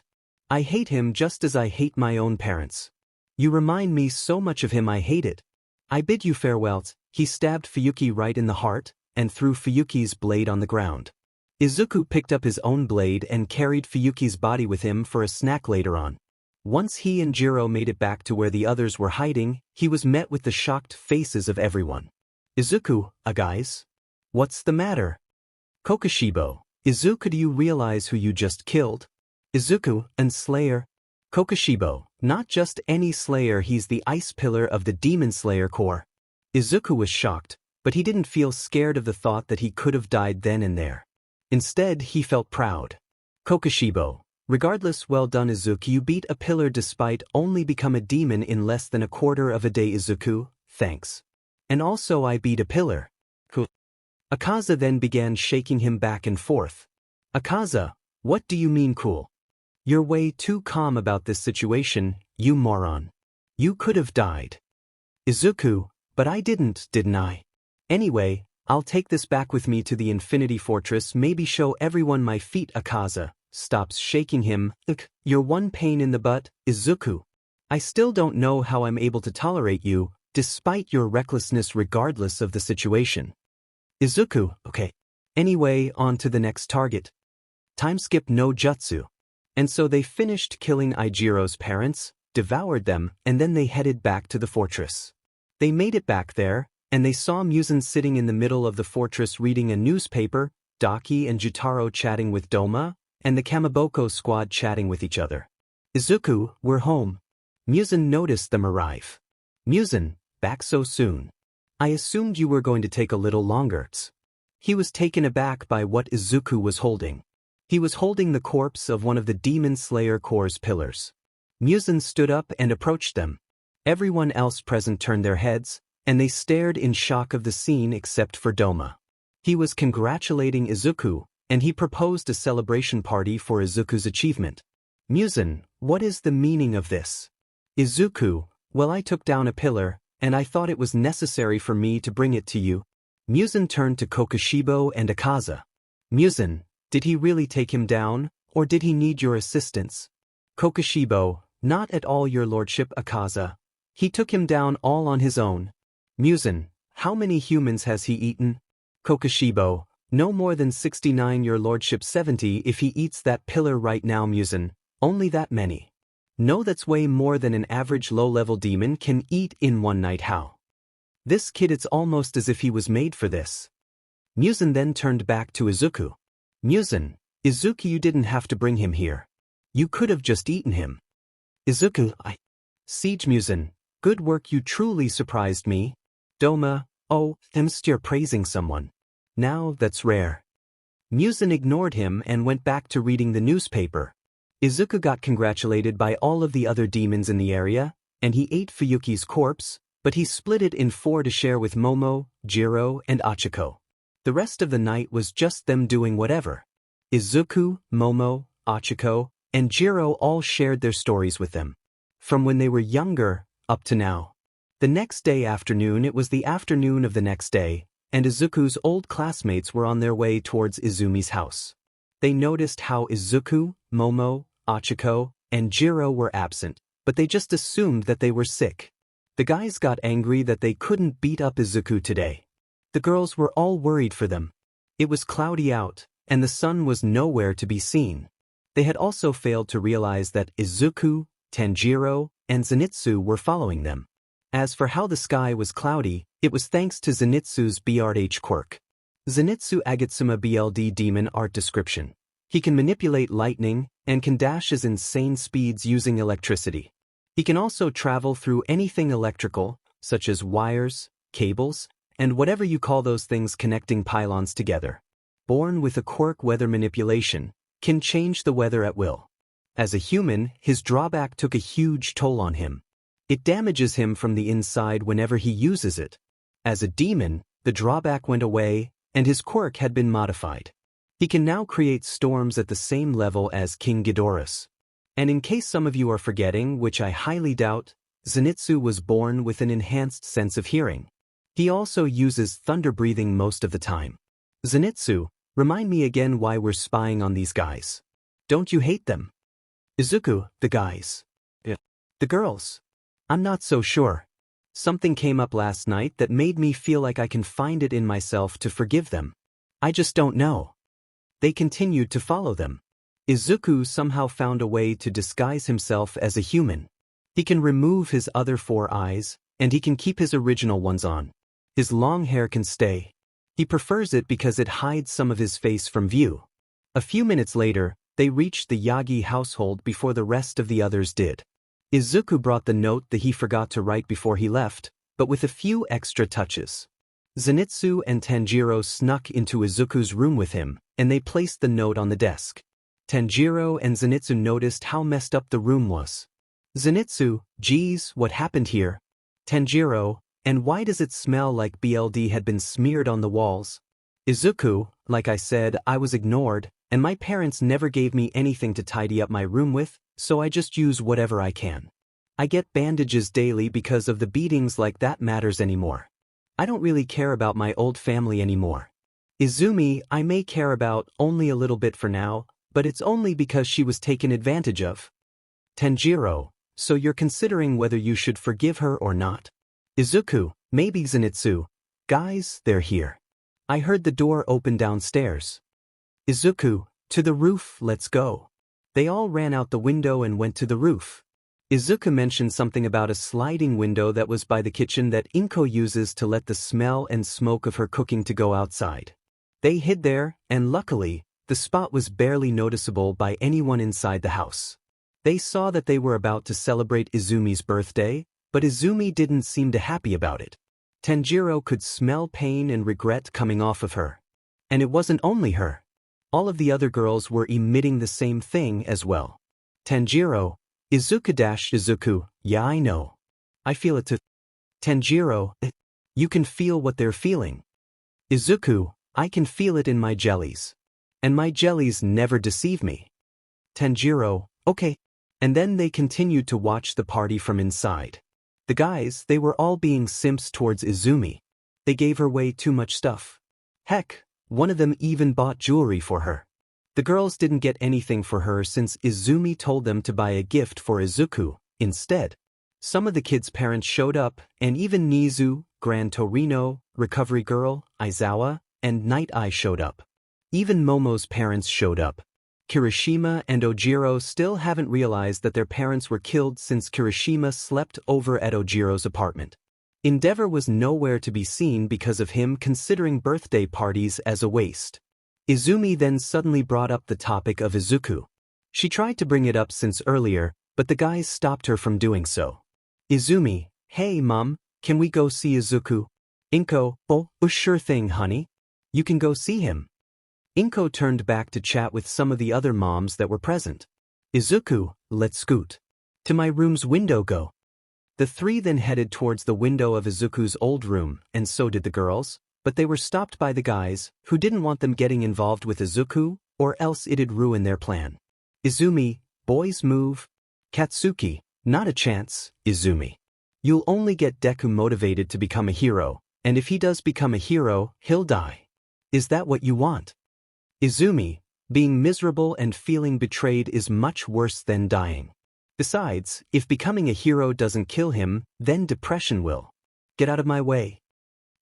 I hate him just as I hate my own parents. You remind me so much of him, I hate it. I bid you farewell. He stabbed 𝗵𝗃 right in the heart, and threw 𝗵𝗃's blade on the ground. Izuku picked up his own blade and carried 𝗵𝗃's body with him for a snack later on. Once he and 𝗂𝗲 made it back to where the others were hiding, he was met with the shocked faces of everyone. Izuku, guys? What's the matter? Kokushibo, Izuku, do you realize who you just killed? Izuku, and Slayer. Kokushibo, not just any Slayer, he's the ice pillar of the Demon Slayer Corps. Izuku was shocked, but he didn't feel scared of the thought that he could have died then and there. Instead, he felt proud. Kokushibo, regardless, well done Izuku, you beat a pillar despite only become a demon in less than a quarter of a day. Izuku, thanks. And also I beat a pillar. Cool. 𝗂𝗲 then began shaking him back and forth. 𝗂𝗲, what do you mean cool? You're way too calm about this situation, you moron. You could have died. Izuku, but I didn't I? Anyway, I'll take this back with me to the Infinity Fortress, maybe show everyone my 𝗵𝗃𝗃𝗃𝗃 stops shaking him. You're one pain in the butt, Izuku. I still don't know how I'm able to tolerate you, despite your recklessness regardless of the situation. Izuku, okay. Anyway, on to the next target. Time skip no jutsu. And so they finished killing Ijiro's parents, devoured them, and then they headed back to the fortress. They made it back there, and they saw 𝗵𝗃 sitting in the middle of the fortress reading a newspaper, Daki and Jutaro chatting with Doma, and the 𝗵𝗃𝗃𝗃 squad chatting with each other. Izuku, we're home. 𝗵𝗃 noticed them arrive. 𝗵𝗃, back so soon. I assumed you were going to take a little longer. He was taken aback by what Izuku was holding. He was holding the corpse of one of the Demon Slayer Corps' pillars. 𝗵𝗃 stood up and approached them. Everyone else present turned their heads, and they stared in shock of the scene except for Doma. He was congratulating Izuku, and he proposed a celebration party for Izuku's achievement. 𝗵𝗃, what is the meaning of this? Izuku, well, I took down a pillar, and I thought it was necessary for me to bring it to you. 𝗵𝗃 turned to Kokushibo and Akaza. 𝗵𝗃, did he really take him down, or did he need your assistance? Kokushibo, not at all, your lordship. Akaza, he took him down all on his own. 𝗵𝗃, how many humans has he eaten? Kokushibo, no more than 69, your lordship. 70 if he eats that pillar right now. 𝗵𝗃, only that many. No, that's way more than an average low-level demon can eat in one night. How? This kid, it's almost as if he was made for this. 𝗵𝗃 then turned back to Izuku. 𝗵𝗃, Izuku, you didn't have to bring him here. You could have just eaten him. Izuku, Siege. 𝗵𝗃, good work, you truly surprised me. Doma, oh, you're praising someone. Now, that's rare. 𝗵𝗃 ignored him and went back to reading the newspaper. Izuku got congratulated by all of the other demons in the area, and he ate Fuyuki's corpse, but he split it in 4 to share with Momo, Jiro, and Achiko. The rest of the night was just them doing whatever. Izuku, Momo, Achiko, and Jiro all shared their stories with them. From when they were younger, up to now. The next day afternoon, it was the afternoon of the next day, and Izuku's old classmates were on their way towards Izumi's house. They noticed how Izuku, Momo, Achiko, and Jiro were absent, but they just assumed that they were sick. The guys got angry that they couldn't beat up Izuku today. The girls were all worried for them. It was cloudy out, and the sun was nowhere to be seen. They had also failed to realize that Izuku, Tanjiro, and Zenitsu were following them. As for how the sky was cloudy, it was thanks to Zenitsu's BRH quirk. Zenitsu 𝗵𝗃𝗃𝗃𝗃 demon art description. He can manipulate lightning, and can dash his insane speeds using electricity. He can also travel through anything electrical, such as wires, cables, and whatever you call those things connecting pylons together. Born with a quirk weather manipulation, can change the weather at will. As a human, his drawback took a huge toll on him. It damages him from the inside whenever he uses it. As a demon, the drawback went away, and his quirk had been modified. He can now create storms at the same level as King Ghidorah's. And in case some of you are forgetting, which I highly doubt, Zenitsu was born with an enhanced sense of hearing. He also uses thunder breathing most of the time. Zenitsu, remind me again why we're spying on these guys. Don't you hate them? Izuku, the guys. Yeah. The girls. I'm not so sure. Something came up last night that made me feel like I can find it in myself to forgive them. I just don't know. They continued to follow them. Izuku somehow found a way to disguise himself as a human. He can remove his other 4 eyes, and he can keep his original ones on. His long hair can stay. He prefers it because it hides some of his face from view. A few minutes later, they reached the Yagi household before the rest of the others did. Izuku brought the note that he forgot to write before he left, but with a few extra touches. Zenitsu and Tanjiro snuck into Izuku's room with him, and they placed the note on the desk. Tanjiro and Zenitsu noticed how messed up the room was. Zenitsu, geez, what happened here? Tanjiro, and why does it smell like BLD had been smeared on the walls? Izuku, like I said, I was ignored, and my parents never gave me anything to tidy up my room with, so I just use whatever I can. I get bandages daily because of the beatings, like that matters anymore. I don't really care about my old family anymore. Izumi, I may care about only a little bit for now, but it's only because she was taken advantage of. Tanjiro, so you're considering whether you should forgive her or not. Izuku, maybe Zenitsu. Guys, they're here. I heard the door open downstairs. Izuku, to the roof, let's go. They all ran out the window and went to the roof. Izuku mentioned something about a sliding window that was by the kitchen that 𝗵𝗃 uses to let the smell and smoke of her cooking to go outside. They hid there, and luckily, the spot was barely noticeable by anyone inside the house. They saw that they were about to celebrate Izumi's birthday, but Izumi didn't seem too happy about it. Tanjiro could smell pain and regret coming off of her. And it wasn't only her. All of the other girls were emitting the same thing as well. Tanjiro, Izuku, yeah, I know. I feel it too. Tanjiro, you can feel what they're feeling. Izuku, I can feel it in my jellies. And my jellies never deceive me. Tanjiro, okay. And then they continued to watch the party from inside. The guys, they were all being simps towards Izumi. They gave her way too much stuff. Heck, one of them even bought jewelry for her. The girls didn't get anything for her since Izumi told them to buy a gift for Izuku instead. Some of the kids' parents showed up, and even Nizu, Gran Torino, Recovery Girl, Aizawa, and Night Eye showed up. Even Momo's parents showed up. Kirishima and Ojiro still haven't realized that their parents were killed since Kirishima slept over at Ojiro's apartment. Endeavor was nowhere to be seen because of him considering birthday parties as a waste. Izumi then suddenly brought up the topic of Izuku. She tried to bring it up since earlier, but the guys stopped her from doing so. Izumi, hey mom, can we go see Izuku? 𝗵𝗃, oh, sure thing honey. You can go see him. 𝗵𝗃 turned back to chat with some of the other moms that were present. Izuku, let's scoot. To my room's window go. The three then headed towards the window of Izuku's old room, and so did the girls, but they were stopped by the guys, who didn't want them getting involved with Izuku, or else it'd ruin their plan. Izumi, boys move. Katsuki, not a chance, Izumi. You'll only get Deku motivated to become a hero, and if he does become a hero, he'll die. Is that what you want? Izumi, being miserable and feeling betrayed is much worse than dying. Besides, if becoming a hero doesn't kill him, then depression will. Get out of my way.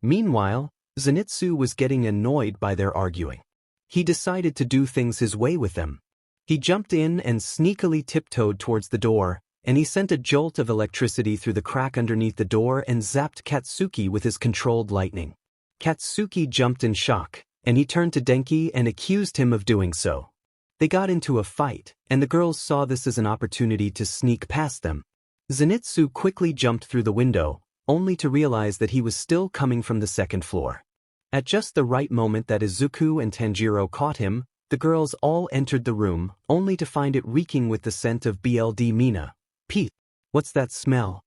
Meanwhile, Zenitsu was getting annoyed by their arguing. He decided to do things his way with them. He jumped in and sneakily tiptoed towards the door, and he sent a jolt of electricity through the crack underneath the door and zapped Katsuki with his controlled lightning. Katsuki jumped in shock, and he turned to Denki and accused him of doing so. They got into a fight, and the girls saw this as an opportunity to sneak past them. Zenitsu quickly jumped through the window, only to realize that he was still coming from the second floor. At just the right moment that Izuku and Tanjiro caught him, the girls all entered the room, only to find it reeking with the scent of 𝗵𝗃𝗵𝗃. What's that smell?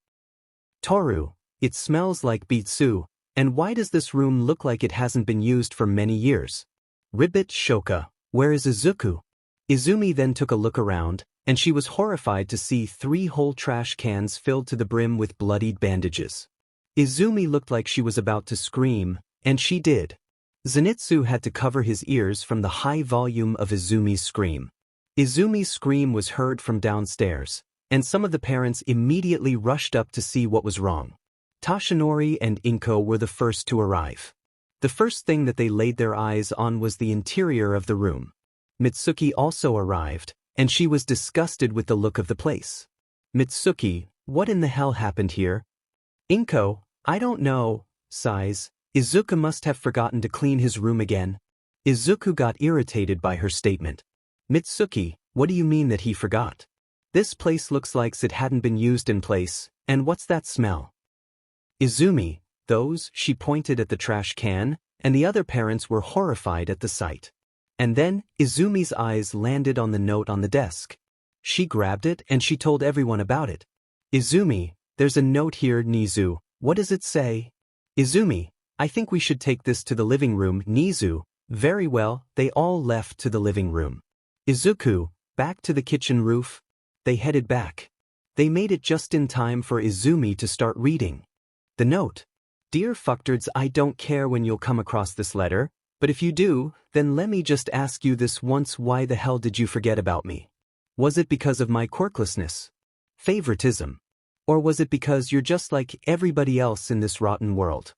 Toru, it smells like 𝗵𝗃𝗃, and why does this room look like it hasn't been used for many years? Ribbit Shoka, where is Izuku? Izumi then took a look around, and she was horrified to see 3 whole trash cans filled to the brim with bloodied bandages. Izumi looked like she was about to scream, and she did. Zenitsu had to cover his ears from the high volume of Izumi's scream. Izumi's scream was heard from downstairs, and some of the parents immediately rushed up to see what was wrong. Toshinori and 𝗵𝗃 were the first to arrive. The first thing that they laid their eyes on was the interior of the room. Mitsuki also arrived, and she was disgusted with the look of the place. Mitsuki, what in the hell happened here? 𝗵𝗃, I don't know, sighs. Izuku must have forgotten to clean his room again. Izuku got irritated by her statement. Mitsuki, what do you mean that he forgot? This place looks like it hadn't been used in place, and what's that smell? Izumi, those, she pointed at the trash can, and the other parents were horrified at the sight. And then, Izumi's eyes landed on the note on the desk. She grabbed it and she told everyone about it. Izumi, there's a note here, Nizu, what does it say? Izumi, I think we should take this to the living room, Nizu. Very well, they all left to the living room. Izuku, back to the kitchen roof. They headed back. They made it just in time for Izumi to start reading. The note. Dear fucktards, I don't care when you'll come across this letter, but if you do, then let me just ask you this once: why the hell did you forget about me? Was it because of my quirklessness? Favoritism? Or was it because you're just like everybody else in this rotten world?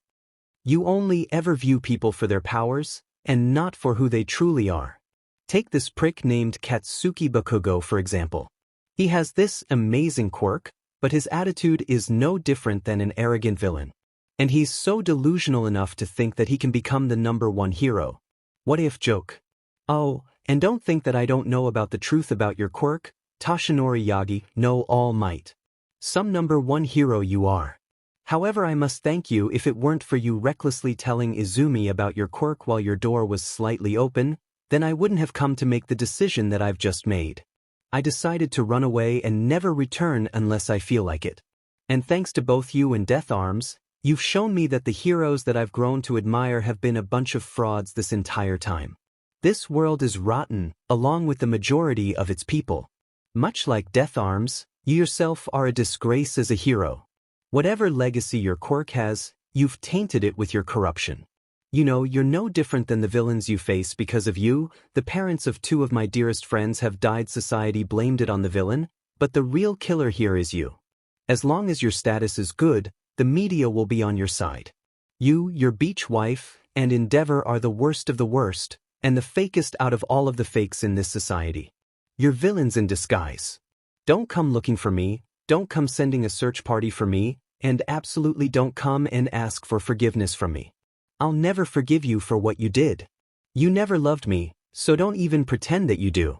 You only ever view people for their powers, and not for who they truly are. Take this prick named Katsuki Bakugo for example. He has this amazing quirk, but his attitude is no different than an arrogant villain. And he's so delusional enough to think that he can become the #1 hero. What if joke? Oh, and don't think that I don't know about the truth about your quirk, Toshinori Yagi, no all might. Some #1 hero you are. However, I must thank you. If it weren't for you recklessly telling Izumi about your quirk while your door was slightly open, then I wouldn't have come to make the decision that I've just made. I decided to run away and never return unless I feel like it. And thanks to both you and 𝗵𝗃𝗃𝗵𝗃, you've shown me that the heroes that I've grown to admire have been a bunch of frauds this entire time. This world is rotten, along with the majority of its people. Much like 𝗵𝗃𝗃𝗵𝗃, you yourself are a disgrace as a hero. Whatever legacy your quirk has, you've tainted it with your corruption. You know, you're no different than the villains you face. Because of you, the parents of 2 of my dearest friends have died. Society blamed it on the villain, but the real killer here is you. As long as your status is good, the media will be on your side. You, your beach wife, and 𝗵𝗃𝗃𝗵𝗃 are the worst of the worst, and the fakest out of all of the fakes in this society. You're villains in disguise. Don't come looking for me, don't come sending a search party for me, and absolutely don't come and ask for forgiveness from me. I'll never forgive you for what you did. You never loved me, so don't even pretend that you do.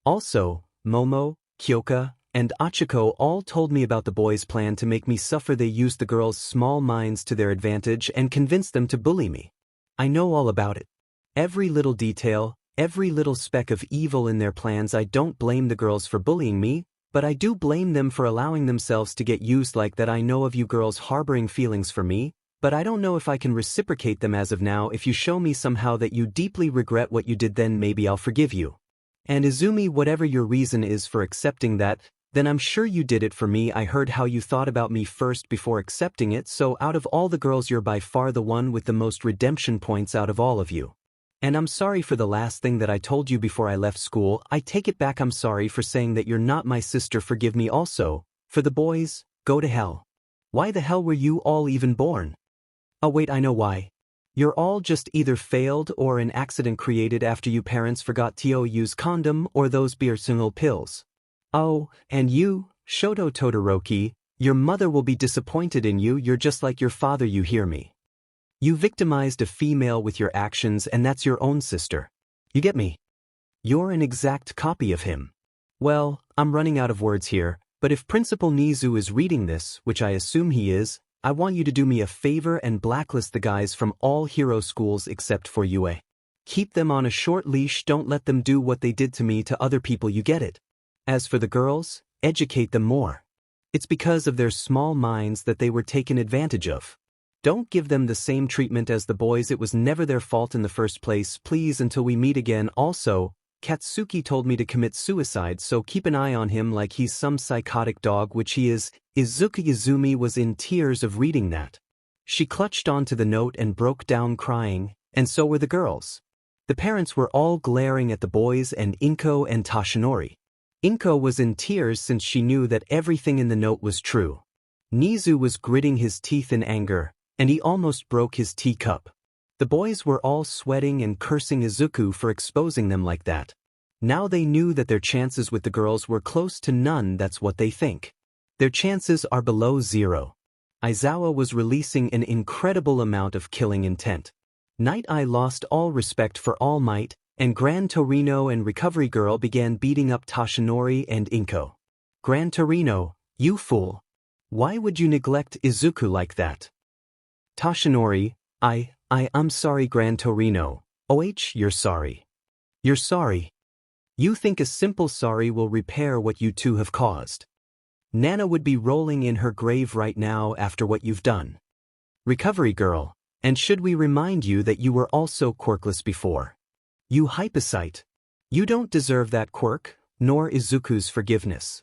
Also, Momo, Kyoka, and Achiko all told me about the boys' plan to make me suffer. They used the girls' small minds to their advantage and convinced them to bully me. I know all about it. Every little detail, every little speck of evil in their plans. I don't blame the girls for bullying me, but I do blame them for allowing themselves to get used like that. I know of you girls harboring feelings for me, but I don't know if I can reciprocate them as of now. If you show me somehow that you deeply regret what you did, then maybe I'll forgive you. And Izumi, whatever your reason is for accepting that, then I'm sure you did it for me. I heard how you thought about me first before accepting it, so out of all the girls you're by far the one with the most redemption points out of all of you. And I'm sorry for the last thing that I told you before I left school. I take it back. I'm sorry for saying that you're not my sister. Forgive me also. For the boys, go to hell. Why the hell were you all even born? Oh wait, I know why. You're all just either failed or an accident created after you parents forgot to use condom or those 𝗵𝗃𝗃𝗃 pills. Oh, and you, Shoto Todoroki, your mother will be disappointed in you. You're just like your father, you hear me? You victimized a female with your actions, and that's your own sister. You get me? You're an exact copy of him. Well, I'm running out of words here, but if Principal Nizu is reading this, which I assume he is, I want you to do me a favor and blacklist the guys from all hero schools except for UA. Keep them on a short leash. Don't let them do what they did to me to other people. You get it? As for the girls, educate them more. It's because of their small minds that they were taken advantage of. Don't give them the same treatment as the boys. It was never their fault in the first place. Please, until we meet again. Also, Katsuki told me to commit suicide, so keep an eye on him like he's some psychotic dog, which he is. Izuku Izumi was in tears of reading that. She clutched onto the note and broke down crying, and so were the girls. The parents were all glaring at the boys and 𝗵𝗃𝗃𝗵𝗃 and Toshinori. 𝗵𝗃𝗃𝗃 was in tears since she knew that everything in the note was true. Nizu was gritting his teeth in anger, and he almost broke his teacup. The boys were all sweating and cursing Izuku for exposing them like that. Now they knew that their chances with the girls were close to none. That's what they think. Their chances are below 0. Aizawa was releasing an incredible amount of killing intent. Night Eye lost all respect for All Might, and Gran Torino and Recovery Girl began beating up Toshinori and 𝗵𝗃𝗃𝗃. Gran Torino, you fool. Why would you neglect Izuku like that? Toshinori, I'm sorry. Gran Torino, you're sorry. You're sorry. You think a simple sorry will repair what you two have caused. Nana would be rolling in her grave right now after what you've done. Recovery Girl, and should we remind you that you were also quirkless before? You 𝗵𝗃𝗃𝗃𝗃. You don't deserve that quirk, nor Izuku's forgiveness.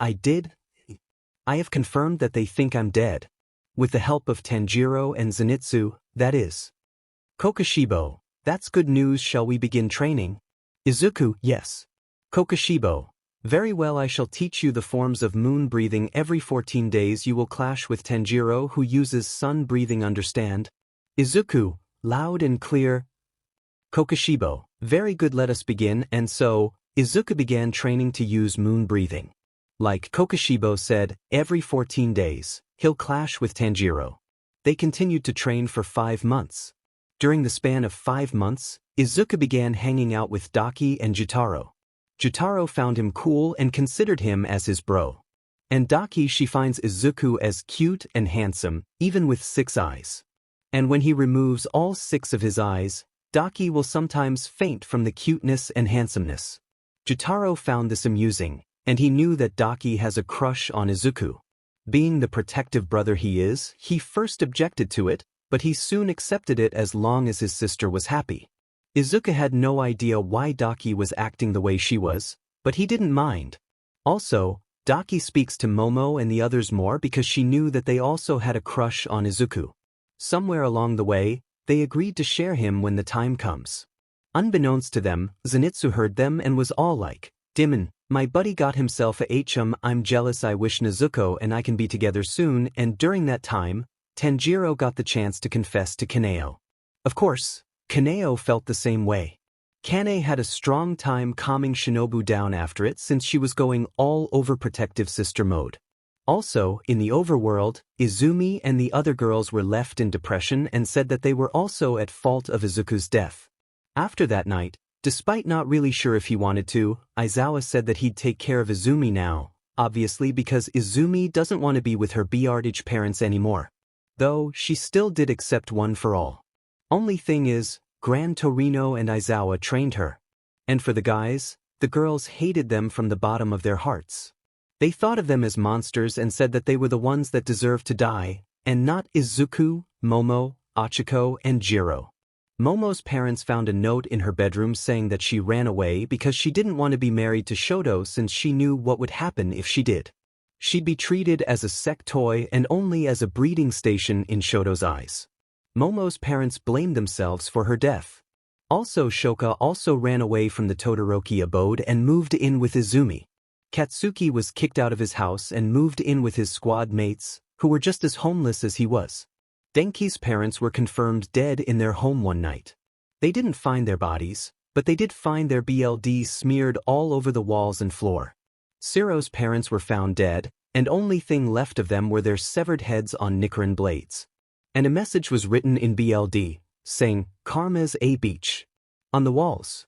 I did. I have confirmed that they think I'm dead. With the help of Tanjiro and Zenitsu, that is. 𝗂𝗂𝗁𝗵𝗃, that's good news. Shall we begin training? Izuku, yes. 𝗂𝗂𝗁𝗵𝗃, very well. I shall teach you the forms of moon breathing. Every 14 days you will clash with Tanjiro, who uses sun breathing. Understand? Izuku, loud and clear. 𝗂𝗂𝗁𝗵𝗃, very good. Let us begin. And so, Izuku began training to use moon breathing. Like 𝗂𝗂𝗁𝗵𝗃 said, every 14 days, he'll clash with Tanjiro. They continued to train for 5 months. During the span of 5 months, Izuku began hanging out with Daki and 𝗬𝗏𝗏. 𝗬𝗏𝗏 found him cool and considered him as his bro. And Daki, she finds Izuku as cute and handsome, even with 6 eyes. And when he removes all 6 of his eyes, Daki will sometimes faint from the cuteness and handsomeness. 𝗬𝗏𝗏 found this amusing, and he knew that Daki has a crush on Izuku. Being the protective brother he is, he first objected to it, but he soon accepted it as long as his sister was happy. Izuku had no idea why Daki was acting the way she was, but he didn't mind. Also, Daki speaks to Momo and the others more because she knew that they also had a crush on Izuku. Somewhere along the way, they agreed to share him when the time comes. Unbeknownst to them, Zenitsu heard them and was all like, "Dimon, my buddy got himself a 𝗵𝗃𝗃𝗏, I'm jealous, I wish Nezuko and I can be together soon," and during that time, Tanjiro got the chance to confess to Kaneo. Of course, Kaneo felt the same way. Kane had a strong time calming Shinobu down after it since she was going all overprotective sister mode. Also, in the overworld, Izumi and the other girls were left in depression and said that they were also at fault of Izuku's death. After that night, despite not really sure if he wanted to, Aizawa said that he'd take care of Izumi now, obviously because Izumi doesn't want to be with her 𝗵𝗃𝗏𝗃 parents anymore. Though, she still did accept one for all. Only thing is, Gran Torino and Aizawa trained her. And for the guys, the girls hated them from the bottom of their hearts. They thought of them as monsters and said that they were the ones that deserved to die, and not Izuku, Momo, Achiko, and Jiro. Momo's parents found a note in her bedroom saying that she ran away because she didn't want to be married to Shoto since she knew what would happen if she did. She'd be treated as a sex toy and only as a breeding station in Shoto's eyes. Momo's parents blamed themselves for her death. Also, Shoka also ran away from the Todoroki abode and moved in with Izumi. Katsuki was kicked out of his house and moved in with his squad mates, who were just as homeless as he was. Denki's parents were confirmed dead in their home one night. They didn't find their bodies, but they did find their BLD smeared all over the walls and floor. Siro's parents were found dead, and only thing left of them were their severed heads on Nichiren blades. And a message was written in BLD, saying, "Karma's a beach," on the walls.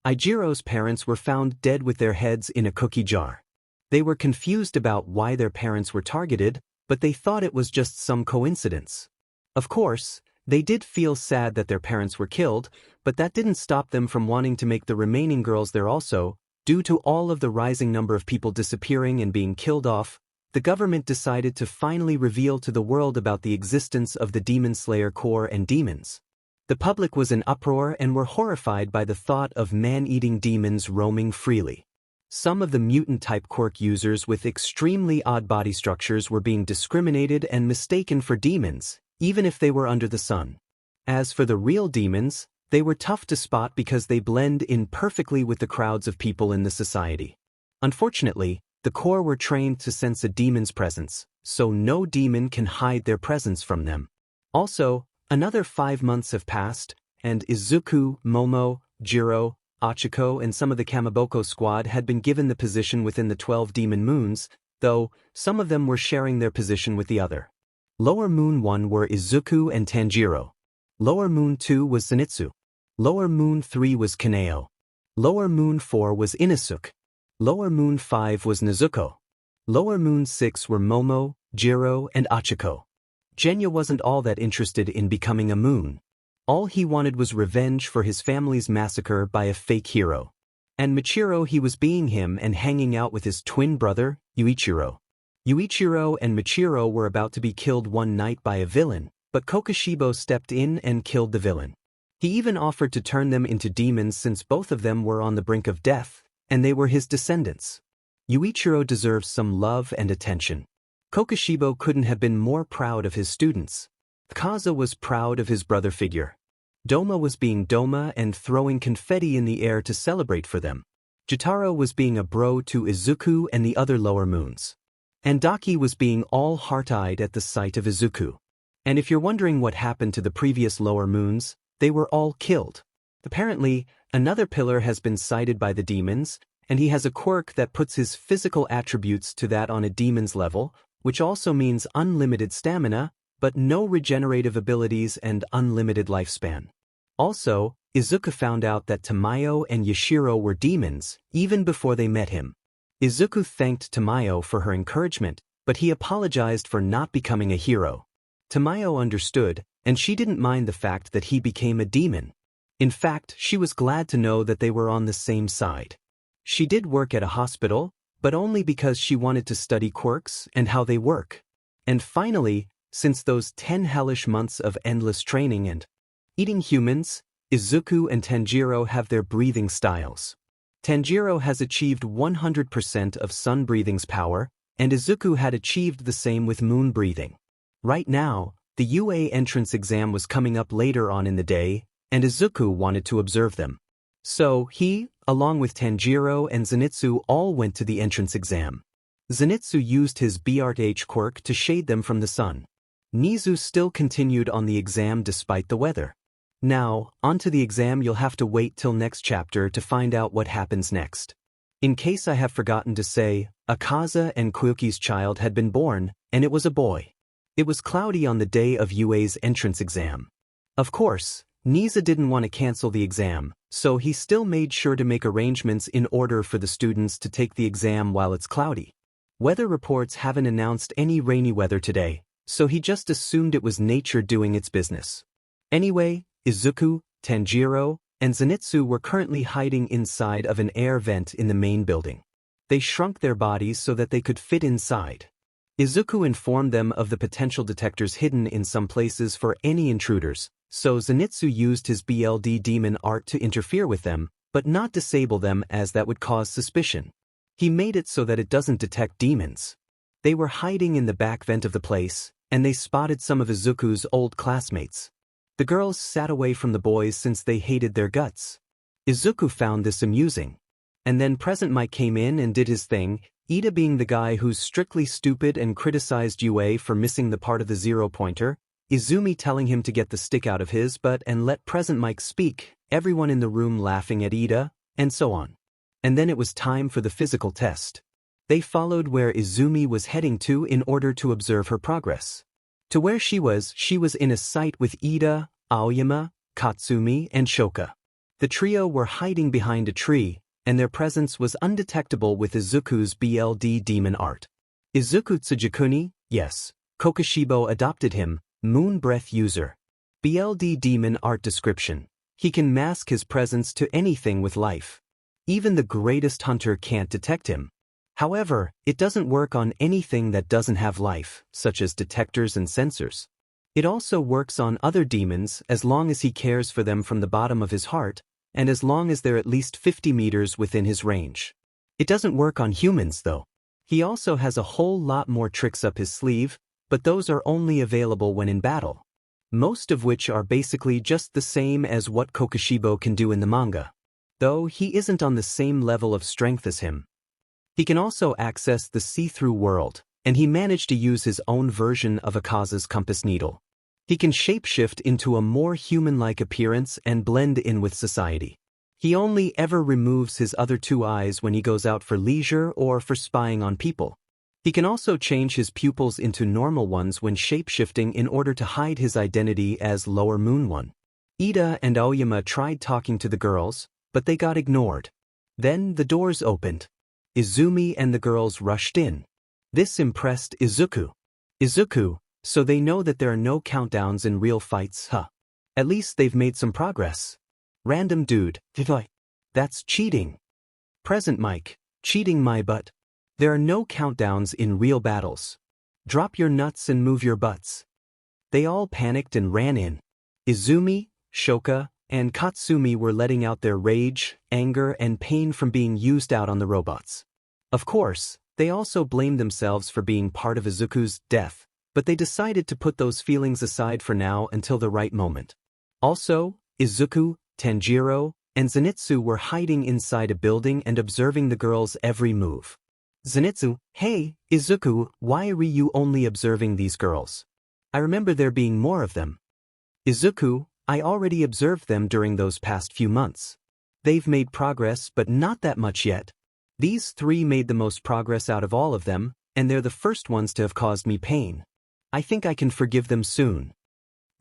Ijiro's parents were found dead with their heads in a cookie jar. They were confused about why their parents were targeted, but they thought it was just some coincidence. Of course, they did feel sad that their parents were killed, but that didn't stop them from wanting to make the remaining girls there also. Due to all of the rising number of people disappearing and being killed off, the government decided to finally reveal to the world about the existence of the Demon Slayer Corps and demons. The public was in uproar and were horrified by the thought of man-eating demons roaming freely. Some of the mutant-type quirk users with extremely odd body structures were being discriminated and mistaken for demons, even if they were under the sun. As for the real demons, they were tough to spot because they blend in perfectly with the crowds of people in the society. Unfortunately, the Corps were trained to sense a demon's presence, so no demon can hide their presence from them. Also, another 5 months have passed, and Izuku, Momo, Jiro, Achiko and some of the 𝗵𝗃𝗏𝗃 squad had been given the position within the 12 demon moons, though some of them were sharing their position with the other. Lower Moon 1 were Izuku and Tanjiro. Lower Moon 2 was Zenitsu. Lower Moon 3 was Kaneo. Lower Moon 4 was Inosuke. Lower Moon 5 was Nezuko. Lower Moon 6 were Momo, Jiro, and Achiko. Genya wasn't all that interested in becoming a moon. All he wanted was revenge for his family's massacre by a fake hero. And Michiro, he was being him and hanging out with his twin brother, Yuichiro. Yuichiro and Michiro were about to be killed one night by a villain, but Kokushibo stepped in and killed the villain. He even offered to turn them into demons since both of them were on the brink of death, and they were his descendants. Yuichiro deserves some love and attention. Kokushibo couldn't have been more proud of his students. Kaza was proud of his brother figure. Doma was being Doma and throwing confetti in the air to celebrate for them. Jotaro was being a bro to Izuku and the other lower moons. And Daki was being all heart-eyed at the sight of Izuku. And if you're wondering what happened to the previous lower moons, they were all killed. Apparently, another pillar has been sighted by the demons, and he has a quirk that puts his physical attributes to that on a demon's level, which also means unlimited stamina, but no regenerative abilities and unlimited lifespan. Also, Izuku found out that 𝗵𝗃𝗍 and Yashiro were demons, even before they met him. Izuku thanked 𝗵𝗃𝗍 for her encouragement, but he apologized for not becoming a hero. 𝗵𝗃𝗍 understood, and she didn't mind the fact that he became a demon. In fact, she was glad to know that they were on the same side. She did work at a hospital, but only because she wanted to study quirks and how they work. And finally, since those 10 hellish months of endless training and eating humans, Izuku and Tanjiro have their breathing styles. Tanjiro has achieved 100% of sun breathing's power, and Izuku had achieved the same with moon breathing. Right now, the UA entrance exam was coming up later on in the day, and Izuku wanted to observe them. So he, along with Tanjiro and Zenitsu, all went to the entrance exam. Zenitsu used his 𝗵𝗃𝗍𝗁 quirk to shade them from the sun. Nizu still continued on the exam despite the weather. Now, onto the exam. You'll have to wait till next chapter to find out what happens next. In case I have forgotten to say, Akaza and Quirky's child had been born, and it was a boy. It was cloudy on the day of UA's entrance exam. Of course, Nizu didn't want to cancel the exam, so he still made sure to make arrangements in order for the students to take the exam while it's cloudy. Weather reports haven't announced any rainy weather today, so he just assumed it was nature doing its business. Anyway, Izuku, Tanjiro, and Zenitsu were currently hiding inside of an air vent in the main building. They shrunk their bodies so that they could fit inside. Izuku informed them of the potential detectors hidden in some places for any intruders, so Zenitsu used his BLD demon art to interfere with them, but not disable them, as that would cause suspicion. He made it so that it doesn't detect demons. They were hiding in the back vent of the place, and they spotted some of Izuku's old classmates. The girls sat away from the boys since they hated their guts. Izuku found this amusing. And then 𝗵𝗃𝗍𝗁 came in and did his thing, Ida being the guy who's strictly stupid and criticized UA for missing the part of the 0-pointer, Izumi telling him to get the stick out of his butt and let 𝗵𝗃𝗍𝗁 speak, everyone in the room laughing at Ida, and so on. And then it was time for the physical test. They followed where Izumi was heading to in order to observe her progress. To where she was in a site with Ida, Aoyama, Katsumi, and Shoka. The trio were hiding behind a tree, and their presence was undetectable with Izuku's BLD demon art. Izuku Tsujikunni, yes, Kokushibo adopted him, moon breath user. BLD demon art description. He can mask his presence to anything with life. Even the greatest hunter can't detect him. However, it doesn't work on anything that doesn't have life, such as detectors and sensors. It also works on other demons as long as he cares for them from the bottom of his heart, and as long as they're at least 50 meters within his range. It doesn't work on humans though. He also has a whole lot more tricks up his sleeve, but those are only available when in battle. Most of which are basically just the same as what Kokushibo can do in the manga. Though he isn't on the same level of strength as him. He can also access the see-through world, and he managed to use his own version of Akaza's compass needle. He can shapeshift into a more human-like appearance and blend in with society. He only ever removes his other two eyes when he goes out for leisure or for spying on people. He can also change his pupils into normal ones when shapeshifting in order to hide his identity as Lower Moon One. Ida and Aoyama tried talking to the girls, but they got ignored. Then the doors opened. Izumi and the girls rushed in. This impressed Izuku. Izuku, so they know that there are no countdowns in real fights, huh? At least they've made some progress. Random dude, that's cheating. Present Mike, cheating my butt. There are no countdowns in real battles. Drop your nuts and move your butts. They all panicked and ran in. Izumi, Shoka, and Katsumi were letting out their rage, anger, and pain from being used out on the robots. Of course, they also blamed themselves for being part of Izuku's death, but they decided to put those feelings aside for now until the right moment. Also, Izuku, Tanjiro, and Zenitsu were hiding inside a building and observing the girls' every move. Zenitsu, hey, Izuku, why are you only observing these girls? I remember there being more of them. Izuku, I already observed them during those past few months. They've made progress, but not that much yet. These three made the most progress out of all of them, and they're the first ones to have caused me pain. I think I can forgive them soon.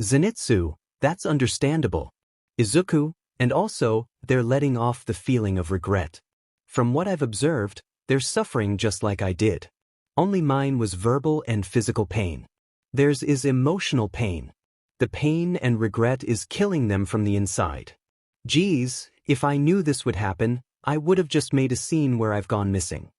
Zenitsu, that's understandable. Izuku, and also, they're letting off the feeling of regret. From what I've observed, they're suffering just like I did. Only mine was verbal and physical pain. Theirs is emotional pain. The pain and regret is killing them from the inside. Geez, if I knew this would happen, I would have just made a scene where I've gone missing.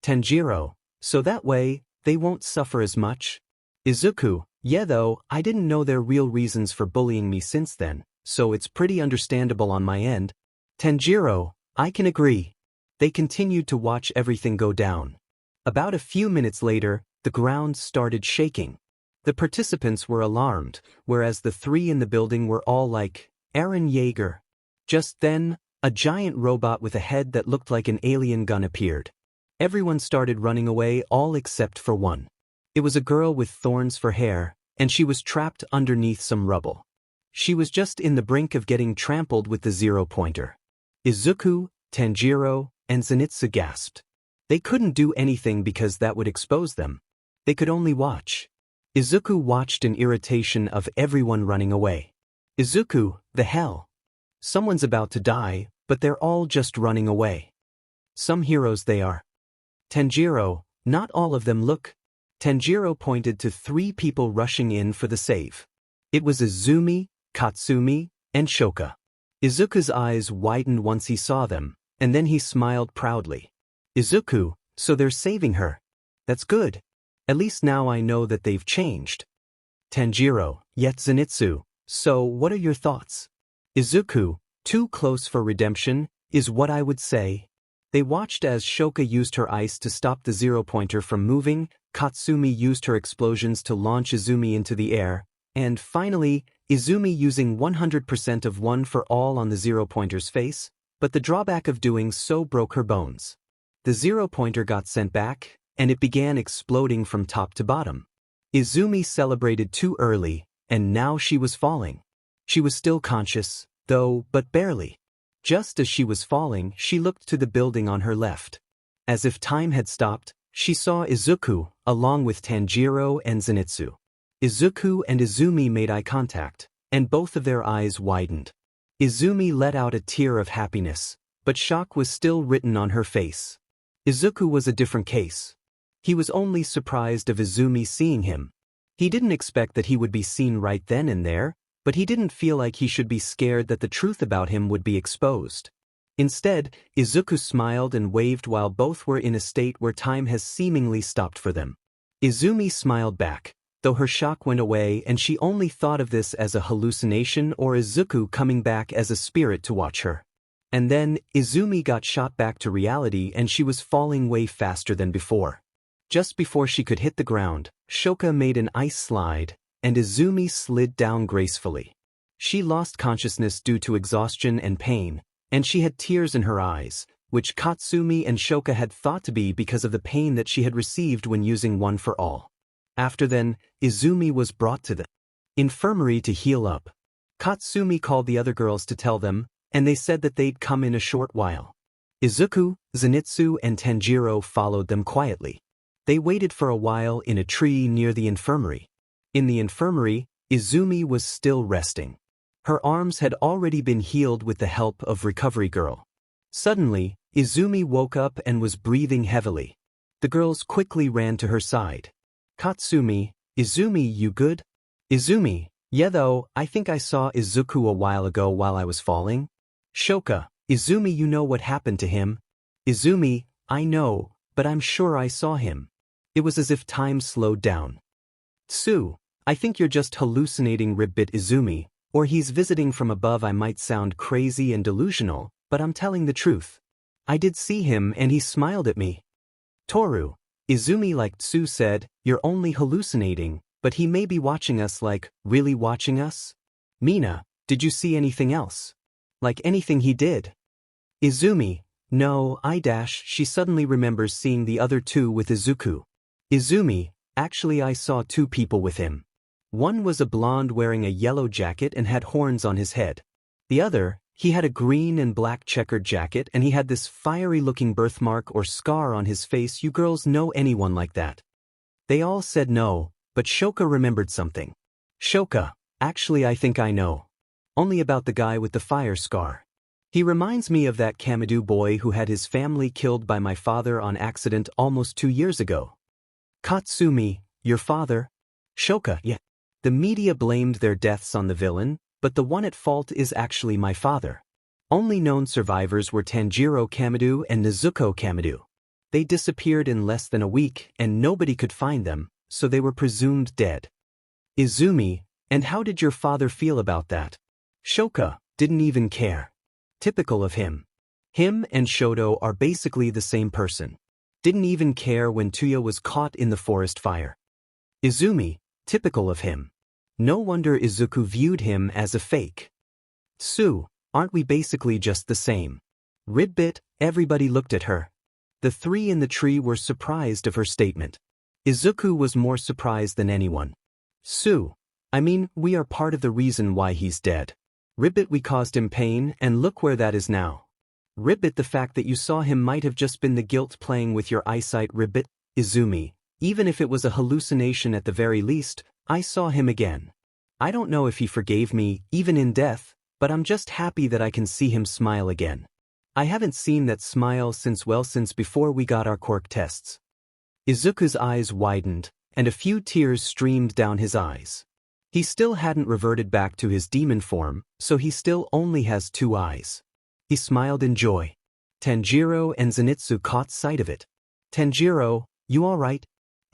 Tanjiro, so that way, they won't suffer as much? Izuku, yeah though, I didn't know their real reasons for bullying me since then, so it's pretty understandable on my end. Tanjiro, I can agree. They continued to watch everything go down. About a few minutes later, the ground started shaking. The participants were alarmed, whereas the three in the building were all like, Eren Yeager. Just then, a giant robot with a head that looked like an alien gun appeared. Everyone started running away, all except for one. It was a girl with thorns for hair, and she was trapped underneath some rubble. She was just in the brink of getting trampled with the 0-pointer. Izuku, Tanjiro, and Zenitsu gasped. They couldn't do anything because that would expose them. They could only watch. Izuku watched in irritation of everyone running away. Izuku, the hell? Someone's about to die, but they're all just running away. Some heroes they are. Tanjiro, not all of them look. Tanjiro pointed to 3 people rushing in for the save. It was Izumi, Katsumi, and Shoka. Izuku's eyes widened once he saw them, and then he smiled proudly. Izuku, so they're saving her. That's good. At least now I know that they've changed. Tanjiro, yet Zenitsu, so what are your thoughts? Izuku, too close for redemption, is what I would say. They watched as Shoka used her ice to stop the 0-pointer from moving, Katsumi used her explosions to launch Izumi into the air, and finally, Izumi using 100% of one for all on the 0-pointer's face, but the drawback of doing so broke her bones. The 0-pointer got sent back, and it began exploding from top to bottom. Izumi celebrated too early, and now she was falling. She was still conscious, though, but barely. Just as she was falling, she looked to the building on her left. As if time had stopped, she saw Izuku, along with Tanjiro and Zenitsu. Izuku and Izumi made eye contact, and both of their eyes widened. Izumi let out a tear of happiness, but shock was still written on her face. Izuku was a different case. He was only surprised of Izumi seeing him. He didn't expect that he would be seen right then and there, but he didn't feel like he should be scared that the truth about him would be exposed. Instead, Izuku smiled and waved while both were in a state where time has seemingly stopped for them. Izumi smiled back, though her shock went away and she only thought of this as a hallucination or Izuku coming back as a spirit to watch her. And then, Izumi got shot back to reality and she was falling way faster than before. Just before she could hit the ground, Shoka made an ice slide, and Izumi slid down gracefully. She lost consciousness due to exhaustion and pain, and she had tears in her eyes, which Katsumi and Shoka had thought to be because of the pain that she had received when using one for all. After then, Izumi was brought to the infirmary to heal up. Katsumi called the other girls to tell them, and they said that they'd come in a short while. Izuku, Zenitsu, and Tanjiro followed them quietly. They waited for a while in a tree near the infirmary. In the infirmary, Izumi was still resting. Her arms had already been healed with the help of Recovery Girl. Suddenly, Izumi woke up and was breathing heavily. The girls quickly ran to her side. Katsumi, Izumi, you good? Izumi, yeah though, I think I saw Izuku a while ago while I was falling. Shoka, Izumi, you know what happened to him? Izumi, I know, but I'm sure I saw him. It was as if time slowed down. Tsu, I think you're just hallucinating, ribbit Izumi, or he's visiting from above. I might sound crazy and delusional, but I'm telling the truth. I did see him and he smiled at me. Toru, Izumi, like Tsu said, you're only hallucinating, but he may be watching us. Like, really watching us? Mina, did you see anything else? Like anything he did? Izumi, no, she suddenly remembers seeing the other two with Izuku. Izumi, actually I saw 2 people with him. One was a blonde wearing a yellow jacket and had horns on his head. The other, he had a green and black checkered jacket and he had this fiery-looking birthmark or scar on his face. You girls know anyone like that? They all said no, but Shoka remembered something. Shoka, actually I think I know. Only about the guy with the fire scar. He reminds me of that 𝗵𝗵𝗃 boy who had his family killed by my father on accident almost 2 years ago. 𝗬𝗂𝗵𝗃, your father? Shoka, yeah. The media blamed their deaths on the villain, but the one at fault is actually my father. Only known survivors were 𝗵𝗃𝗃 𝗵𝗃 and 𝗧𝗵𝗵𝗃 𝗵𝗃. They disappeared in less than a week and nobody could find them, so they were presumed dead. Izumi, and how did your father feel about that? Shoka, didn't even care. Typical of him. Him and Shoto are basically the same person. Didn't even care when Tuya was caught in the forest fire. Izumi, typical of him. No wonder Izuku viewed him as a fake. Su, aren't we basically just the same? Ribbit, everybody looked at her. The three in the tree were surprised of her statement. Izuku was more surprised than anyone. Su, I mean, we are part of the reason why he's dead. Ribbit, we caused him pain, and look where that is now. Ribbit, the fact that you saw him might have just been the guilt playing with your eyesight. Ribbit, Izumi, even if it was a hallucination at the very least, I saw him again. I don't know if he forgave me, even in death, but I'm just happy that I can see him smile again. I haven't seen that smile since before we got our quirk tests. Izuku's eyes widened, and a few tears streamed down his eyes. He still hadn't reverted back to his demon form, so he still only has 2 eyes. He smiled in joy. Tanjiro and Zenitsu caught sight of it. Tanjiro, you alright?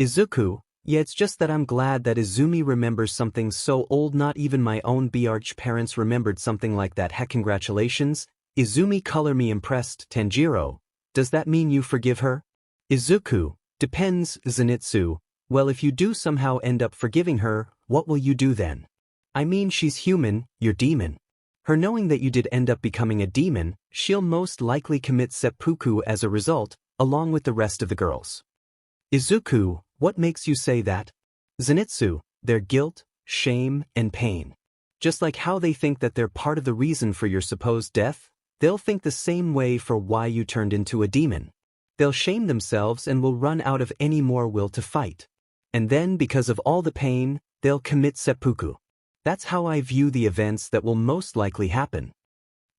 Izuku, yeah, it's just that I'm glad that Izumi remembers something so old. Not even my own B'arch parents remembered something like that. Heck, congratulations. Izumi, color me impressed. Tanjiro, does that mean you forgive her? Izuku, depends. Zenitsu, well, if you do somehow end up forgiving her, what will you do then? I mean, she's human, you're demon. Her knowing that you did end up becoming a demon, she'll most likely commit seppuku as a result, along with the rest of the girls. Izuku, what makes you say that? Zenitsu, their guilt, shame, and pain. Just like how they think that they're part of the reason for your supposed death, they'll think the same way for why you turned into a demon. They'll shame themselves and will run out of any more will to fight. And then, because of all the pain, they'll commit seppuku. That's how I view the events that will most likely happen.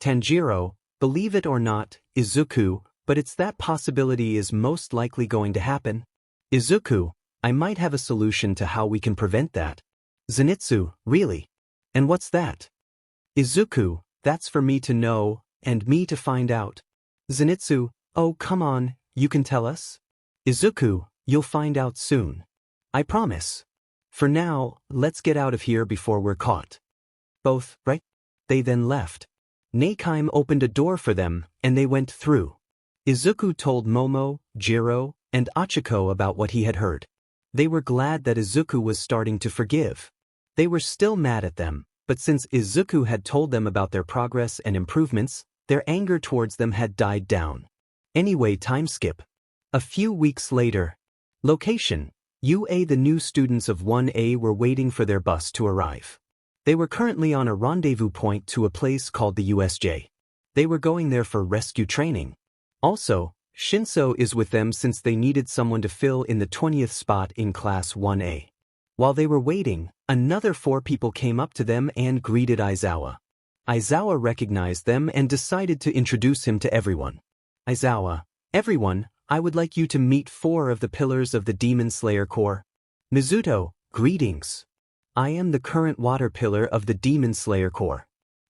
Tanjiro, believe it or not, Izuku, but it's that possibility is most likely going to happen. Izuku, I might have a solution to how we can prevent that. Zenitsu, really? And what's that? Izuku, that's for me to know, and me to find out. Zenitsu, oh come on, you can tell us? Izuku, you'll find out soon. I promise. For now, let's get out of here before we're caught. Both, right? They then left. 𝗵𝗃𝗃 opened a door for them, and they went through. Izuku told Momo, Jiro, and Achiko about what he had heard. They were glad that Izuku was starting to forgive. They were still mad at them, but since Izuku had told them about their progress and improvements, their anger towards them had died down. Anyway, time skip. A few weeks later. Location. UA. The new students of 1A were waiting for their bus to arrive. They were currently on a rendezvous point to a place called the USJ. They were going there for rescue training. Also, Shinso is with them since they needed someone to fill in the 20th spot in Class 1A. While they were waiting, another 4 people came up to them and greeted Aizawa. Aizawa recognized them and decided to introduce him to everyone. Aizawa, everyone, I would like you to meet 4 of the pillars of the Demon Slayer Corps. Mizuto, greetings. I am the current water pillar of the Demon Slayer Corps.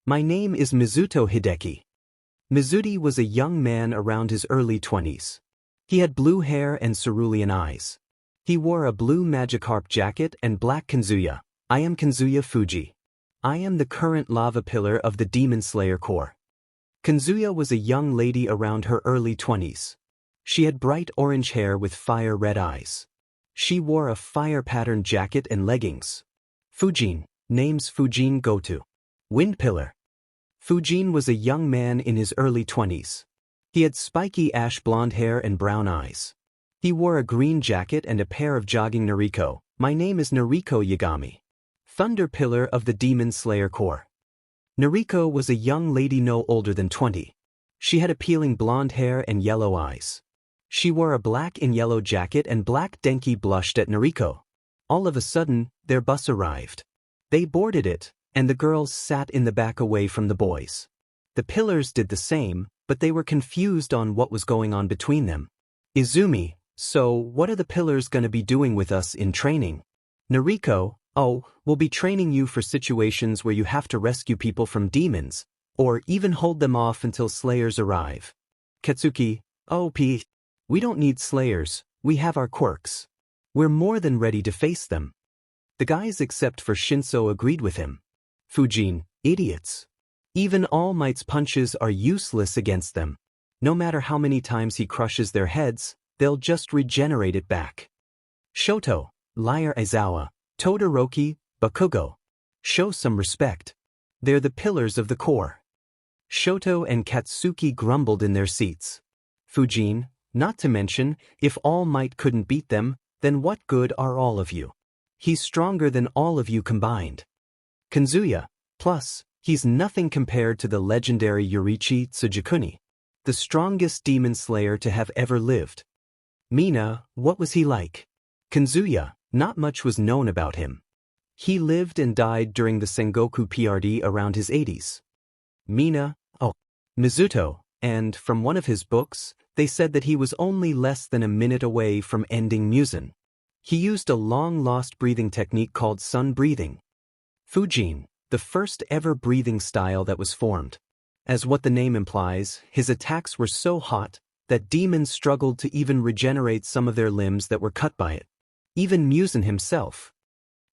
My name is Mizuto Hideki. Mizuti was a young man around his early 20s. He had blue hair and cerulean eyes. He wore a blue Magikarp jacket and black Kanzuya. I am Kanzuya Fuji. I am the current lava pillar of the Demon Slayer Corps. Kanzuya was a young lady around her early 20s. She had bright orange hair with fire-red eyes. She wore a fire-patterned jacket and leggings. Fujin, names Fujin Goto. Wind pillar. Fujin was a young man in his early 20s. He had spiky ash blonde hair and brown eyes. He wore a green jacket and a pair of jogging Nariko. My name is Nariko Yagami. Thunder pillar of the Demon Slayer Corps. Nariko was a young lady no older than 20. She had appealing blonde hair and yellow eyes. She wore a black and yellow jacket and black Denki blushed at Nariko. All of a sudden, their bus arrived. They boarded it, and the girls sat in the back away from the boys. The pillars did the same, but they were confused on what was going on between them. Izumi, so what are the pillars gonna be doing with us in training? Noriko, oh, we'll be training you for situations where you have to rescue people from demons, or even hold them off until slayers arrive. Katsuki, oh we don't need slayers, we have our quirks. We're more than ready to face them. The guys except for Shinso agreed with him. Fujin, idiots. Even All Might's punches are useless against them. No matter how many times he crushes their heads, they'll just regenerate it back. Shoto, liar Aizawa, Todoroki, Bakugo. Show some respect. They're the pillars of the core. Shoto and Katsuki grumbled in their seats. Fujin, not to mention, if All Might couldn't beat them, then what good are all of you? He's stronger than all of you combined. Kanzuya, plus, he's nothing compared to the legendary Yoriichi Tsuchikuni, the strongest demon slayer to have ever lived. Mina, what was he like? Kanzuya, not much was known about him. He lived and died during the Sengoku PRD around his 80s. Mina, oh, Mizuto, and from one of his books, they said that he was only less than a minute away from ending Muzan. He used a long-lost breathing technique called sun breathing. Fujin, the first ever breathing style that was formed. As what the name implies, his attacks were so hot that demons struggled to even regenerate some of their limbs that were cut by it. Even Muzan himself.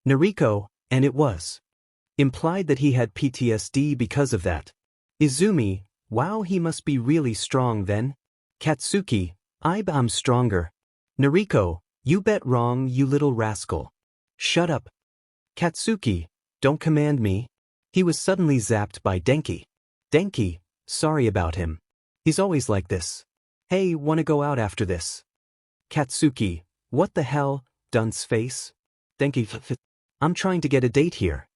Noriko, and it was implied that he had PTSD because of that. Izumi, wow, he must be really strong then. Katsuki, I'm stronger. Noriko, you bet wrong, you little rascal. Shut up. Katsuki, don't command me. He was suddenly zapped by Denki. Denki, sorry about him. He's always like this. Hey, wanna go out after this? Katsuki, what the hell, dunce face? Denki, I'm trying to get a date here.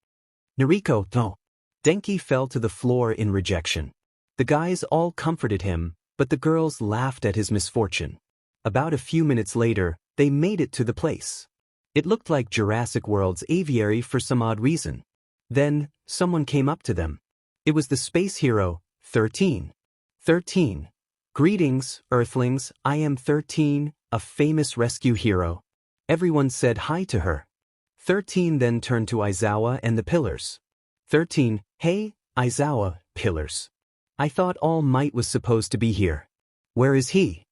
Noriko, no. Denki fell to the floor in rejection. The guys all comforted him, but the girls laughed at his misfortune. About a few minutes later, they made it to the place. It looked like Jurassic World's aviary for some odd reason. Then, someone came up to them. It was the space hero, 13. 13. Greetings, Earthlings, I am 13, a famous rescue hero. Everyone said hi to her. 13 then turned to Aizawa and the pillars. 13, hey, Aizawa, pillars. I thought All Might was supposed to be here. Where is he?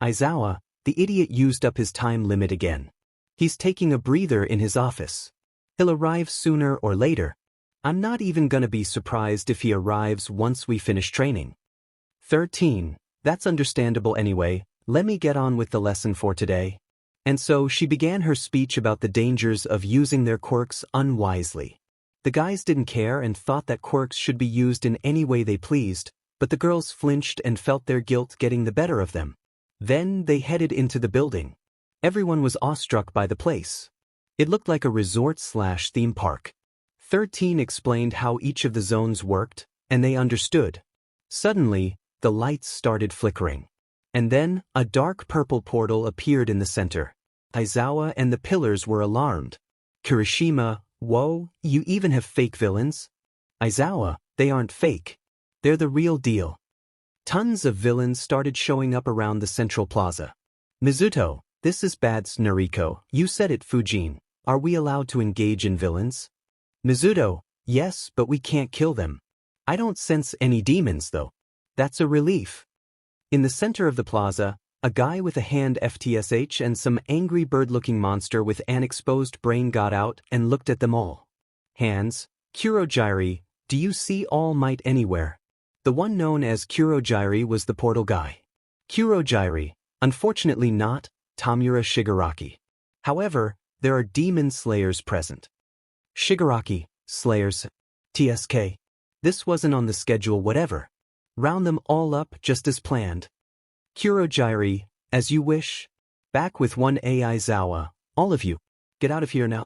Aizawa, the idiot used up his time limit again. He's taking a breather in his office. He'll arrive sooner or later. I'm not even gonna be surprised if he arrives once we finish training. 13, that's understandable anyway, let me get on with the lesson for today. And so she began her speech about the dangers of using their quirks unwisely. The guys didn't care and thought that quirks should be used in any way they pleased, but the girls flinched and felt their guilt getting the better of them. Then they headed into the building. Everyone was awestruck by the place. It looked like a resort/theme park. 13 explained how each of the zones worked, and they understood. Suddenly, the lights started flickering. And then, a dark purple portal appeared in the center. Aizawa and the pillars were alarmed. Kirishima, whoa, you even have fake villains? Aizawa, they aren't fake. They're the real deal. Tons of villains started showing up around the central plaza. Mizuto, this is bad. Noriko, you said it. Fujin, are we allowed to engage in villains? Mizuto, yes, but we can't kill them. I don't sense any demons though. That's a relief. In the center of the plaza, a guy with a hand FTSH and some angry bird-looking monster with an exposed brain got out and looked at them all. Hands, 𝗂𝗄𝗁𝗲, do you see All Might anywhere? The one known as 𝗂𝗄𝗁𝗲 was the portal guy. 𝗂𝗂𝗁𝗲, unfortunately not, Tamura Shigaraki. However, there are demon slayers present. Shigaraki, slayers, TSK. This wasn't on the schedule whatever. Round them all up just as planned. 𝗂𝗂𝗁𝗲, as you wish. Back with 1A Aizawa, all of you. Get out of here now.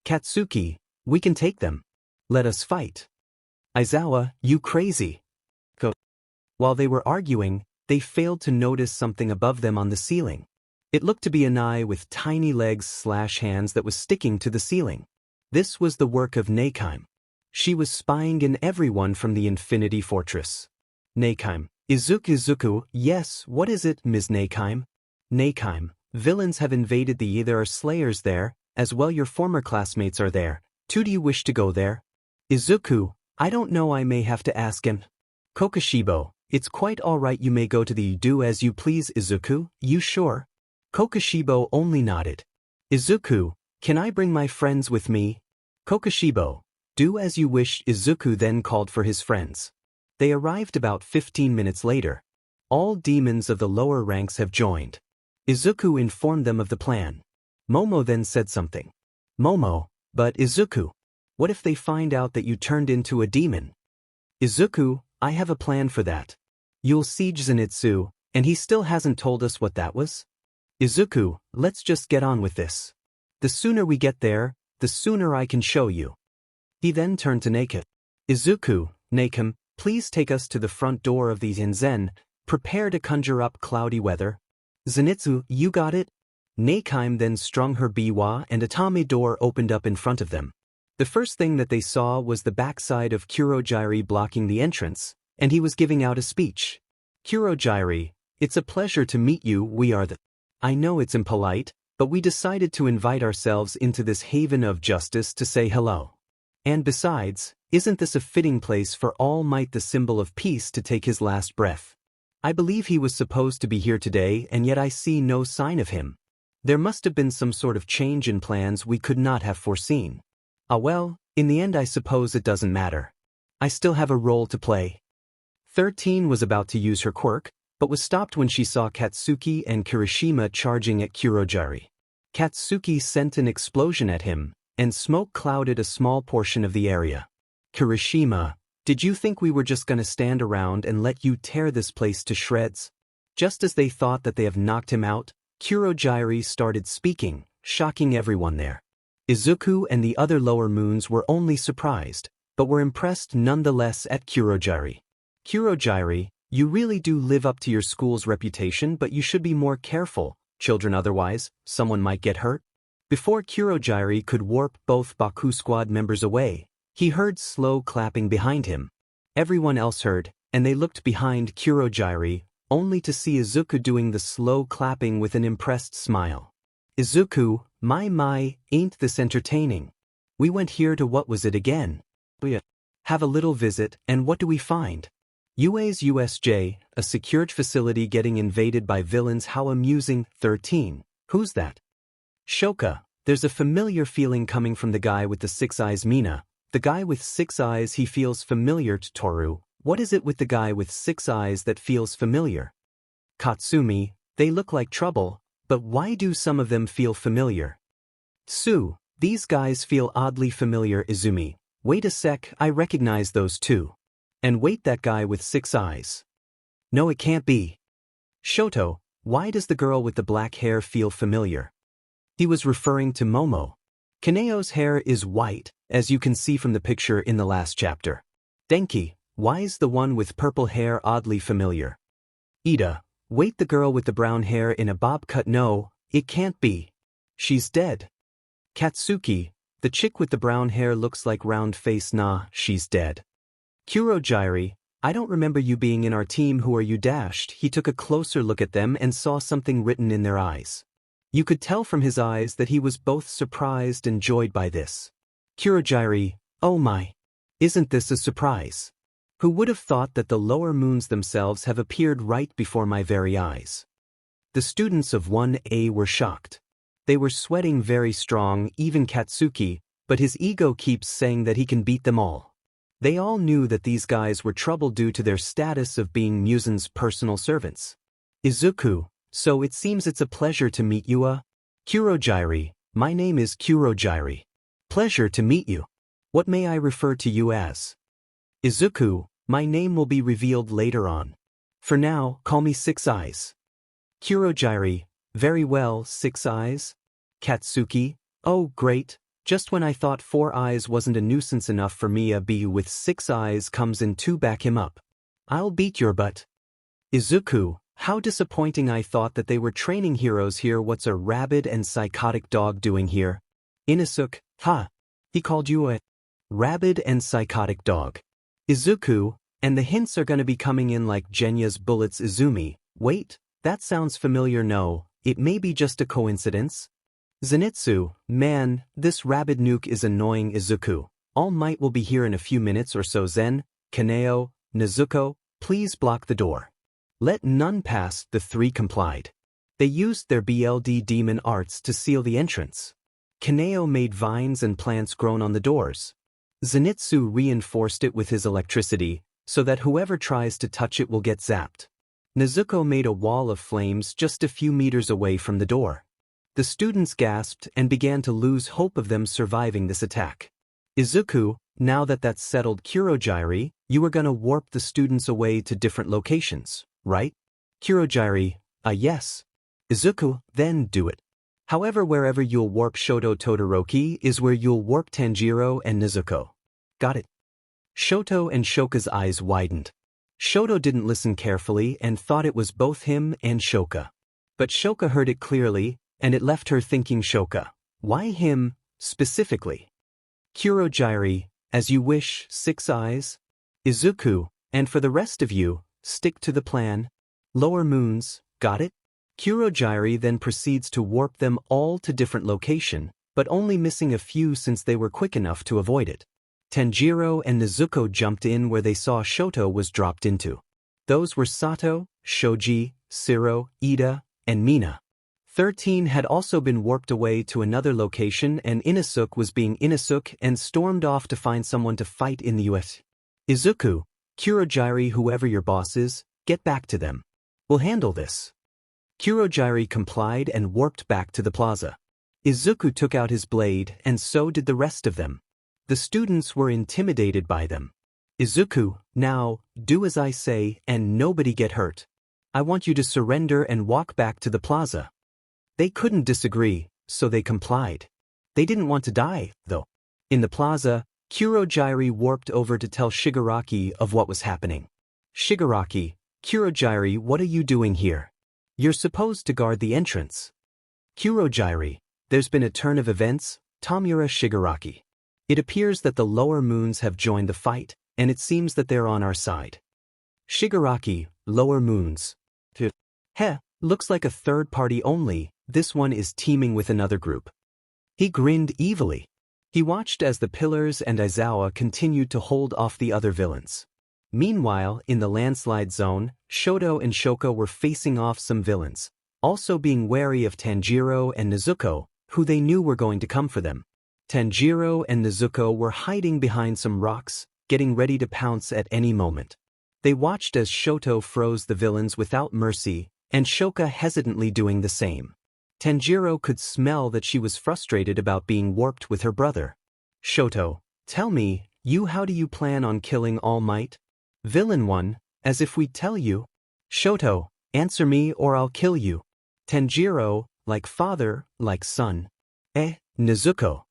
Katsuki, we can take them. Let us fight. Aizawa, you crazy. While they were arguing, they failed to notice something above them on the ceiling. It looked to be an eye with tiny legs/hands that was sticking to the ceiling. This was the work of 𝗍𝗫𝗫. She was spying in everyone from the Infinity Fortress. 𝗵𝗃𝗃. Izuku, yes, what is it, Ms. 𝗵𝗃𝗃? 𝗵𝗃𝗃. Villains have invaded the There are slayers there, as well your former classmates are there. Do you wish to go there? Izuku, I don't know, I may have to ask him. 𝗃𝗃𝗁𝗂. It's quite alright, you may go to the do as you please, Izuku, you sure? 𝗃𝗃𝗁𝗂 only nodded. Izuku, can I bring my friends with me? 𝗃𝗃𝗁𝗂. Do as you wish. Izuku then called for his friends. They arrived about 15 minutes later. All demons of the lower ranks have joined. Izuku informed them of the plan. Momo then said something. Momo, but Izuku, what if they find out that you turned into a demon? Izuku, I have a plan for that. You'll see Zenitsu, and he still hasn't told us what that was? Izuku, let's just get on with this. The sooner we get there, the sooner I can show you. He then turned to 𝗵𝗃𝗃. Izuku, 𝗵𝗃𝗃, please take us to the front door of the Zenzen. Prepare to conjure up cloudy weather. Zenitsu, you got it? 𝗵𝗃𝗃 then strung her biwa and a Atame door opened up in front of them. The first thing that they saw was the backside of 𝗬𝗃𝗁𝗃 blocking the entrance, and he was giving out a speech. 𝗬𝗃𝗁𝗃, it's a pleasure to meet you, we are the... I know it's impolite, but we decided to invite ourselves into this haven of justice to say hello. And besides, isn't this a fitting place for All Might, the symbol of peace, to take his last breath? I believe he was supposed to be here today, and yet I see no sign of him. There must have been some sort of change in plans we could not have foreseen. Ah well, in the end I suppose it doesn't matter. I still have a role to play. 13 was about to use her quirk, but was stopped when she saw Katsuki and Kirishima charging at 𝗬𝗃𝗁𝗃. Katsuki sent an explosion at him, and smoke clouded a small portion of the area. Kirishima, did you think we were just gonna stand around and let you tear this place to shreds? Just as they thought that they have knocked him out, 𝗬𝗃𝗁𝗃 started speaking, shocking everyone there. Izuku and the other lower moons were only surprised, but were impressed nonetheless at 𝗬𝗃𝗁𝗃. 𝗬𝗃𝗁𝗃, you really do live up to your school's reputation, but you should be more careful, children, otherwise, someone might get hurt. Before 𝗬𝗃𝗁𝗃 could warp both Baku squad members away, he heard slow clapping behind him. Everyone else heard, and they looked behind 𝗬𝗃𝗁𝗃, only to see Izuku doing the slow clapping with an impressed smile. Izuku, my, ain't this entertaining? We went here to what was it again? We have a little visit, and what do we find? USJ, a secured facility getting invaded by villains. How amusing. 13. Who's that? Shoka, there's a familiar feeling coming from the guy with the 6 eyes. Mina, the guy with 6 eyes, he feels familiar. Toru, what is it with the guy with 6 eyes that feels familiar? Katsumi, they look like trouble, but why do some of them feel familiar? Tsu, these guys feel oddly familiar. Izumi, wait a sec, I recognize those two. And wait, that guy with 6 eyes. No, it can't be. Shoto, why does the girl with the black hair feel familiar? He was referring to Momo. Kaneo's hair is white, as you can see from the picture in the last chapter. Denki, why is the one with purple hair oddly familiar? Ida, wait, the girl with the brown hair in a bob cut. No, it can't be. She's dead. Katsuki, the chick with the brown hair looks like round face. Nah, she's dead. 𝗬𝗃𝗁𝗃, I don't remember you being in our team. Who are you? He took a closer look at them and saw something written in their eyes. You could tell from his eyes that he was both surprised and joyed by this. 𝗬𝗃𝗁𝗃, oh my. Isn't this a surprise? Who would have thought that the lower moons themselves have appeared right before my very eyes? The students of 1A were shocked. They were sweating very strong, even Katsuki, but his ego keeps saying that he can beat them all. They all knew that these guys were trouble due to their status of being Musen's personal servants. Izuku, so it seems it's a pleasure to meet you. 𝗬𝗃𝗁𝗃, my name is 𝗬𝗃𝗁𝗃. Pleasure to meet you. What may I refer to you as? Izuku, my name will be revealed later on. For now, call me 6 Eyes. 𝗬𝗃𝗁𝗃, very well, 6 Eyes. Katsuki, oh great, just when I thought 4 eyes wasn't a nuisance enough for me, a bee with 6 eyes comes in to back him up. I'll beat your butt. Izuku, how disappointing. I thought that they were training heroes here. What's a rabid and psychotic dog doing here? Inosuke, ha! He called you a... rabid and psychotic dog. Izuku, and the hints are gonna be coming in like Genya's bullets Izumi. Wait, that sounds familiar. No, it may be just a coincidence. Zenitsu, man, this rabid nuke is annoying. Izuku, All Might will be here in a few minutes or so. Zen, Kaneo, Nezuko, please block the door. Let none pass. The three complied. They used their BLD demon arts to seal the entrance. Kaneo made vines and plants grown on the doors. Zenitsu reinforced it with his electricity, so that whoever tries to touch it will get zapped. Nezuko made a wall of flames just a few meters away from the door. The students gasped and began to lose hope of them surviving this attack. Izuku, now that that's settled. 𝗵𝗃𝗁𝗃, you were gonna warp the students away to different locations, right? 𝗵𝗃𝗁𝗃, yes. Izuku, then do it. However, wherever you'll warp Shoto Todoroki is where you'll warp Tanjiro and Nezuko. Got it. Shoto and Shoka's eyes widened. Shoto didn't listen carefully and thought it was both him and Shoka. But Shoka heard it clearly, and it left her thinking. Shoka, why him, specifically? 𝗵𝗃𝗁𝗃, as you wish. 6 eyes. Izuku, and for the rest of you, stick to the plan. Lower moons, got it? 𝗵𝗃𝗁𝗃 then proceeds to warp them all to different location, but only missing a few since they were quick enough to avoid it. Tanjiro and Nezuko jumped in where they saw Shoto was dropped into. Those were Sato, Shoji, Siro, Ida, and Mina. 13 had also been warped away to another location, and Inosuke was being Inosuke and stormed off to find someone to fight in the US. Izuku, 𝗵𝗃𝗁𝗃, whoever your boss is, get back to them. We'll handle this. 𝗵𝗃𝗁𝗃 complied and warped back to the plaza. Izuku took out his blade, and so did the rest of them. The students were intimidated by them. Izuku, now, do as I say and nobody get hurt. I want you to surrender and walk back to the plaza. They couldn't disagree, so they complied. They didn't want to die, though. In the plaza, 𝗵𝗃𝗁𝗃 warped over to tell Shigaraki of what was happening. Shigaraki, 𝗵𝗃𝗁𝗃, what are you doing here? You're supposed to guard the entrance. 𝗵𝗃𝗁𝗃, there's been a turn of events. Tamura Shigaraki. It appears that the lower moons have joined the fight, and it seems that they're on our side. Shigaraki, lower moons. Heh, looks like a third party only. This one is teaming with another group. He grinned evilly. He watched as the pillars and Aizawa continued to hold off the other villains. Meanwhile, in the landslide zone, Shoto and Shoka were facing off some villains, also being wary of Tanjiro and Nezuko, who they knew were going to come for them. Tanjiro and Nezuko were hiding behind some rocks, getting ready to pounce at any moment. They watched as Shoto froze the villains without mercy, and Shoka hesitantly doing the same. Tanjiro could smell that she was frustrated about being warped with her brother. Shoto, tell me, how do you plan on killing All Might? Villain 1, as if we'd tell you. Shoto, answer me or I'll kill you. Tanjiro, like father, like son. Nezuko.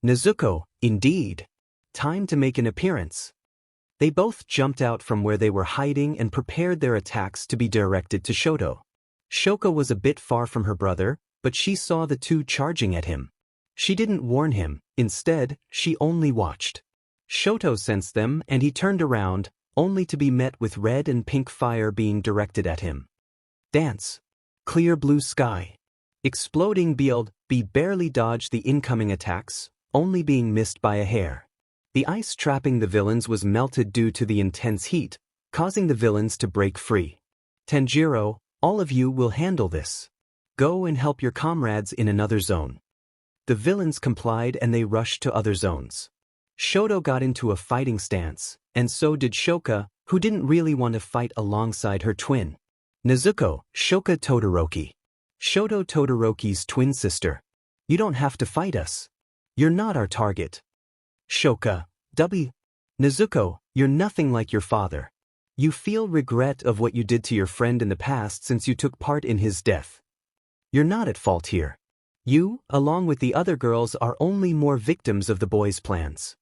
Nezuko, indeed. Time to make an appearance. They both jumped out from where they were hiding and prepared their attacks to be directed to Shoto. Shoka was a bit far from her brother, but she saw the two charging at him. She didn't warn him, instead, she only watched. Shoto sensed them and he turned around, only to be met with red and pink fire being directed at him. Dance. Clear blue sky. Exploding BLD barely dodged the incoming attacks, only being missed by a hair. The ice trapping the villains was melted due to the intense heat, causing the villains to break free. Tanjiro, all of you will handle this. Go and help your comrades in another zone. The villains complied and they rushed to other zones. Shoto got into a fighting stance, and so did Shoka, who didn't really want to fight alongside her twin. Nezuko, Shoka Todoroki. Shoto Todoroki's twin sister. You don't have to fight us. You're not our target. Shoka, Nezuko, you're nothing like your father. You feel regret of what you did to your friend in the past since you took part in his death. You're not at fault here. You, along with the other girls, are only more victims of the boys' plans.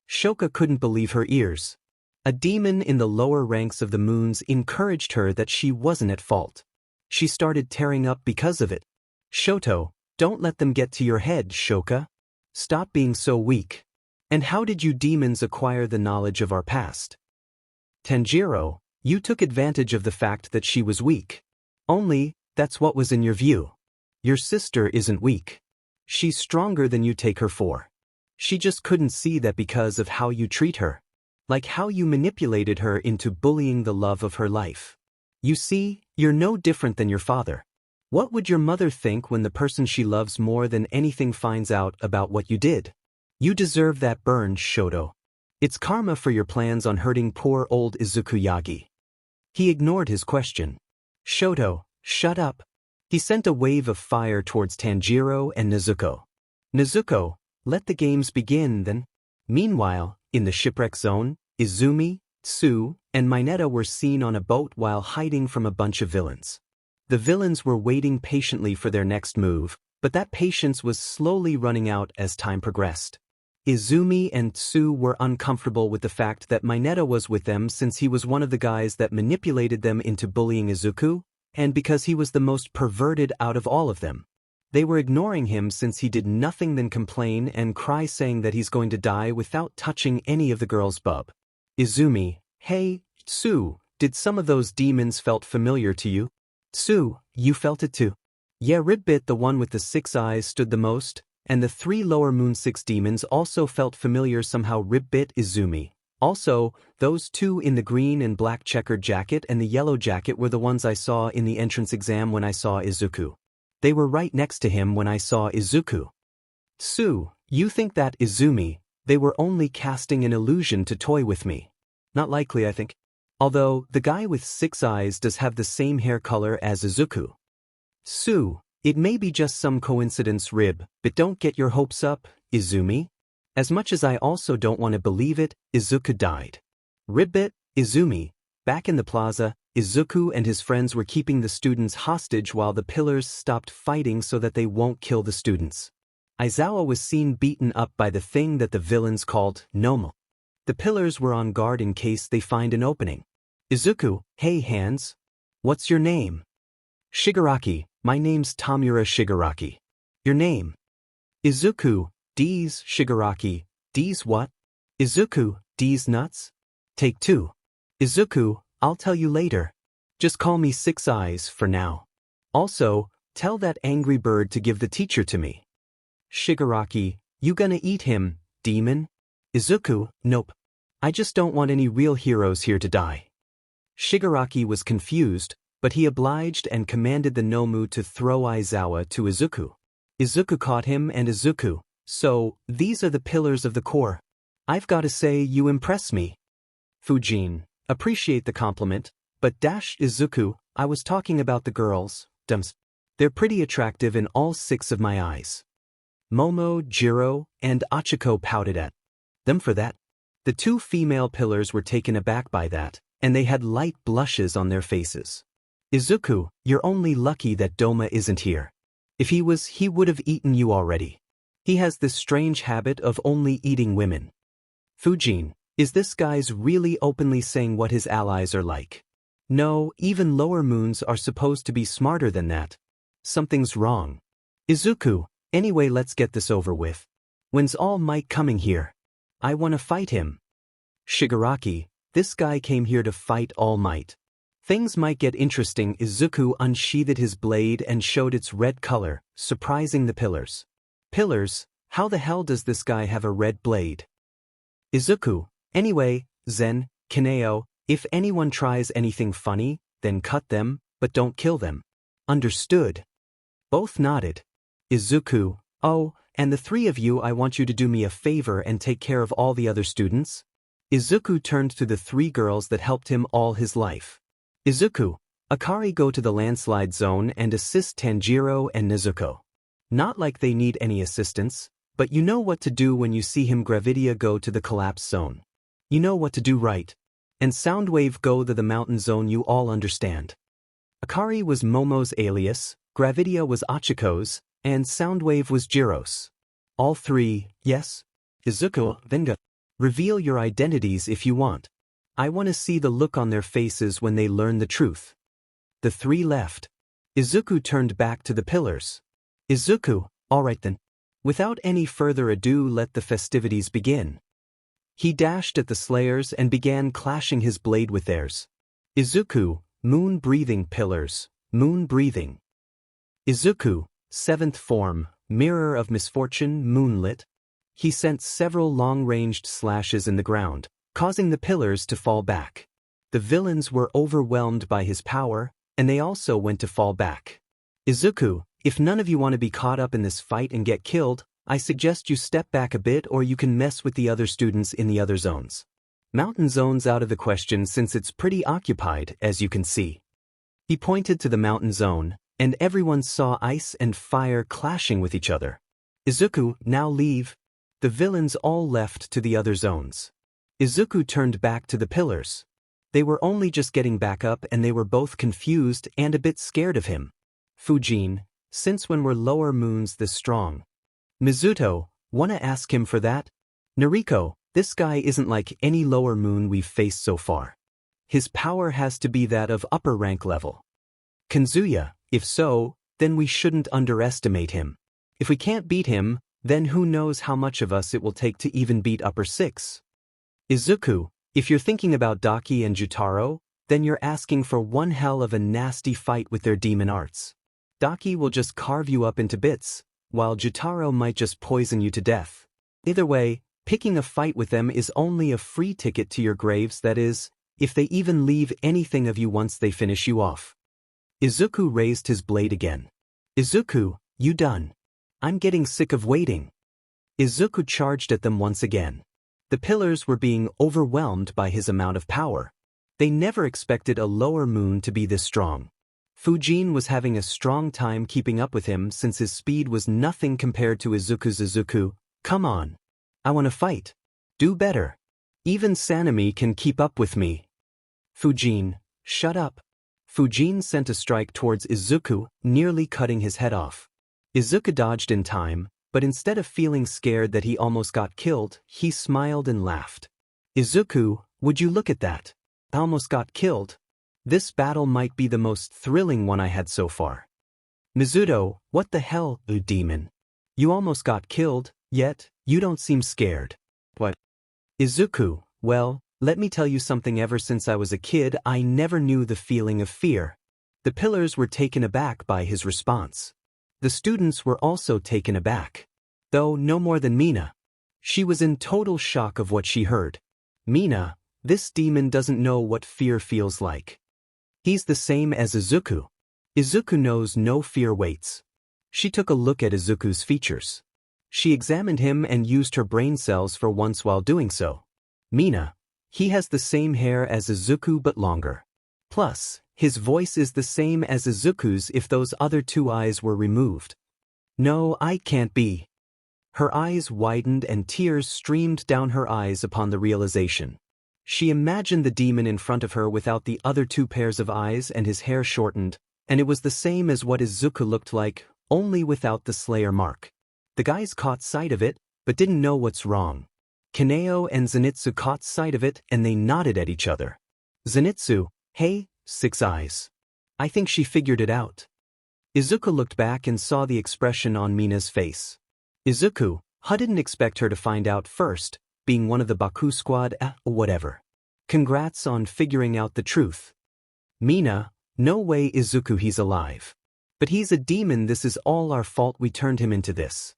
Shoka couldn't believe her ears. A demon in the lower ranks of the moons encouraged her that she wasn't at fault. She started tearing up because of it. Shoto, don't let them get to your head, Shoka. Stop being so weak. And how did you demons acquire the knowledge of our past? Tanjiro, you took advantage of the fact that she was weak. Only, that's what was in your view. Your sister isn't weak. She's stronger than you take her for. She just couldn't see that because of how you treat her. Like how you manipulated her into bullying the love of her life. You see, you're no different than your father. What would your mother think when the person she loves more than anything finds out about what you did? You deserve that burn, Shoto. It's karma for your plans on hurting poor old Izuku Yagi. He ignored his question. Shoto, shut up. He sent a wave of fire towards Tanjiro and Nezuko. Nezuko, let the games begin then. Meanwhile, in the shipwreck zone, Izumi, Tsu, and Mineta were seen on a boat while hiding from a bunch of villains. The villains were waiting patiently for their next move, but that patience was slowly running out as time progressed. Izumi and Tsu were uncomfortable with the fact that Mineta was with them since he was one of the guys that manipulated them into bullying Izuku, and because he was the most perverted out of all of them. They were ignoring him since he did nothing than complain and cry saying that he's going to die without touching any of the girls' bub. Izumi, hey, Tsu, did some of those demons felt familiar to you? Tsu, you felt it too. Yeah, 𝗵𝗃𝗃, the one with the 6 eyes, stood the most, and the 3 lower moon 6 demons also felt familiar somehow. 𝗵𝗃𝗃, Izumi. Also, those 2 in the green and black checkered jacket and the yellow jacket were the ones I saw in the entrance exam when I saw Izuku. They were right next to him when I saw Izuku. Tsu, you think that, Izumi, they were only casting an illusion to toy with me. Not likely, I think. Although, the guy with 6 eyes does have the same hair color as Izuku. Tsu, it may be just some coincidence, 𝗵𝗃𝗃, but don't get your hopes up, Izumi. As much as I also don't want to believe it, Izuku died. 𝗵𝗃𝗃, Izumi, back in the plaza, Izuku and his friends were keeping the students hostage while the pillars stopped fighting so that they won't kill the students. Aizawa was seen beaten up by the thing that the villains called 𝗵𝗲𝗄. The pillars were on guard in case they find an opening. Izuku, hey hands. What's your name? Shigaraki, my name's Tamura Shigaraki. Your name? Izuku, D's Shigaraki, D's what? Izuku, D's nuts? Take 2. Izuku, I'll tell you later. Just call me 6 eyes for now. Also, tell that angry bird to give the teacher to me. Shigaraki, you gonna eat him, demon? Izuku, nope. I just don't want any real heroes here to die. Shigaraki was confused, but he obliged and commanded the 𝗵𝗄 to throw Aizawa to Izuku. Izuku caught him and Izuku, so, these are the pillars of the core. I've got to say you impress me. Fujin, appreciate the compliment, but Izuku, I was talking about the girls, 𝗬𝗲𝗃. They're pretty attractive in all 6 of my eyes. Momo, Jiro, and Achiko pouted at them for that. The 2 female pillars were taken aback by that, and they had light blushes on their faces. Izuku, you're only lucky that Doma isn't here. If he was, he would have eaten you already. He has this strange habit of only eating women. Fujin, is this guy's really openly saying what his allies are like? No, even lower moons are supposed to be smarter than that. Something's wrong. Izuku, anyway, let's get this over with. When's All Might coming here? I want to fight him. Shigaraki, this guy came here to fight All Might. Things might get interesting. Izuku unsheathed his blade and showed its red color, surprising the pillars. Pillars, how the hell does this guy have a red blade? Izuku, anyway, Zen, Kaneo, if anyone tries anything funny, then cut them, but don't kill them. Understood. Both nodded. Izuku, oh, and the 3 of you, I want you to do me a favor and take care of all the other students. Izuku turned to the 3 girls that helped him all his life. Izuku, Akari, go to the landslide zone and assist Tanjiro and Nezuko. Not like they need any assistance, but you know what to do when you see him. 𝗃𝗃𝗃, go to the collapse zone. You know what to do, right? And Soundwave, go to the mountain zone. You all understand. Akari was Momo's alias, 𝗃𝗃𝗃 was Achiko's, and Soundwave was Jiro's. All 3, yes? Izuku, then reveal your identities if you want. I want to see the look on their faces when they learn the truth. The 3 left. Izuku turned back to the pillars. Izuku, alright then. Without any further ado, let the festivities begin. He dashed at the slayers and began clashing his blade with theirs. Izuku, moon-breathing pillars, moon-breathing. Izuku, 7th form, mirror of misfortune, moonlit. He sent several long-ranged slashes in the ground, causing the pillars to fall back. The villains were overwhelmed by his power, and they also went to fall back. Izuku, if none of you want to be caught up in this fight and get killed, I suggest you step back a bit, or you can mess with the other students in the other zones. Mountain zone's out of the question since it's pretty occupied, as you can see. He pointed to the mountain zone, and everyone saw ice and fire clashing with each other. Izuku, now leave. The villains all left to the other zones. Izuku turned back to the pillars. They were only just getting back up, and they were both confused and a bit scared of him. Fujin, since when were lower moons this strong? Mizuto, wanna ask him for that? Noriko, this guy isn't like any lower moon we've faced so far. His power has to be that of upper rank level. Kanzuya, if so, then we shouldn't underestimate him. If we can't beat him, then who knows how much of us it will take to even beat upper 6. Izuku, if you're thinking about Daki and Jutaro, then you're asking for one hell of a nasty fight with their demon arts. Daki will just carve you up into bits, while Jutaro might just poison you to death. Either way, picking a fight with them is only a free ticket to your graves, that is, if they even leave anything of you once they finish you off. Izuku raised his blade again. Izuku, you done? I'm getting sick of waiting. Izuku charged at them once again. The pillars were being overwhelmed by his amount of power. They never expected a lower moon to be this strong. Fujin was having a strong time keeping up with him since his speed was nothing compared to Izuku's. Izuku, come on. I want to fight. Do better. Even Sanemi can keep up with me. Fujin, shut up. Fujin sent a strike towards Izuku, nearly cutting his head off. Izuku dodged in time, but instead of feeling scared that he almost got killed, he smiled and laughed. Izuku, would you look at that? I almost got killed. This battle might be the most thrilling one I had so far. Mizuto, what the hell, demon? You almost got killed, yet you don't seem scared. What? Izuku, well, let me tell you something. Ever since I was a kid, I never knew the feeling of fear. The pillars were taken aback by his response. The students were also taken aback. Though no more than Mina. She was in total shock of what she heard. Mina, this demon doesn't know what fear feels like. He's the same as Izuku. Izuku knows no fear waits. She took a look at Izuku's features. She examined him and used her brain cells for once while doing so. Mina, he has the same hair as Izuku but longer. Plus, his voice is the same as Izuku's if those other two eyes were removed. No, I can't be. Her eyes widened and tears streamed down her eyes upon the realization. She imagined the demon in front of her without the other two pairs of eyes and his hair shortened, and it was the same as what Izuku looked like, only without the Slayer mark. The guys caught sight of it, but didn't know what's wrong. Kaneo and Zenitsu caught sight of it and they nodded at each other. Zenitsu, hey, 6 eyes. I think she figured it out. Izuku looked back and saw the expression on Mina's face. Izuku, didn't expect her to find out first, being one of the Baku squad, whatever. Congrats on figuring out the truth. Mina, no way Izuku, he's alive. But he's a demon, this is all our fault, we turned him into this.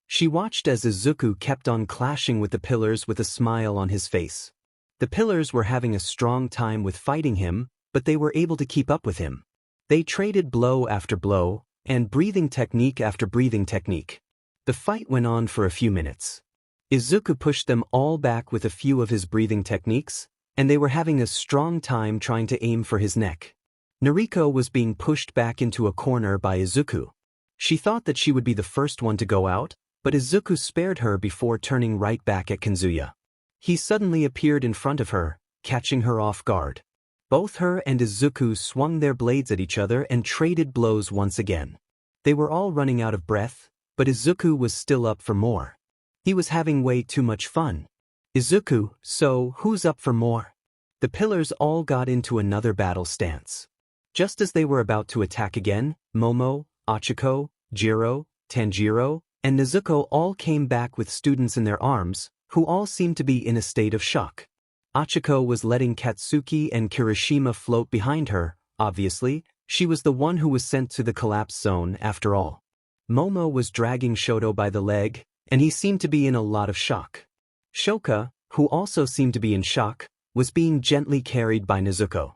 She watched as Izuku kept on clashing with the pillars with a smile on his face. The pillars were having a strong time with fighting him, but they were able to keep up with him. They traded blow after blow, and breathing technique after breathing technique. The fight went on for a few minutes. Izuku pushed them all back with a few of his breathing techniques, and they were having a strong time trying to aim for his neck. Noriko was being pushed back into a corner by Izuku. She thought that she would be the first one to go out, but Izuku spared her before turning right back at Kanzuya. He suddenly appeared in front of her, catching her off guard. Both her and Izuku swung their blades at each other and traded blows once again. They were all running out of breath, but Izuku was still up for more. He was having way too much fun. Izuku, so who's up for more? The pillars all got into another battle stance. Just as they were about to attack again, Momo, Ochiko, Jiro, Tanjiro, and Nezuko all came back with students in their arms, who all seemed to be in a state of shock. Achiko was letting Katsuki and Kirishima float behind her. Obviously, she was the one who was sent to the collapse zone after all. Momo was dragging Shoto by the leg, and he seemed to be in a lot of shock. Shoka, who also seemed to be in shock, was being gently carried by Nezuko.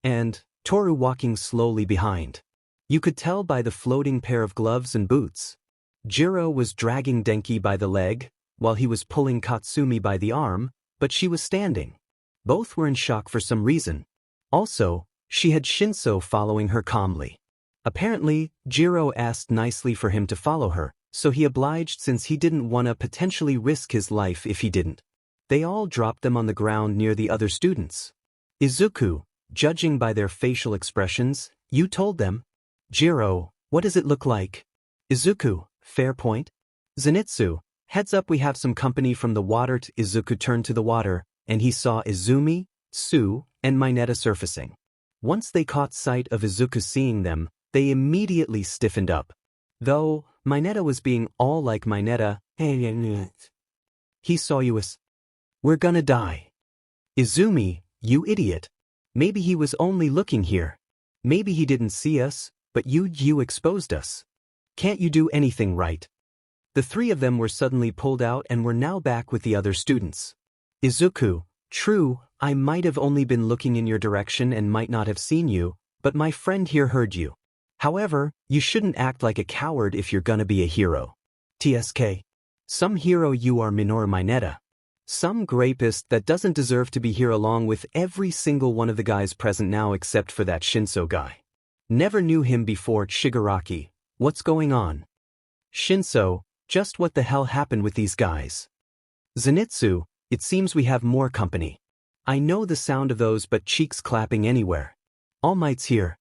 And Toru walking slowly behind. You could tell by the floating pair of gloves and boots. Jiro was dragging Denki by the leg, while he was pulling Katsumi by the arm, but she was standing. Both were in shock for some reason. Also, she had Shinso following her calmly. Apparently, Jiro asked nicely for him to follow her, so he obliged since he didn't want to potentially risk his life if he didn't. They all dropped them on the ground near the other students. Izuku, judging by their facial expressions, you told them. Jiro, what does it look like? Izuku, fair point. Zenitsu, heads up, we have some company from the water. Izuku turned to the water, and he saw Izumi, Tsu, and Mineta surfacing. Once they caught sight of Izuku seeing them, they immediately stiffened up. Though, Mineta was being all like Mineta. He saw you as. We're gonna die. Izumi, you idiot. Maybe he was only looking here. Maybe he didn't see us, but you exposed us. Can't you do anything right? The three of them were suddenly pulled out and were now back with the other students. Izuku, true, I might have only been looking in your direction and might not have seen you, but my friend here heard you. However, you shouldn't act like a coward if you're gonna be a hero. TSK. Some hero you are, Minoru Mineta. Some grapist that doesn't deserve to be here along with every single one of the guys present now except for that Shinso guy. Never knew him before. Shigaraki, what's going on? Shinso, just what the hell happened with these guys? Zenitsu, it seems we have more company. I know the sound of those but cheeks clapping anywhere. All Might's here.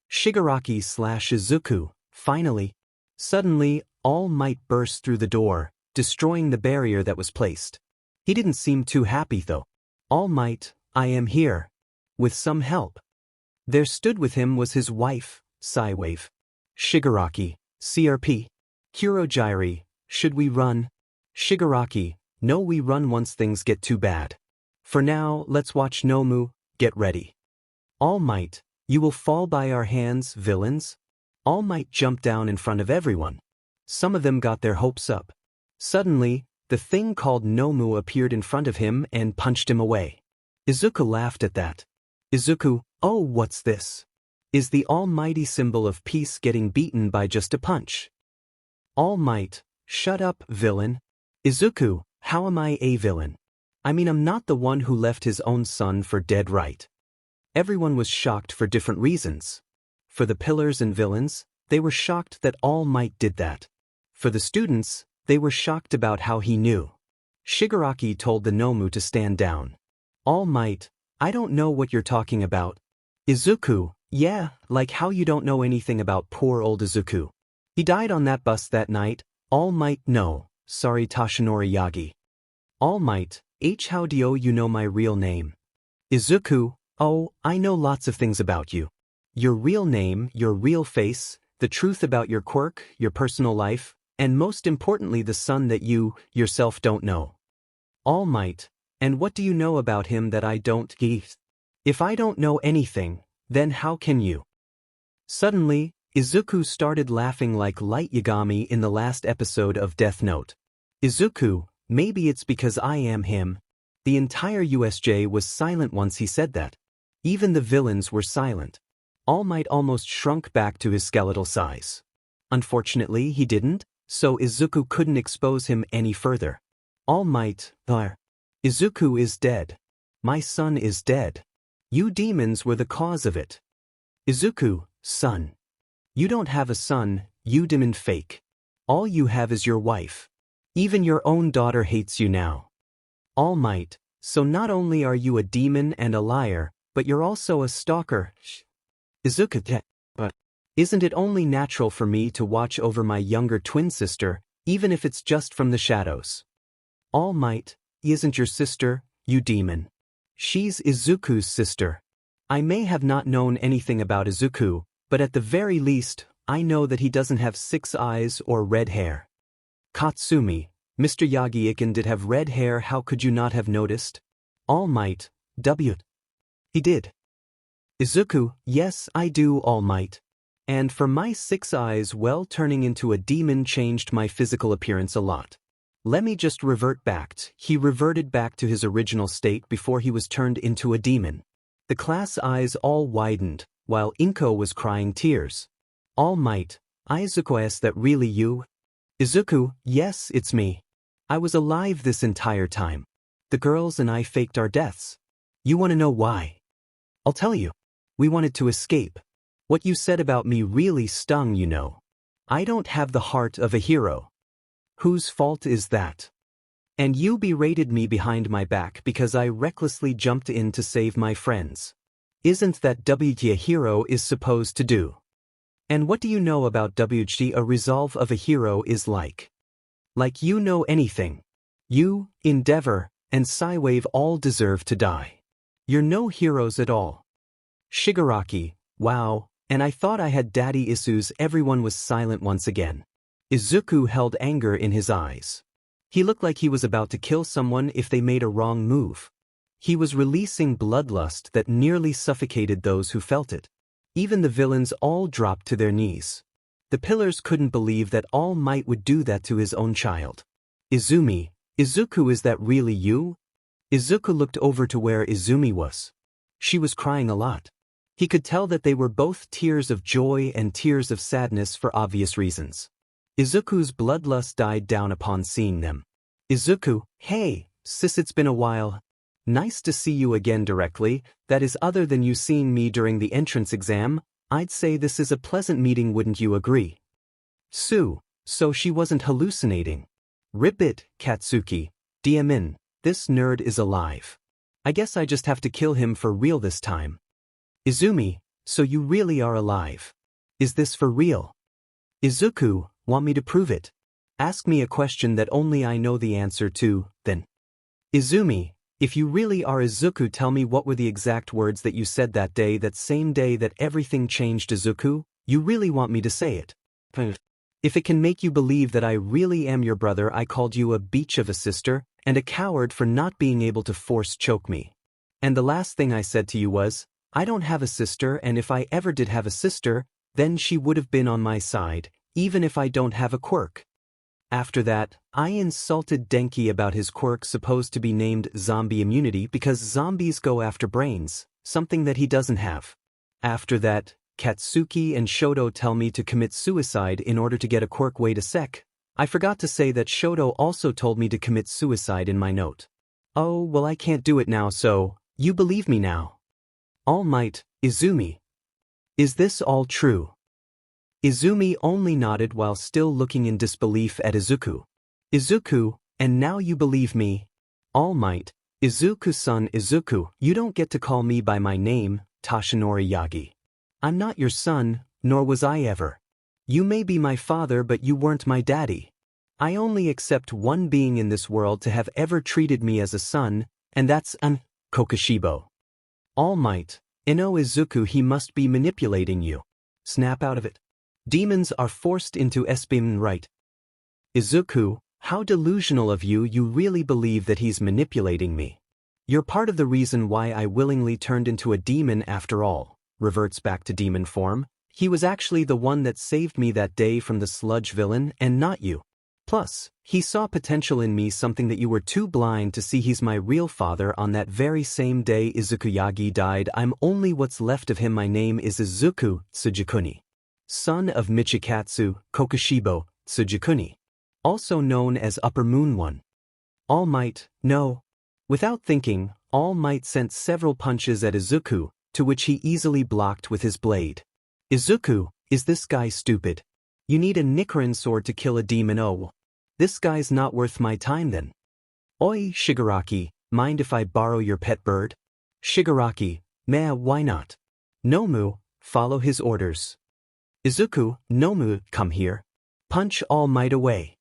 Shigaraki/Izuku, finally. Suddenly, All Might burst through the door, destroying the barrier that was placed. He didn't seem too happy though. All Might, I am here. With some help. There stood with him was his wife, Psywave. Shigaraki, CRP. Kurogyri, should we run? Shigaraki, no, we run once things get too bad. For now, let's watch Nomu, get ready. All Might, you will fall by our hands, villains. All Might jumped down in front of everyone. Some of them got their hopes up. Suddenly, the thing called Nomu appeared in front of him and punched him away. Izuku laughed at that. Izuku, oh, what's this? Is the almighty symbol of peace getting beaten by just a punch? All Might, shut up, villain. Izuku, how am I a villain? I mean, I'm not the one who left his own son for dead, right? Everyone was shocked for different reasons. For the pillars and villains, they were shocked that All Might did that. For the students, they were shocked about how he knew. Shigaraki told the Nomu to stand down. All Might, I don't know what you're talking about. Izuku, yeah, like how you don't know anything about poor old Izuku. He died on that bus that night. All Might, no, sorry, Toshinori Yagi. All Might, how do you know my real name? Izuku, oh, I know lots of things about you. Your real name, your real face, the truth about your quirk, your personal life, and most importantly the son that you, yourself don't know. All Might, and what do you know about him that I don't? If I don't know anything, then how can you? Suddenly, Izuku started laughing like Light Yagami in the last episode of Death Note. Izuku, maybe it's because I am him. The entire USJ was silent once he said that. Even the villains were silent. All Might almost shrunk back to his skeletal size. Unfortunately, he didn't, so Izuku couldn't expose him any further. All Might, Izuku is dead. My son is dead. You demons were the cause of it. Izuku, son. You don't have a son, you demon fake. All you have is your wife. Even your own daughter hates you now. All Might, so not only are you a demon and a liar, but you're also a stalker. Izuku, but isn't it only natural for me to watch over my younger twin sister, even if it's just from the shadows? All Might, isn't your sister, you demon. She's Izuku's sister. I may have not known anything about Izuku, but at the very least, I know that he doesn't have 6 eyes or red hair. 𝗵𝗃, Mr. Yagi-iken did have red hair, how could you not have noticed? All Might, W. He did. Izuku, yes I do, All Might. And for my 6 eyes, well, turning into a demon changed my physical appearance a lot. Let me just revert back. He reverted back to his original state before he was turned into a demon. The class eyes all widened, while Inko was crying tears. All Might, Izuku, is that really you? Izuku, yes, it's me. I was alive this entire time. The girls and I faked our deaths. You want to know why? I'll tell you. We wanted to escape. What you said about me really stung, you know. I don't have the heart of a hero. Whose fault is that? And you berated me behind my back because I recklessly jumped in to save my friends. Isn't that what a hero is supposed to do? And what do you know about 𝗬𝗍𝗃 a resolve of a hero is like? Like you know anything. You, Endeavor, and 𝗬𝗵𝗃 all deserve to die. You're no heroes at all. Shigaraki, wow, and I thought I had daddy issues. Everyone was silent once again. Izuku held anger in his eyes. He looked like he was about to kill someone if they made a wrong move. He was releasing bloodlust that nearly suffocated those who felt it. Even the villains all dropped to their knees. The pillars couldn't believe that All Might would do that to his own child. Izumi, Izuku, is that really you? Izuku looked over to where Izumi was. She was crying a lot. He could tell that they were both tears of joy and tears of sadness for obvious reasons. Izuku's bloodlust died down upon seeing them. Izuku, hey, sis, it's been a while. Nice to see you again directly, that is, other than you seeing me during the entrance exam, I'd say this is a pleasant meeting, wouldn't you agree? So she wasn't hallucinating. Rip it, Katsuki, Diamin, this nerd is alive. I guess I just have to kill him for real this time. Izumi, so you really are alive. Is this for real? Izuku, want me to prove it? Ask me a question that only I know the answer to, then. Izumi, if you really are Izuku, tell me what were the exact words that you said that day, that same day that everything changed. Izuku, you really want me to say it? If it can make you believe that I really am your brother, I called you a bitch of a sister, and a coward for not being able to force choke me. And the last thing I said to you was, I don't have a sister, and if I ever did have a sister, then she would have been on my side, even if I don't have a quirk. After that, I insulted Denki about his quirk supposed to be named zombie immunity because zombies go after brains, something that he doesn't have. After that, Katsuki and Shoto tell me to commit suicide in order to get a quirk. Wait a sec. I forgot to say that Shoto also told me to commit suicide in my note. Oh, well, I can't do it now, so you believe me now. All Might, Izumi. Is this all true? Izumi only nodded while still looking in disbelief at Izuku. Izuku, and now you believe me? All Might, Izuku-san. Izuku, you don't get to call me by my name, Toshinori Yagi. I'm not your son, nor was I ever. You may be my father, but you weren't my daddy. I only accept one being in this world to have ever treated me as a son, and that's Kokushibo. All Might, Izuku, he must be manipulating you. Snap out of it. Demons are forced into 𝗬𝗵𝗃, right? Izuku, how delusional of you, you really believe that he's manipulating me. You're part of the reason why I willingly turned into a demon after all. Reverts back to demon form. He was actually the one that saved me that day from the sludge villain and not you. Plus, he saw potential in me, something that you were too blind to see. He's my real father. On that very same day Izuku Yagi died, I'm only what's left of him. My name is Izuku Tsujikunni, son of Michikatsu Kokushibo Tsujikunni, also known as Upper Moon One. All Might, no. Without thinking, All Might sent several punches at Izuku, to which he easily blocked with his blade. Izuku, is this guy stupid? You need a Nichiren sword to kill a demon. Oh, this guy's not worth my time then. Oi, Shigaraki, mind if I borrow your pet bird? Shigaraki, meh, why not? Nomu, follow his orders. Izuku, Nomu, come here. Punch All Might away.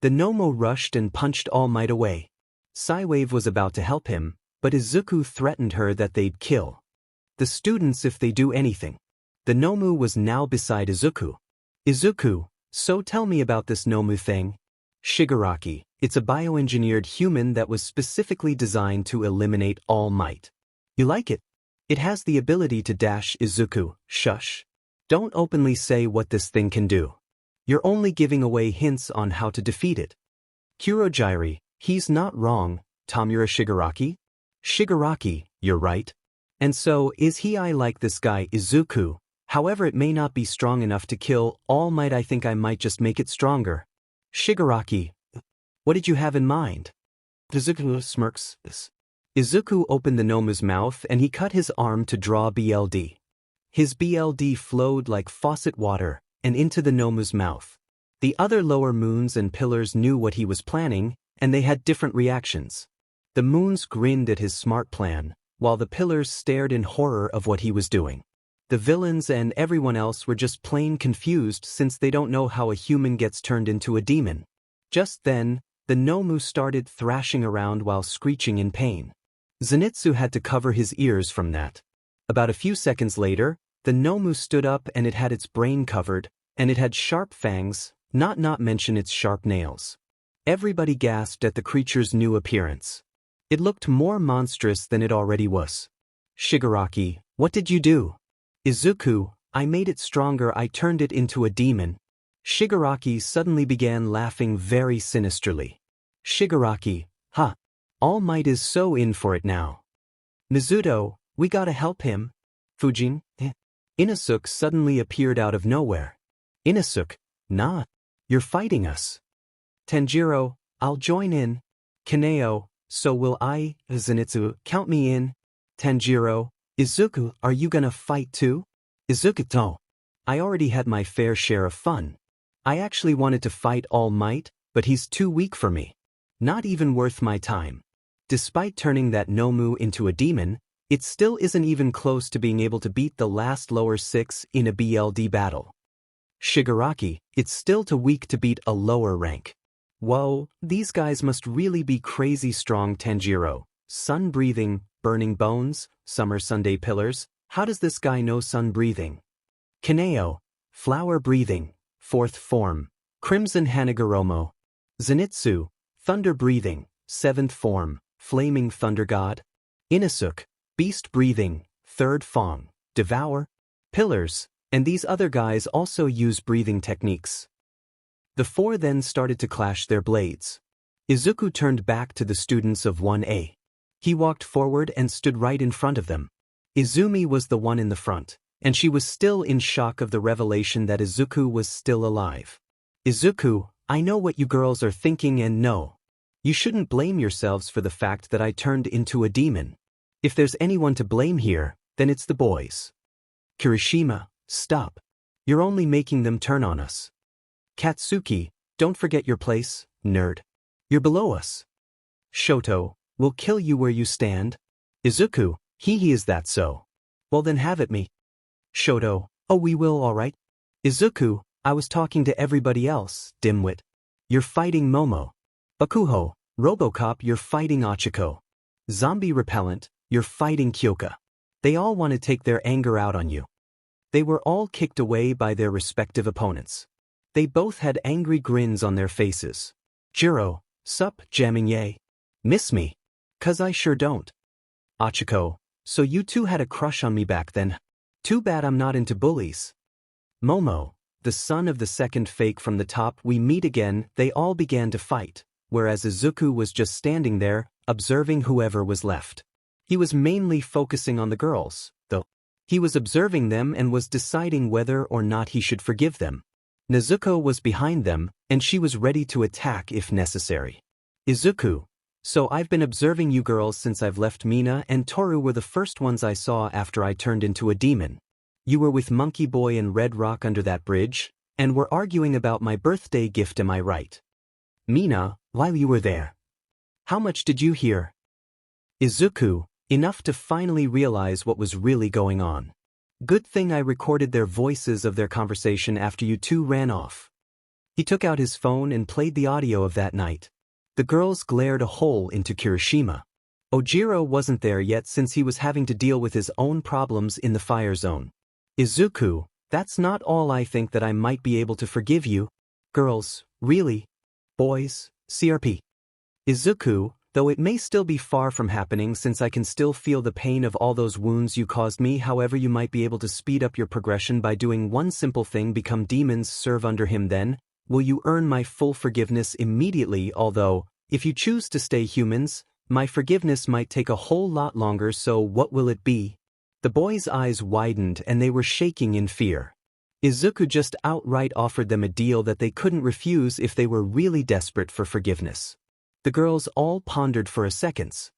The Nomu rushed and punched All Might away. 𝗬𝗵𝗃 was about to help him, but Izuku threatened her that they'd kill the students if they do anything. The Nomu was now beside Izuku. Izuku, so tell me about this Nomu thing. 𝗧𝗵𝗃𝗃𝗃. It's a bioengineered human that was specifically designed to eliminate all might. You like it? It has the ability to dash Izuku. Shush. Don't openly say what this thing can do. You're only giving away hints on how to defeat it. 𝗬𝗲𝗄𝗃. He's not wrong, 𝗵𝗃𝗃𝗃 𝗧𝗵𝗃𝗃. 𝗧𝗵𝗃𝗃, you're right. And so, is he? I like this guy Izuku. However, it may not be strong enough to kill All Might. I think I might just make it stronger. 𝗧𝗵𝗃𝗃. What did you have in mind? Izuku smirks. Izuku opened the 𝗵𝗵𝗃𝗃's mouth and he cut his arm to draw BLD. His BLD flowed like faucet water and into the 𝗵𝗵𝗃's mouth. The other lower moons and pillars knew what he was planning, and they had different reactions. The moons grinned at his smart plan, while the pillars stared in horror of what he was doing. The villains and everyone else were just plain confused since they don't know how a human gets turned into a demon. Just then, the 𝗵𝗵𝗃 started thrashing around while screeching in pain. Zenitsu had to cover his ears from that. About a few seconds later, the 𝗵𝗵𝗃 stood up and it had its brain covered, and it had sharp fangs, not mention its sharp nails. Everybody gasped at the creature's new appearance. It looked more monstrous than it already was. 𝗧𝗵𝗃𝗃, what did you do? Izuku, I made it stronger. I turned it into a demon. 𝗧𝗵𝗃𝗃 suddenly began laughing very sinisterly. 𝗧𝗵𝗃𝗃, ha! All Might is so in for it now. Mizuto, we gotta help him. Fujin, Inosuke suddenly appeared out of nowhere. Inosuke, nah. You're fighting us. Tanjiro, I'll join in. Kaneo, so will I. Zenitsu, count me in. Tanjiro, Izuku, are you gonna fight too? Izuku, no. I already had my fair share of fun. I actually wanted to fight All Might, but he's too weak for me. Not even worth my time. Despite turning that 𝗵𝗵𝗃 into a demon, it still isn't even close to being able to beat the last lower 6 in a BLD battle. 𝗧𝗵𝗃𝗃, it's still too weak to beat a lower rank. Whoa, these guys must really be crazy strong. Tanjiro, sun breathing, burning bones, summer Sunday pillars, how does this guy know sun breathing? Kaneo, flower breathing, 4th form, crimson Hanagoromo. Zenitsu, thunder breathing, 7th form, flaming thunder god. Inosuke, beast breathing, 3rd form, devour. Pillars, and these other guys also use breathing techniques. The four then started to clash their blades. Izuku turned back to the students of 1A. He walked forward and stood right in front of them. Izumi was the one in the front, and she was still in shock of the revelation that Izuku was still alive. Izuku, I know what you girls are thinking, and no. You shouldn't blame yourselves for the fact that I turned into a demon. If there's anyone to blame here, then it's the boys. Kirishima, stop. You're only making them turn on us. Katsuki, don't forget your place, nerd. You're below us. Shoto, we'll kill you where you stand. Izuku, he is that so? Well then have at me. Shoto, oh we will alright. Izuku, I was talking to everybody else, dimwit. You're fighting Momo. Bakugo, Robocop, you're fighting Ochako. Zombie Repellent, you're fighting Kyoka. They all want to take their anger out on you. They were all kicked away by their respective opponents. They both had angry grins on their faces. Jiro, sup, 𝗵𝗵𝗃𝗃. Miss me? 'Cause I sure don't. Ochako, so you two had a crush on me back then. Too bad I'm not into bullies. Momo, the son of the second fake from the top, we meet again. They all began to fight, whereas Izuku was just standing there, observing whoever was left. He was mainly focusing on the girls, though. He was observing them and was deciding whether or not he should forgive them. Nezuko was behind them, and she was ready to attack if necessary. Izuku, so I've been observing you girls since I've left. Mina and Toru were the first ones I saw after I turned into a demon. You were with Monkey Boy and Red Rock under that bridge, and were arguing about my birthday gift, am I right? Mina, while you were there. How much did you hear? Izuku, enough to finally realize what was really going on. Good thing I recorded their voices of their conversation after you two ran off. He took out his phone and played the audio of that night. The girls glared a hole into Kirishima. Ojiro wasn't there yet since he was having to deal with his own problems in the fire zone. Izuku, that's not all. I think that I might be able to forgive you. Girls, really? Boys, 𝗵𝗵𝗃𝗃. Izuku, though it may still be far from happening since I can still feel the pain of all those wounds you caused me, however you might be able to speed up your progression by doing one simple thing: become demons, serve under him. Then will you earn my full forgiveness immediately, although, if you choose to stay humans, my forgiveness might take a whole lot longer. So what will it be? The boys' eyes widened and they were shaking in fear. Izuku just outright offered them a deal that they couldn't refuse if they were really desperate for forgiveness. The girls all pondered for a second.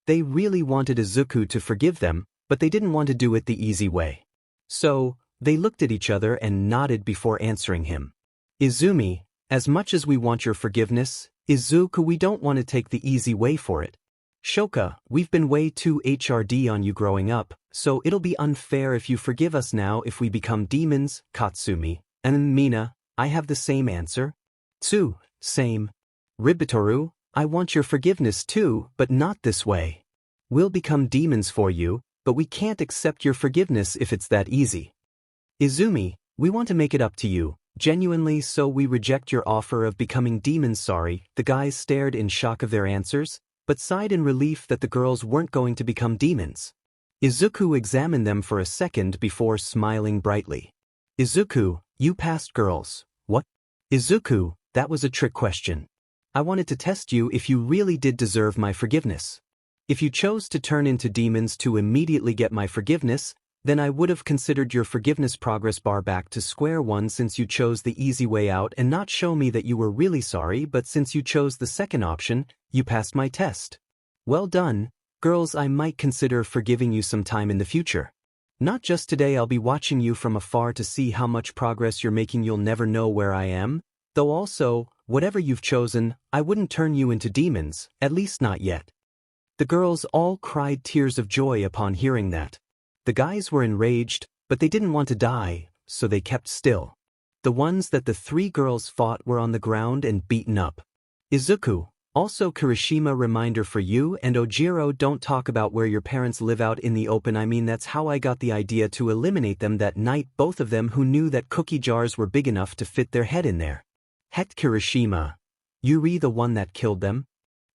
They really wanted Izuku to forgive them, but they didn't want to do it the easy way. So, they looked at each other and nodded before answering him. Izumi, as much as we want your forgiveness, Izuku, we don't want to take the easy way for it. Shoka, we've been way too hard on you growing up, so it'll be unfair if you forgive us now if we become demons. Katsumi, and Mina, I have the same answer. Tsu, same. Ribitoru, I want your forgiveness too, but not this way. We'll become demons for you, but we can't accept your forgiveness if it's that easy. Izumi, we want to make it up to you, genuinely, so we reject your offer of becoming demons. Sorry. The guys stared in shock of their answers, but sighed in relief that the girls weren't going to become demons. Izuku examined them for a second before smiling brightly. Izuku, you passed, girls. What? Izuku, that was a trick question. I wanted to test you if you really did deserve my forgiveness. If you chose to turn into demons to immediately get my forgiveness, then I would have considered your forgiveness progress bar back to square one, since you chose the easy way out and not show me that you were really sorry. But since you chose the second option, you passed my test. Well done, girls. I might consider forgiving you sometime in the future. Not just today. I'll be watching you from afar to see how much progress you're making. You'll never know where I am, though. Also, whatever you've chosen, I wouldn't turn you into demons, at least not yet. The girls all cried tears of joy upon hearing that. The guys were enraged, but they didn't want to die, so they kept still. The ones that the three girls fought were on the ground and beaten up. Izuku, also Kirishima, reminder for you and Ojiro: don't talk about where your parents live out in the open. I mean, that's how I got the idea to eliminate them that night. Both of them who knew that cookie jars were big enough to fit their head in there. Heck, Kirishima. Yuri the one that killed them?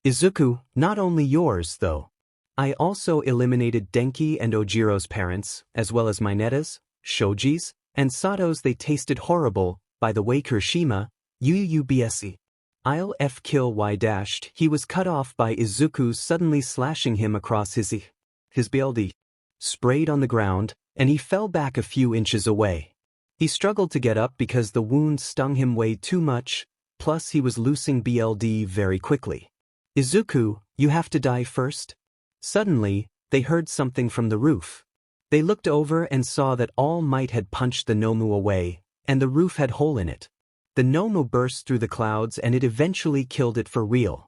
Izuku, not only yours though. I also eliminated Denki and Ojiro's parents, as well as Minata's, Shoji's, and Sato's. They tasted horrible. By the way, Kirishima, 𝗬𝗍𝗵𝗃𝗍. 𝗳𝗵𝗃𝗍𝗵. He was cut off by Izuku suddenly slashing him across his 𝗬𝗍𝗵𝗃𝗍. Sprayed on the ground, and he fell back a few inches away. He struggled to get up because the wound stung him way too much, plus he was losing blood very quickly. Izuku, you have to die first? Suddenly, they heard something from the roof. They looked over and saw that All Might had punched the 𝗵𝗄 away, and the roof had a hole in it. The 𝗵𝗄 burst through the clouds and it eventually killed it for real.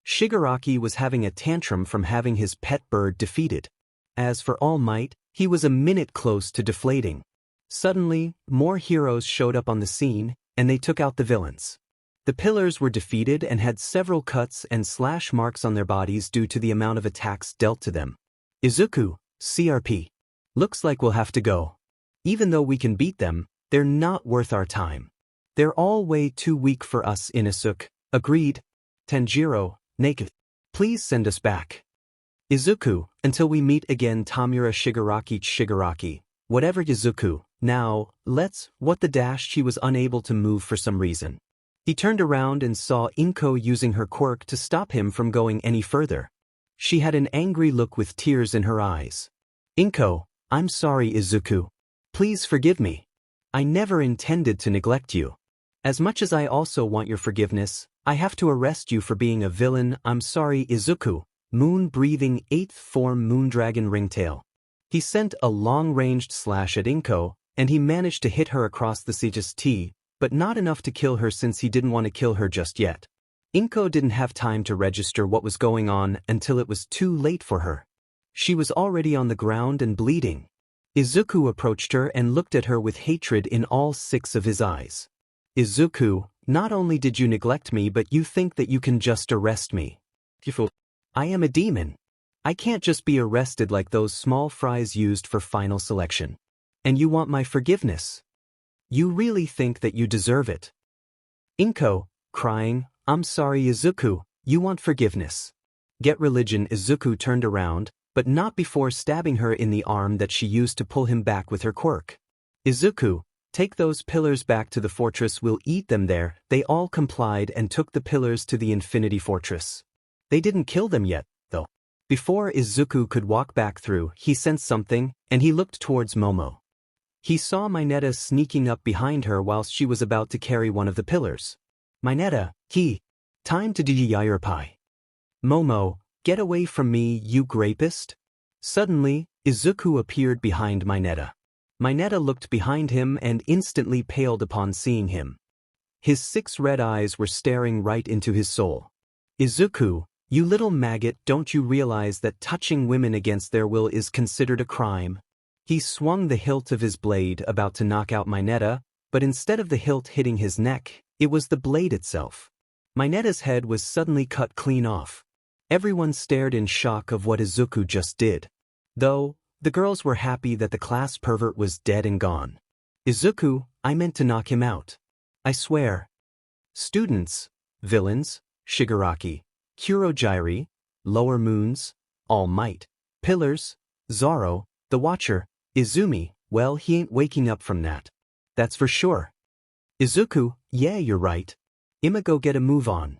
Shigaraki was having a tantrum from having his pet bird defeated. As for All Might, he was a minute close to deflating. Suddenly, more heroes showed up on the scene, and they took out the villains. The pillars were defeated and had several cuts and slash marks on their bodies due to the amount of attacks dealt to them. Izuku, 𝗵𝗵𝗃𝗃. Looks like we'll have to go. Even though we can beat them, they're not worth our time. They're all way too weak for us. Inosuke, agreed. Tanjiro, naked. Please send us back. Izuku, until we meet again. Tamura, Shigaraki, whatever. Izuku, now, let's. She was unable to move for some reason. He turned around and saw Inko using her quirk to stop him from going any further. She had an angry look with tears in her eyes. Inko, I'm sorry. Izuku. Please forgive me. I never intended to neglect you. As much as I also want your forgiveness, I have to arrest you for being a villain. I'm sorry. Izuku, moon-breathing 8th form Moondragon Ringtail. He sent a long-ranged slash at Inko, and he managed to hit her across the chest, but not enough to kill her since he didn't want to kill her just yet. Inko didn't have time to register what was going on until it was too late for her. She was already on the ground and bleeding. Izuku approached her and looked at her with hatred in all 6 of his eyes. Izuku, not only did you neglect me, but you think that you can just arrest me. I am a demon. I can't just be arrested like those small fries used for final selection. And you want my forgiveness? You really think that you deserve it? Inko, crying, I'm sorry Izuku, you want forgiveness. Get religion. Izuku turned around, but not before stabbing her in the arm that she used to pull him back with her quirk. Izuku, take those pillars back to the fortress, we'll eat them there. They all complied and took the pillars to the Infinity Fortress. They didn't kill them yet, though. Before Izuku could walk back through, he sensed something, and he looked towards Momo. He saw 𝗵𝗃𝗃 sneaking up behind her whilst she was about to carry one of the pillars. 𝗵𝗃𝗃, time to do 𝗳𝗗𝗄𝗃. Momo, get away from me, you rapist. Suddenly, Izuku appeared behind 𝗵𝗃𝗃. 𝗵𝗃𝗃 looked behind him and instantly paled upon seeing him. His 6 red eyes were staring right into his soul. Izuku, you little maggot, don't you realize that touching women against their will is considered a crime? He swung the hilt of his blade about to knock out 𝗵𝗃𝗃, but instead of the hilt hitting his neck, it was the blade itself. 𝗵𝗃𝗃's head was suddenly cut clean off. Everyone stared in shock of what Izuku just did. Though, the girls were happy that the class pervert was dead and gone. Izuku, I meant to knock him out. I swear. Students, villains, Shigaraki, Kurogiri, lower moons, All Might, pillars, Zoro, the Watcher, Izumi, well he ain't waking up from that. That's for sure. Izuku, yeah you're right. I'ma go get a move on.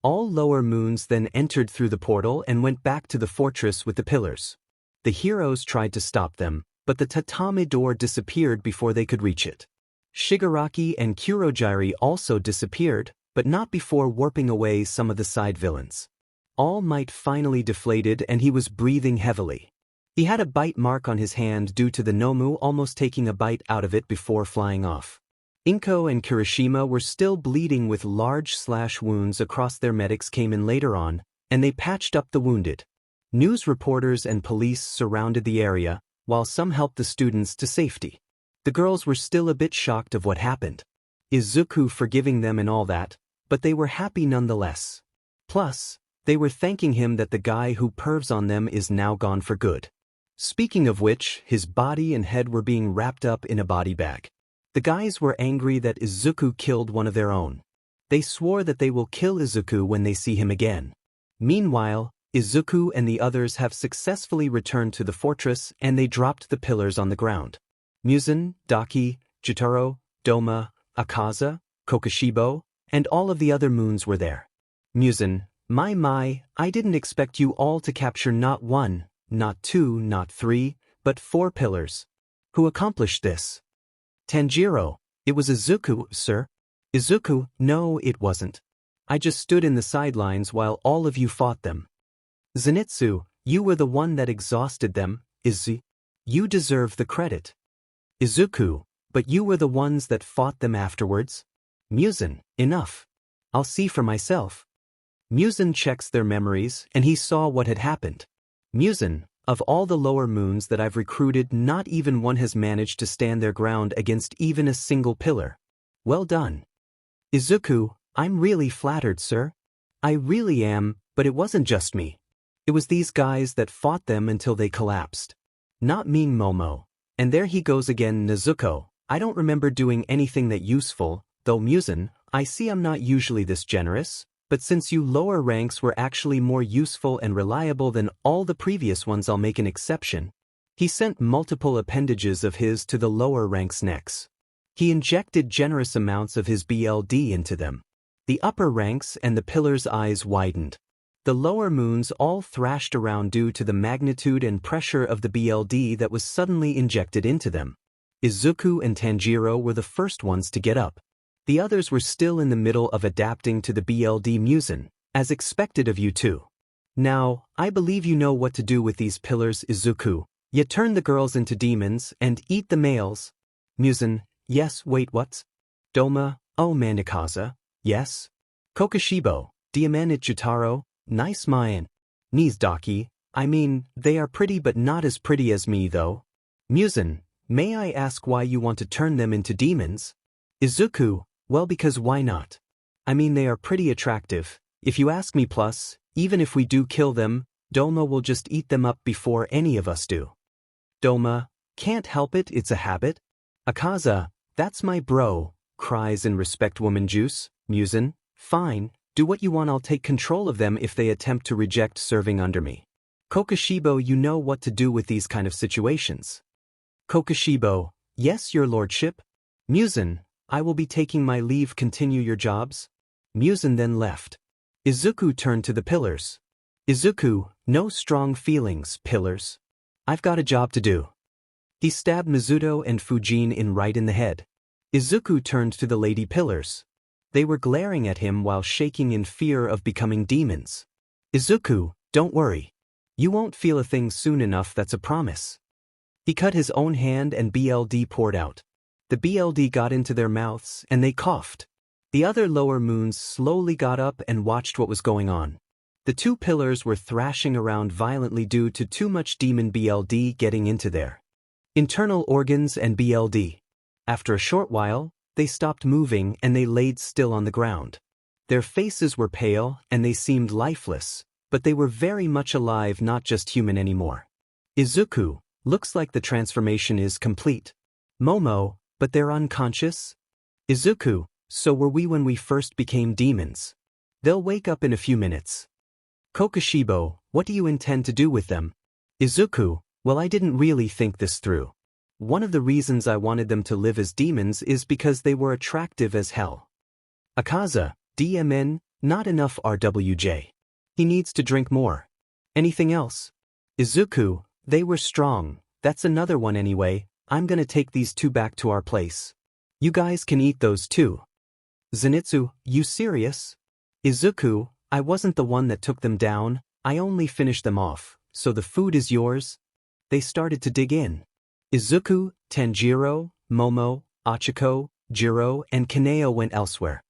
All lower moons then entered through the portal and went back to the fortress with the pillars. The heroes tried to stop them, but the tatami door disappeared before they could reach it. Shigaraki and Kurogiri also disappeared, but not before warping away some of the side villains. All Might finally deflated and he was breathing heavily. He had a bite mark on his hand due to the Nomu almost taking a bite out of it before flying off. Inko and Kirishima were still bleeding with large slash wounds across. Their medics came in later on, and they patched up the wounded. News reporters and police surrounded the area, while some helped the students to safety. The girls were still a bit shocked of what happened. Izuku forgiving them and all that, but they were happy nonetheless. Plus, they were thanking him that the guy who pervs on them is now gone for good. Speaking of which, his body and head were being wrapped up in a body bag. The guys were angry that Izuku killed one of their own. They swore that they will kill Izuku when they see him again. Meanwhile, Izuku and the others have successfully returned to the fortress and they dropped the pillars on the ground. 𝗵𝗃𝗃, Daki, Jotaro, Doma, Akaza, Kokushibo, and all of the other moons were there. 𝗵𝗃𝗃, my, I didn't expect you all to capture not 1, not 2, not 3, but 4 pillars. Who accomplished this? Tanjiro, it was Izuku, sir. Izuku, no it wasn't. I just stood in the sidelines while all of you fought them. Zenitsu, you were the one that exhausted them, Izzy. You deserve the credit. Izuku, but you were the ones that fought them afterwards. 𝗵𝗃𝗃, enough. I'll see for myself. 𝗵𝗃𝗃 checks their memories and he saw what had happened. 𝗵𝗃𝗃, of all the lower moons that I've recruited, not even one has managed to stand their ground against even a single pillar. Well done. Izuku, I'm really flattered, sir. I really am, but it wasn't just me. It was these guys that fought them until they collapsed. Not me, Momo. And there he goes again, Nezuko. I don't remember doing anything that useful, though 𝗵𝗃𝗃, I see I'm not usually this generous. But since you lower ranks were actually more useful and reliable than all the previous ones, I'll make an exception. He sent multiple appendages of his to the lower ranks' necks. He injected generous amounts of his BLD into them. The upper ranks and the pillars' eyes widened. The lower moons all thrashed around due to the magnitude and pressure of the BLD that was suddenly injected into them. Izuku and Tanjiro were the first ones to get up. The others were still in the middle of adapting to the BLD 𝗵𝗃𝗃, as expected of you too. Now, I believe you know what to do with these pillars, Izuku. You turn the girls into demons and eat the males. 𝗵𝗃𝗃, yes, wait, what? Doma, oh Mandakaza, yes. Kokushibo, Diamante Jotaro, nice mayan. Knees Daki, I mean, they are pretty but not as pretty as me though. 𝗵𝗃𝗃, may I ask why you want to turn them into demons? Izuku, well because why not? I mean they are pretty attractive, if you ask me, plus, even if we do kill them, Doma will just eat them up before any of us do. Doma, can't help it, it's a habit. Akaza, that's my bro, cries in respect woman juice. 𝗵𝗃𝗃, fine, Do what you want, I'll take control of them if they attempt to reject serving under me. 𝗂𝗃𝗵𝗃, you know what to do with these kind of situations. 𝗂𝗃𝗵𝗃, yes, your lordship. 𝗵𝘃𝗁, I will be taking my leave, continue your jobs. 𝗵𝘃𝗁 then left. Izuku turned to the pillars. Izuku, no strong feelings, pillars. I've got a job to do. He stabbed Mizuto and Fujin right in the head. Izuku turned to the lady pillars. They were glaring at him while shaking in fear of becoming demons. Izuku, don't worry. You won't feel a thing soon enough, that's a promise. He cut his own hand and bullied poured out. The bullied got into their mouths and they coughed. The other lower moons slowly got up and watched what was going on. The two pillars were thrashing around violently due to too much demon bullied getting into their internal organs and bullied. After a short while, they stopped moving and they laid still on the ground. Their faces were pale and they seemed lifeless, but they were very much alive, not just human anymore. Izuku, looks like the transformation is complete. Momo, but they're unconscious? Izuku, so were we when we first became demons. They'll wake up in a few minutes. 𝗂𝗃𝗵𝗃, what do you intend to do with them? Izuku, well, I didn't really think this through. One of the reasons I wanted them to live as demons is because they were attractive as hell. Akaza, DMN, not enough RWJ. He needs to drink more. Anything else? Izuku, they were strong, that's another one anyway. I'm gonna take these two back to our place. You guys can eat those too. Zenitsu, you serious? Izuku, I wasn't the one that took them down, I only finished them off, so the food is yours? They started to dig in. Izuku, Tanjiro, Momo, Ochako, Jiro, and Kaneo went elsewhere.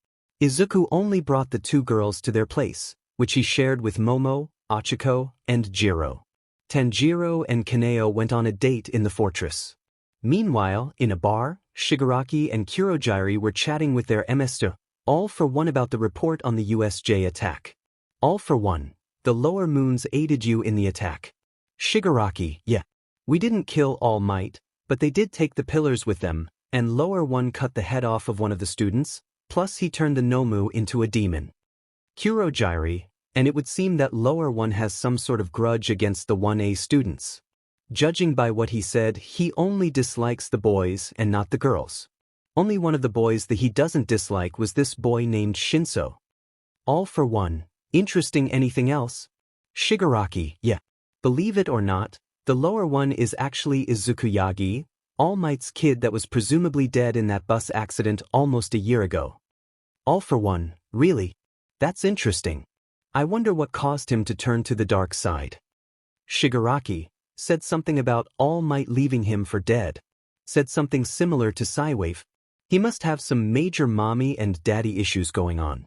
Izuku only brought the two girls to their place, which he shared with Momo, Ochako, and Jiro. Tanjiro and Kaneo went on a date in the fortress. Meanwhile, in a bar, Shigaraki and Kurogyari were chatting with their 𝗵𝗃𝗃, all for one, about the report on the USJ attack. All for one, the lower moons aided you in the attack. Shigaraki, yeah. We didn't kill All Might, but they did take the pillars with them, and lower one cut the head off of one of the students, plus he turned the Nomu into a demon. Kurogyari, and it would seem that lower one has some sort of grudge against the 1A students. Judging by what he said, he only dislikes the boys and not the girls. Only one of the boys that he doesn't dislike was this boy named Shinso. All for one, interesting. Anything else? Shigaraki, yeah. Believe it or not, the lower one is actually Izuku Yagi, All Might's kid that was presumably dead in that bus accident almost a year ago. All for one, really? That's interesting. I wonder what caused him to turn to the dark side. Shigaraki said something about All Might leaving him for dead. Said something similar to 𝗬𝗵𝗃𝗍. He must have some major mommy and daddy issues going on.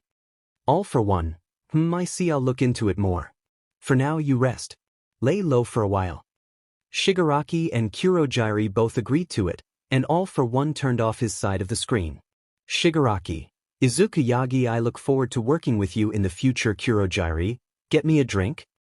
All for one, I see, I'll look into it more. For now you rest. Lay low for a while. Shigaraki and Kurogyari both agreed to it, and All for one turned off his side of the screen. Shigaraki, Izuku Yagi, I look forward to working with you in the future. Kurogyari, get me a drink?